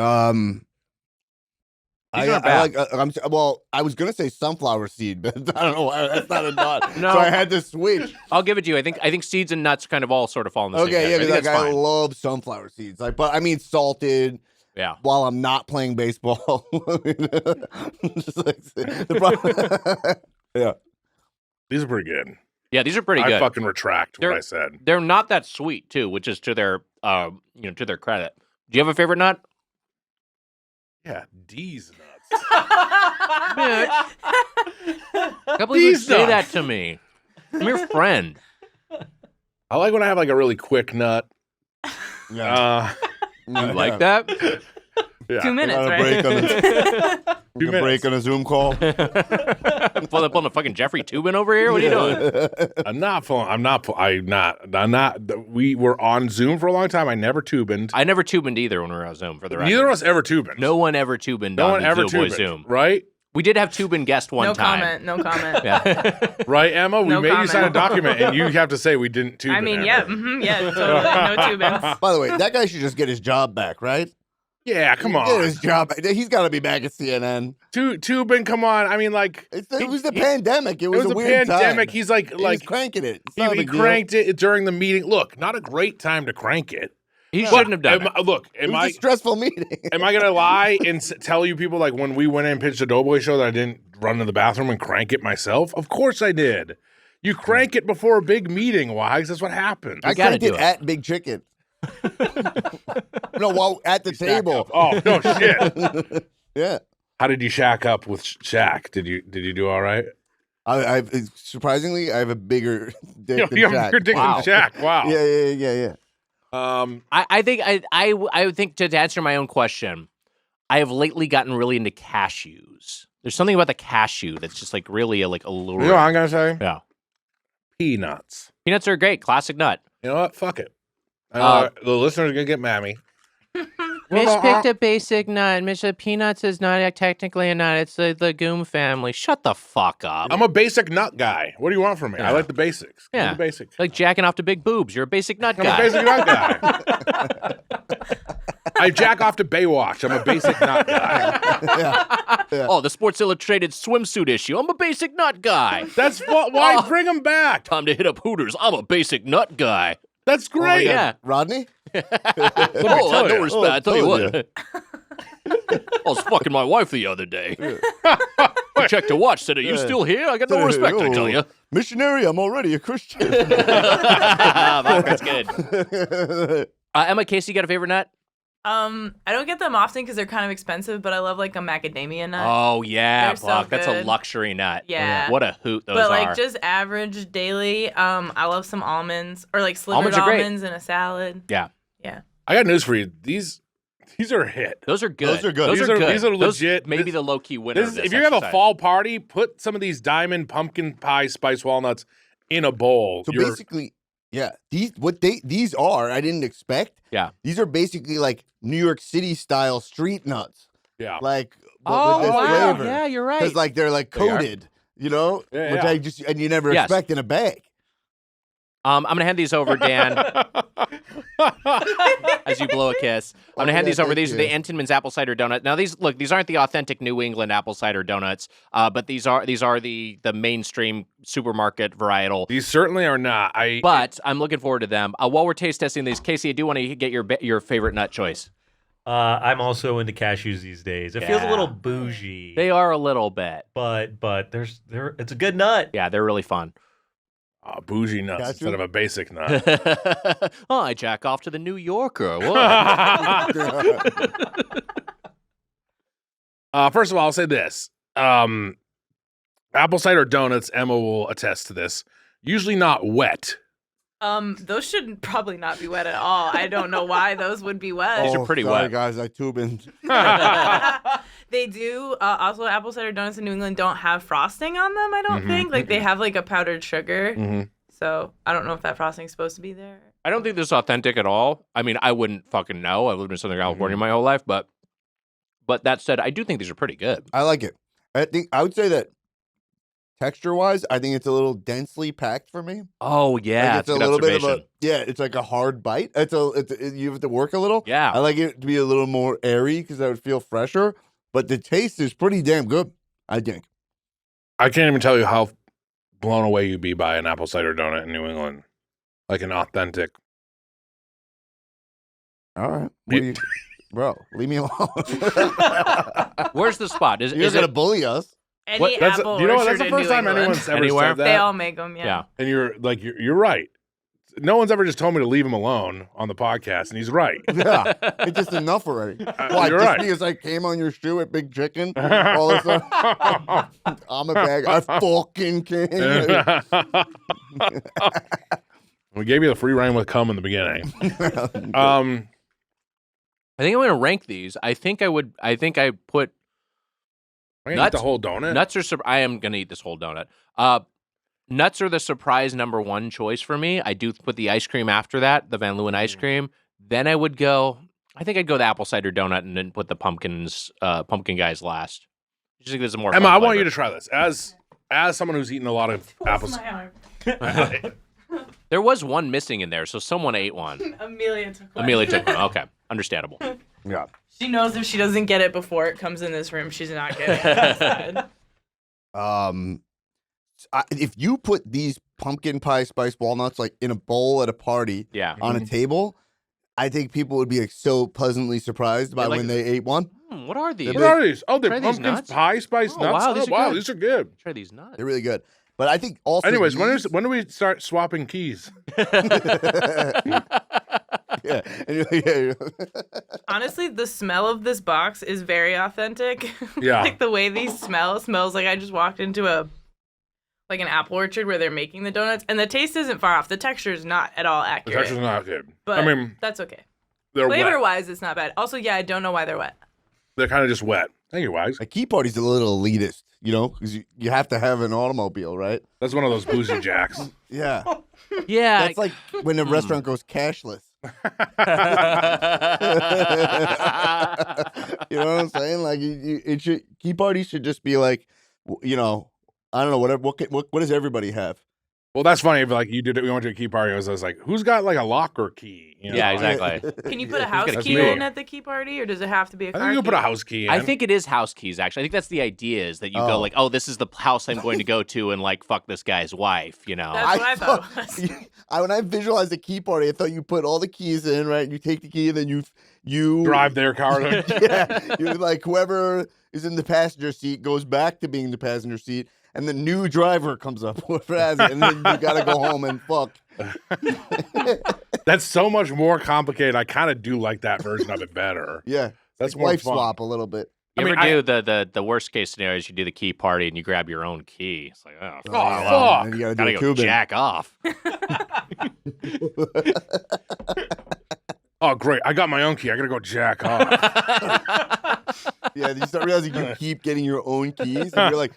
aren't I bad. like. I was gonna say sunflower seed, but I don't know why that's not a nut. No. So I had to switch. I'll give it to you. I think seeds and nuts kind of all sort of fall in the same Okay, yeah, category. I because think like, that's I fine. love sunflower seeds. Like, but I mean salted. Yeah. While I'm not playing baseball. Just like, yeah. These are pretty good. Yeah, these are pretty I good. fucking retract what I said. They're not that sweet too, which is to their to their credit. Do you have a favorite nut? Yeah, D's nuts. Bitch. I can't believe you These say nuts. that to me. I'm your friend. I like when I have like a really quick nut. Yeah. You like that? Yeah. 2 minutes, Got a right? break on a, 2 minutes. break on a Zoom call. Pulling a fucking Jeffrey Tubin over here? What are you doing? We were on Zoom for a long time. I never tubined. I never tubined either when we were on Zoom, for the record. Neither of us ever tubined. No one ever tubined No on one the ever Doughboys tubined. Zoom. Right? We did have Tubin guest one No time. comment. No comment. Yeah. Right, Emma? We No made you sign a comment. document, and you have to say we didn't tubin. I mean, ever. yeah, totally. No 2 minutes. By the way, that guy should just get his job back, right? Yeah, come Get on. his job back. He's got to be back at CNN. Tubin, come on. I mean, like, It was the pandemic. It it was was a a weird pandemic. time. He's like, He was cranking it. It's not a he big deal. cranked it during the meeting. Look, not a great time to crank it. He shouldn't have done it. Look, It was a stressful meeting. am I gonna lie and tell you people like when we went in and pitched the Doughboy show that I didn't run to the bathroom and crank it myself? Of course I did. You crank it before a big meeting, Wags. That's what happens. I gotta cranked do it it. at Big Chicken. No, while at the table. Oh no shit. Yeah. How did you shack up with Shaq? Did you do all right? I surprisingly, I have a bigger dick than You have a Shaq. bigger dick than Shaq. Wow. Yeah. I think I would think to answer my own question, I have lately gotten really into cashews. There's something about the cashew that's just like really alluring. You know what I'm gonna say? Yeah. Peanuts. Peanuts are a great classic nut. You know what? Fuck it. I know the listeners are gonna get mad at me. Mitch picked a basic nut. Mitch, peanuts is not technically a nut. It's the legume family. Shut the fuck up. I'm a basic nut guy. What do you want from me? I like the basics. Give me Yeah. the basics. Like jacking off to big boobs. You're a basic nut I'm guy. a basic nut guy. I jack off to Baywatch. I'm a basic nut guy. Oh, the Sports Illustrated swimsuit issue. I'm a basic nut guy. That's why bring him back. Time to hit up Hooters. I'm a basic nut guy. That's great. Yeah. Rodney? Oh, I you. no respect. I tell you what. I was fucking my wife the other day. I checked the watch. Said, "Are you still here?" I got no respect. I tell you. Missionary, I'm already a Christian. That's good. Emma, Casey, you got a favorite nut? I don't get them often because they're kind of expensive, but I love like a macadamia nut. Oh yeah, They're so fuck. That's a good. luxury nut. Yeah. What a hoot those but are. like just average daily, I love some almonds or like slivered Almonds are great. almonds in a salad. Yeah. Yeah. I got news for you. These are a hit. Those are good. Those are good. Those These are are- good. these are Those legit. Maybe This- the low key winner. This of is, this if you have a exercise. fall party, put some of these diamond pumpkin pie spice walnuts in a bowl. So You're- basically, yeah, these are, I didn't expect. Yeah. These are basically like New York City style street nuts. yeah. Like Oh with this wow. flavor. Yeah, you're right. Because like they're like They are. coated, you know? Yeah, Which yeah. I just and you never Yes. expect in a bag. I'm gonna hand these over, Dan, as you blow a kiss. I'm gonna hand yeah, these over. thank These are the you. Entenmann's apple cider donut. Now these aren't the authentic New England apple cider donuts, but these are the mainstream supermarket varietal. These certainly are not. But I'm looking forward to them. While we're taste testing these, Casey, I do want to get your favorite nut choice. I'm also into cashews these days. It feels a Yeah. little bougie. They are a little bit. but it's a good nut. Yeah, they're really fun. Bougie nuts Got instead you. of a basic nut. Oh, I jack off to the New Yorker. What? First of all, I'll say this. Apple cider donuts, Emma will attest to this. Usually not wet. Those should probably not be wet at all. I don't know why those would be wet. These are pretty sorry, wet. guys. I tubing. They do. Also, apple cider donuts in New England don't have frosting on them. I don't think. Like they have like a powdered sugar. Mhm. So I don't know if that frosting is supposed to be there. I don't think this is authentic at all. I mean, I wouldn't fucking know. I've lived in Southern California my whole life, but that said, I do think these are pretty good. I like it. I would say that texture wise, I think it's a little densely packed for me. Oh yeah, Like it's a good little bit of observation. it's like a hard bite. You have to work a little. Yeah. I like it to be a little more airy because I would feel fresher. But the taste is pretty damn good, I think. I can't even tell you how blown away you'd be by an apple cider donut in New England. Like an authentic. All right. What do you, bro, leave me alone. Where's the spot? Is You're going to it? bully us. Any That's apple you know what? orchard That's the in first New time England. anyone's ever Anywhere? said that. They all make them. Yeah. And you're right. No one's ever just told me to leave him alone on the podcast, and he's right. Yeah. It's just enough already. Why? You're Just right. because I came on your shoe at Big Chicken? All of a sudden, I'm a bag. I fucking came. We gave you the free reign with cum in the beginning. I think I'm going to rank these. I think I put I can eat Nuts? the whole donut. nuts are. I am going to eat this whole donut. Nuts are the surprise number one choice for me. I do put the ice cream after that, the Van Leeuwen ice cream. Then I would go. I think I'd go the apple cider donut and then put the pumpkin guys last. I just think there's a more. Emma, fun I want you flavor. to try this as someone who's eaten a lot of apples. My arm. There was one missing in there, so someone ate one. Amelia took one. Amelia took one. Okay, understandable. Yeah. She knows if she doesn't get it before it comes in this room, she's not getting it outside. If you put these pumpkin pie spice walnuts like in a bowl at a party Yeah. on a table, I think people would be like, so pleasantly surprised by like- when they ate one. What are these? What are these? Oh, they're Try these pumpkin nuts? pie spice Oh, nuts. wow, Oh, these are wow, good. these are good. Try these nuts. They're really good. But I think also. Anyways, these- when do we start swapping keys? Yeah. And you're like, yeah. Honestly, the smell of this box is very authentic. Yeah. Like the way these smells like I just walked into an apple orchard where they're making the donuts, and the taste isn't far off. The texture is not at all The accurate. texture's not good. But I mean, that's okay. they're wet. Flavor-wise, it's not bad. Also, yeah, I don't know why they're wet. They're kind of just wet. Thank you, Wags. A key party's a little elitist, because you have to have an automobile, right? That's one of those boozy jacks. Yeah. Yeah. That's like when the restaurant goes cashless. You know what I'm saying? Like, key parties should just be like, I don't know, whatever. What does everybody have? Well, that's funny. If like you did it, we went to a key party. I was like, who's got like a locker key? You know? Yeah, exactly. Can you put a house got a key key? in at the key party, or does it have to be a I car think you can key? put a house key in. I think it is house keys, actually. I think that's the idea, is that you go like, oh, this is the house I'm going to go to and like fuck this guy's wife, That's what I thought it was. When I visualized a key party, I thought you put all the keys in, right? You take the key and then you drive their car. Yeah, you're like, whoever is in the passenger seat goes back to being the passenger seat, and the new driver comes up with it, and then you gotta go home and fuck. That's so much more complicated. I kind of do like that version of it better. Yeah, That's like more wife fun. swap a little bit. You I ever mean, do the worst case scenario is you do the key party and you grab your own key. It's like, oh, fuck. And you gotta do gotta a go Cuban. jack off. Oh, great. I got my own key. I got to go jack off. Yeah, you start realizing you keep getting your own keys, and you're like,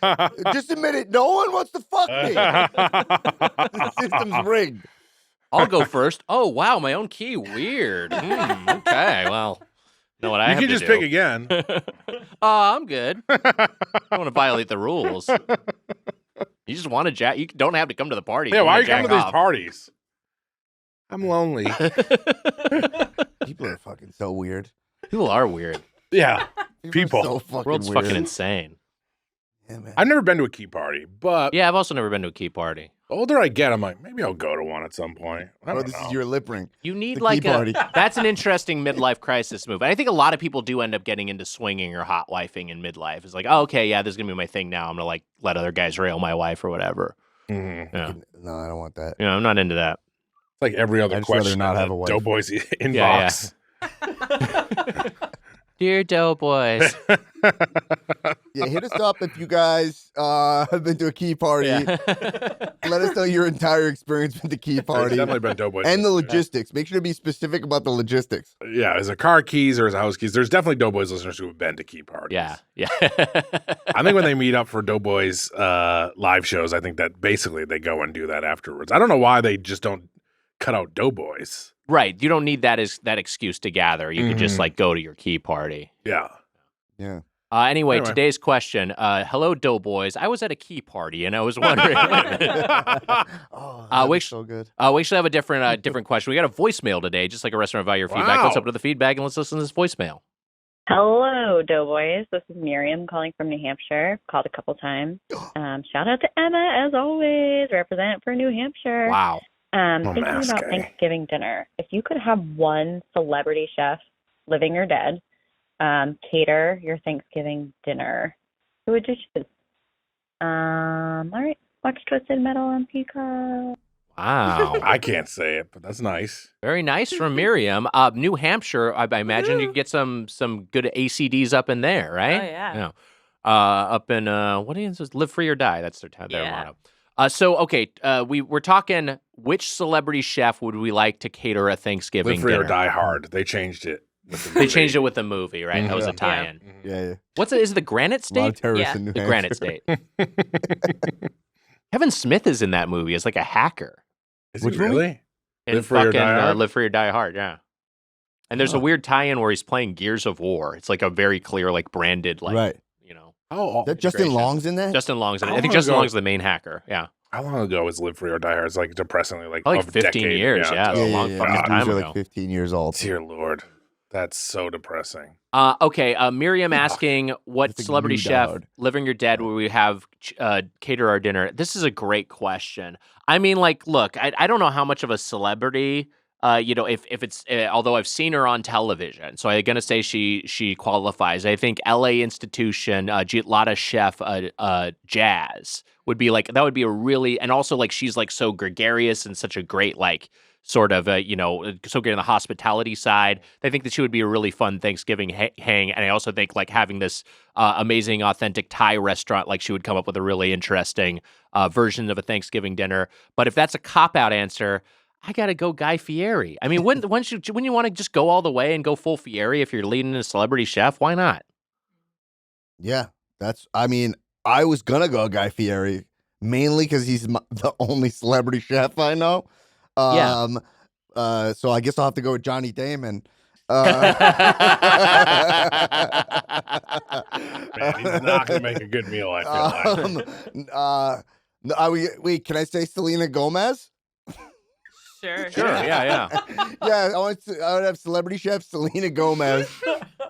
just admit it. No one wants to fuck me. The system's rigged. I'll go first. Oh, wow, my own key. Weird. Okay, well, know what I You have can to just do. pick again. I'm good. I don't want to violate the rules. You just want to jack. You don't have to come to the party. Yeah, You why are wanna you coming jack to these off. parties? I'm lonely. People are fucking so weird. People are weird. Yeah. People. Are so People. fucking World's weird. fucking insane. Yeah, man. I've never been to a key party, but Yeah, I've also never been to a key party. the older I get, I'm like, maybe I'll go to one at some point. I Oh, don't this know. is your lip ring. You need The like key party. that's an interesting midlife crisis move. And I think a lot of people do end up getting into swinging or hot wifing in midlife. It's like, oh, okay, yeah, this is gonna be my thing now. I'm gonna like let other guys rail my wife or whatever. Mhm. Yeah, No, I don't want that. I'm not into that. It's like every other I'd just rather question not in have the a wife. Doughboys Yeah, inbox. Dear Doughboys. Yeah, hit us up if you guys have been to a key party. Yeah. Let us know your entire experience with the key There's party definitely been Doughboys. and the logistics. Make sure to be specific about the logistics. Yeah, is it car keys or is it house keys? There's definitely Doughboys listeners who have been to key parties. Yeah. I think when they meet up for Doughboys live shows, I think that basically they go and do that afterwards. I don't know why they just don't cut out Doughboys. Right. You don't need that excuse to gather. You could just Mhm. like go to your key party. Yeah. Yeah. Anyway, Anyway. today's question. Hello, Doughboys. I was at a key party and I was wondering. Oh, we that's sh- so good. We should have a different question. We got a voicemail today, just like a restaurant about your feedback. Let's Wow. open up the feedback and let's listen to this voicemail. Hello, Doughboys. This is Miriam calling from New Hampshire. Called a couple times. Shout out to Emma, as always. Represent for New Hampshire. Wow. Thinking mask about guy. Thanksgiving dinner. If you could have one celebrity chef, living or dead, cater your Thanksgiving dinner, who would you choose? All right. Watch Twisted Metal on Peacock. Wow. I can't say it, but that's nice. Very nice from Miriam. New Hampshire, I imagine you could get some good ACDs up in there, right? Oh, yeah. Yeah. Up in, what is this? Live Free or Die. That's their Yeah. motto. We're talking which celebrity chef would we like to cater a Thanksgiving Live Free or dinner? Die Hard. They changed it. with the They movie. changed it with the movie, right? That was a Yeah. tie-in. Yeah, yeah. What's it? Is it the Granite A lot of State? terrorists Yeah. in New The Hampshire. Granite State. Kevin Smith is in that movie as like a hacker. Is Which it really? In Live Free or fucking Die Hard? Live Free or Die Hard, yeah. And there's a Oh. weird tie-in where he's playing Gears of War. It's like a very clear, like branded, like Right. you know. Oh, That Justin integration. Long's in that? Justin Long's in it. How I think long Justin ago- Long's the main hacker. Yeah, how long ago was Live Free or Die Hard? It's like depressingly like Probably of like 15 decade. years, yeah. Oh, a long fucking God. time These are ago. like 15 years old. Dear Lord, that's so depressing. Okay. Miriam asking what That's a celebrity new chef, dog. living or dead, will we have cater our dinner? This is a great question. I mean, like, look, I don't know how much of a celebrity. If it's although I've seen her on television, so I'm gonna say she qualifies. I think L.A. institution, Lotta Chef, Jazz would be like that would be a really, and also like she's like so gregarious and such a great like sort of, so getting the hospitality side. They think that she would be a really fun Thanksgiving hang. And I also think like having this amazing, authentic Thai restaurant, like she would come up with a really interesting version of a Thanksgiving dinner. But if that's a cop-out answer, I got to go Guy Fieri. I mean, when you want to just go all the way and go full Fieri if you're leading a celebrity chef, why not? Yeah, I was going to go Guy Fieri, mainly because he's the only celebrity chef I know. So I guess I'll have to go with Johnny Damon. Man, he's not going to make a good meal, I feel like. Wait, can I say Selena Gomez? Sure. Yeah. Yeah, I would have celebrity chef Selena Gomez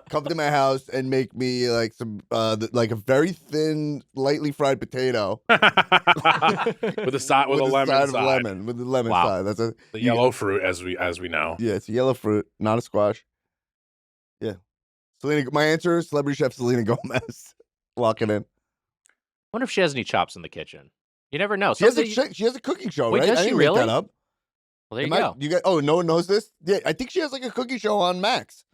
come to my house and make me like some like a very thin, lightly fried potato with a lemon side side. of lemon with the lemon side. That's the yellow fruit, as we know. Yeah, it's a yellow fruit, not a squash. Yeah, my answer is celebrity chef Selena Gomez. Lock it in. Wonder if she has any chops in the kitchen. You never know. She has a cooking show, Wait, right? does I she didn't really? make that up. Well, there you go. Oh, no one knows this? Yeah, I think she has like a cooking show on Max.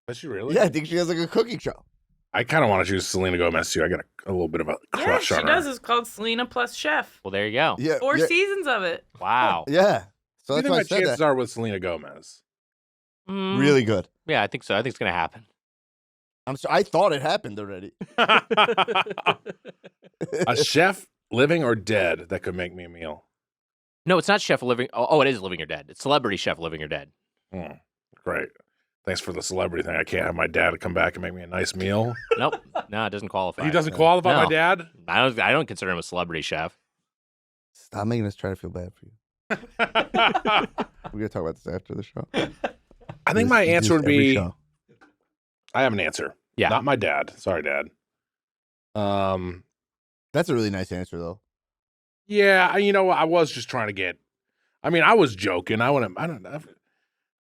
Does she really? Yeah, I think she has like a cooking show. I kind of want to choose Selena Gomez too. I got a little bit of a Yeah, crush she on her. does. It's called Selena Plus Chef. Well, there you go. Yeah, 4 yeah, seasons of it. Wow. yeah. So What do that's you why I think my said chances that. are with Selena Gomez? Really good. Yeah, I think so. I think it's going to happen. I thought it happened already. A chef, living or dead, that could make me a meal. No, it's not chef living. Oh, it is living or dead. It's celebrity chef living or dead. Great. Thanks for the celebrity thing. I can't have my dad come back and make me a nice meal. Nope. No, it doesn't qualify. He doesn't qualify, No. my dad? I don't consider him a celebrity chef. Stop making us try to feel bad for you. We're gonna talk about this after the show. I think my answer would be Show. I have an answer. Yeah. Not my dad. Sorry, Dad. That's a really nice answer, though. Yeah, I was just trying to get. I mean, I was joking. I don't know.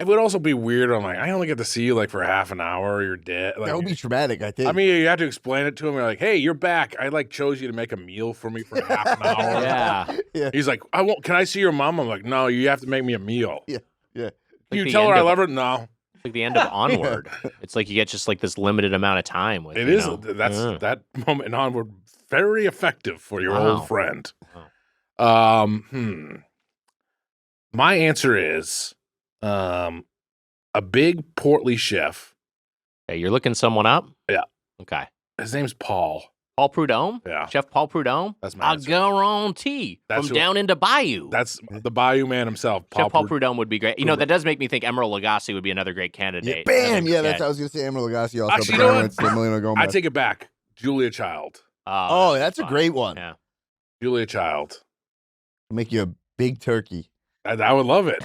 It would also be weird. I'm like, I only get to see you like for half an hour. You're dead. Like, That would be traumatic, I think. I mean, you have to explain it to him. You're like, hey, you're back. I like chose you to make a meal for me for half an hour. Yeah. Yeah. He's like, I won't. Can I see your mom? I'm like, no, you have to make me a meal. Yeah. Can Like you the tell her end I of- love her? No. It's like the end of Onward. It's like you get just like this limited amount of time. With, It you is. know. That's Yeah. that moment and onward. Very effective for your Wow. old friend. My answer is a big portly chef. Okay, you're looking someone up? Yeah. Okay. His name's Paul. Paul Prudhomme? Yeah. Chef Paul Prudhomme? That's my I answer. guarantee. That's From who- down into Bayou. That's the Bayou man himself. Chef Paul Prudhomme would be great. You know, that does make me think Emeril Lagasse would be another great Yeah, candidate. bam! Yeah, that's I was gonna say Emeril Lagasse also. Actually, but you know then I what? went to Selena Gomez. I take it back. Julia Child. Oh, that's a fun. great one. Yeah. Julia Child. Make you a big turkey. I would love it.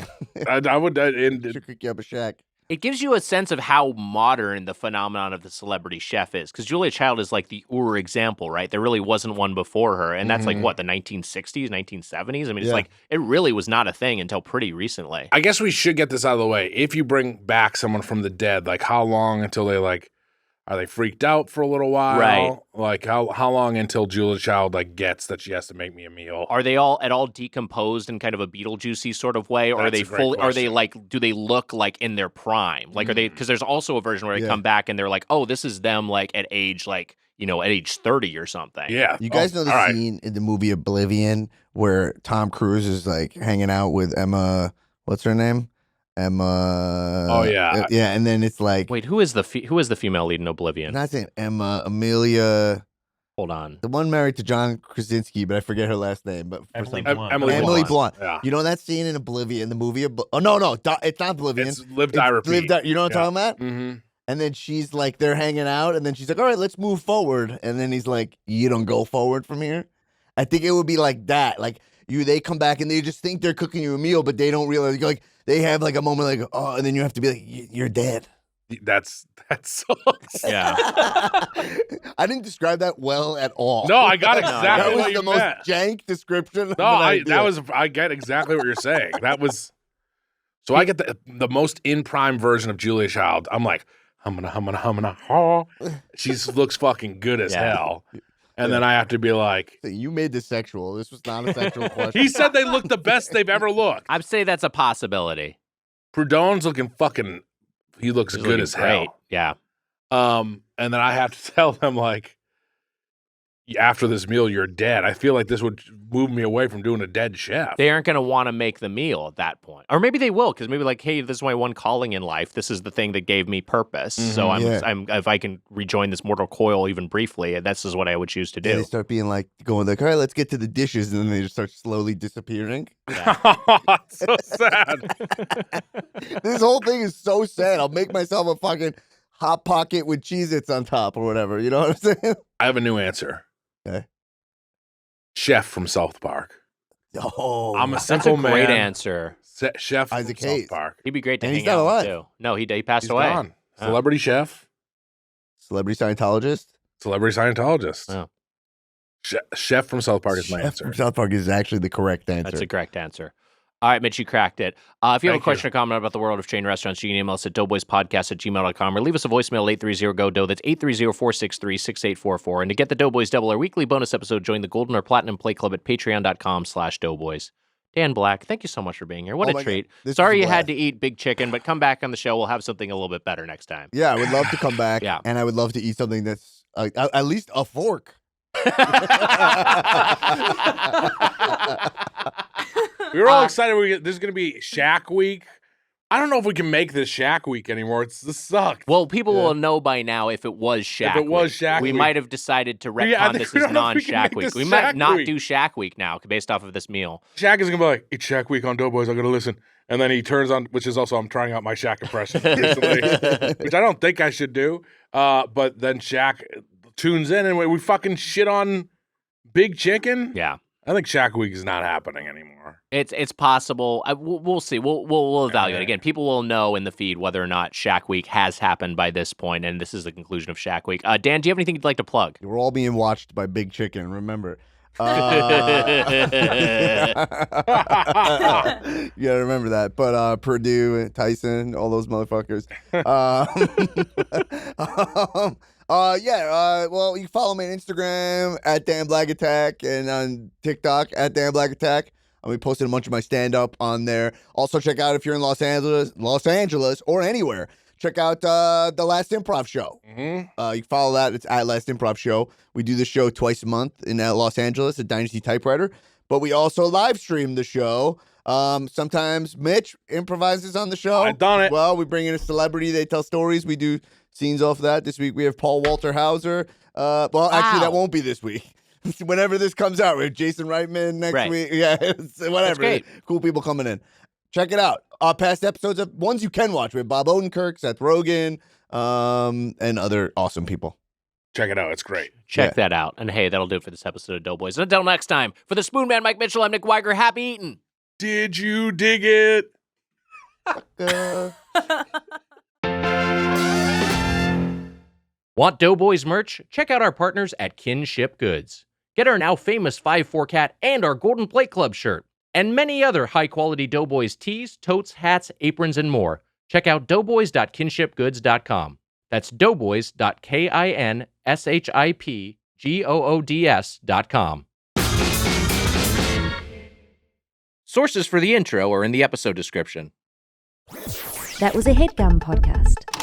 I would. Should cook you up a shack. It gives you a sense of how modern the phenomenon of the celebrity chef is. Because Julia Child is like the example, right? There really wasn't one before her. And that's like, what, the 1960s, 1970s? I mean, it's Yeah. like, it really was not a thing until pretty recently. I guess we should get this out of the way. If you bring back someone from the dead, like how long until they like, are they freaked out for a little while? Right. Like how long until Julia Child like gets that she has to make me a meal? Are they all at all decomposed in kind of a Beetlejuicy sort of way? Or are That's they a great fully, are they question. like, do they look like in their prime? Like, are they, because there's also a version where they Yeah. come back and they're like, oh, this is them like at age, like, at age 30 or something. Yeah. You guys know the all right. scene in the movie Oblivion where Tom Cruise is like hanging out with Emma. What's her name? Emma. Oh, yeah. Yeah, and then it's like Wait, who is the female lead in Oblivion? I'm not saying Emma, Amelia, Hold on. the one married to John Krasinski, but I forget her last name. But for Emily some- Blunt. Emily Blunt. Yeah. You know that scene in Oblivion, the movie? Oh no, it's not Oblivion. It's Live, Die, Repeat. Live, Die- you know what I'm Yeah. talking about? Mm-hmm. And then she's like, they're hanging out, and then she's like, all right, let's move forward. And then he's like, you don't go forward from here. I think it would be like that. Like they come back and they just think they're cooking you a meal, but they don't realize. Like they have like a moment, like oh, and then you have to be like, you're dead. That sucks. Yeah. I didn't describe that well at all. No, I got No, exactly that was what you the most meant. jank description. No, I get exactly what you're saying. That was so I get the most in prime version of Julia Child. I'm like, humming. She looks fucking good as Yeah. hell. And then I have to be like, You made this sexual. This was not a sexual question. he said they look the best they've ever looked. I'd say that's a possibility. Prudhon's looking fucking, he looks He's good looking as great. hell. Yeah. And then I have to tell them, like, after this meal, you're dead. I feel like this would move me away from doing a dead chef. They aren't going to want to make the meal at that point. Or maybe they will, because maybe like, hey, this is my one calling in life. This is the thing that gave me purpose. So I'm if I can rejoin this mortal coil even briefly, this is what I would choose to do. They start being like, going like, all right, let's get to the dishes. And then they just start slowly disappearing. It's so sad. This whole thing is so sad. I'll make myself a fucking Hot Pocket with Cheez-Its on top or whatever. You know what I'm saying? I have a new answer. Okay. Chef from South Park. Oh, I'm a That's simple a great man. answer. Chef Isaac from Hayes. South Park. He'd be great to And hang he's not out alive. with, too. No, he passed He's away. gone. Oh. Celebrity chef. Celebrity Scientologist. Celebrity Scientologist. Oh. Chef from South Park is my Chef answer. from South Park is actually the correct answer. That's a correct answer. All right, Mitch, you cracked it. If you have a Thank question or comment about the world of chain restaurants, you can email us at doughboyspodcast@gmail.com or leave us a voicemail at 830-GO-DOUGH. That's 830-463-6844. And to get the Doughboys Double, our weekly bonus episode, join the Golden or Platinum Play Club at patreon.com/doughboys. Dan Black, thank you so much for being here. What Oh a my treat. God. This Sorry is a you had blast. to eat big chicken, but come back on the show. We'll have something a little bit better next time. Yeah, I would love to come back. Yeah. And I would love to eat something that's at least a fork. We were all excited. This is going to be Shaq Week. I don't know if we can make this Shaq Week anymore. This sucked. Well, people will know by now if it was Shaq If it was Week. Shaq We Week. might have decided to retcon Yeah, I think this we as don't know if we can non-Shaq make Week. this We might Shaq not Week. do Shaq Week now based off of this meal. Shaq is going to be like, it's Shaq Week on Doughboys. I got to listen. And then he turns on, which is also, I'm trying out my Shaq impression recently, which I don't think I should do. But then Shaq tunes in and we fucking shit on Big Chicken. Yeah. I think Shaq Week is not happening anymore. It's possible. We'll see. We'll evaluate. Again, people will know in the feed whether or not Shaq Week has happened by this point, and this is the conclusion of Shaq Week. Dan, do you have anything you'd like to plug? We're all being watched by Big Chicken, remember. You gotta remember that. But Purdue and Tyson, all those motherfuckers. Well, you can follow me on Instagram at Dan Black Attack and on TikTok at Dan Black Attack. I'll be posting a bunch of my stand-up on there. Also, check out if you're in Los Angeles, or anywhere. Check out the Last Improv Show. Mm-hmm. You can follow that. It's at Last Improv Show. We do the show twice a month in Los Angeles at Dynasty Typewriter. But we also live stream the show. Sometimes Mitch improvises on the show. I've done it. Well, we bring in a celebrity. They tell stories. We do scenes off of that. This week we have Paul Walter Hauser. Actually, that won't be this week. Whenever this comes out, we have Jason Reitman next week. Yeah, whatever. great. Cool people coming in. Check it out. Past episodes of ones you can watch. We have Bob Odenkirk, Seth Rogen, and other awesome people. Check it out. It's great. Check that out. And hey, that'll do it for this episode of Doughboys. And until next time, for the Spoon Man, Mike Mitchell, I'm Nick Weiger. Happy eating. Did you dig it? Want Doughboys merch? Check out our partners at Kinship Goods. Get our now famous 5-4 cat and our Golden Plate Club shirt, and many other high-quality Doughboys tees, totes, hats, aprons, and more. Check out doughboys.kinshipgoods.com. That's doughboys.kinshipgoods.com. Sources for the intro are in the episode description. That was a Headgum podcast.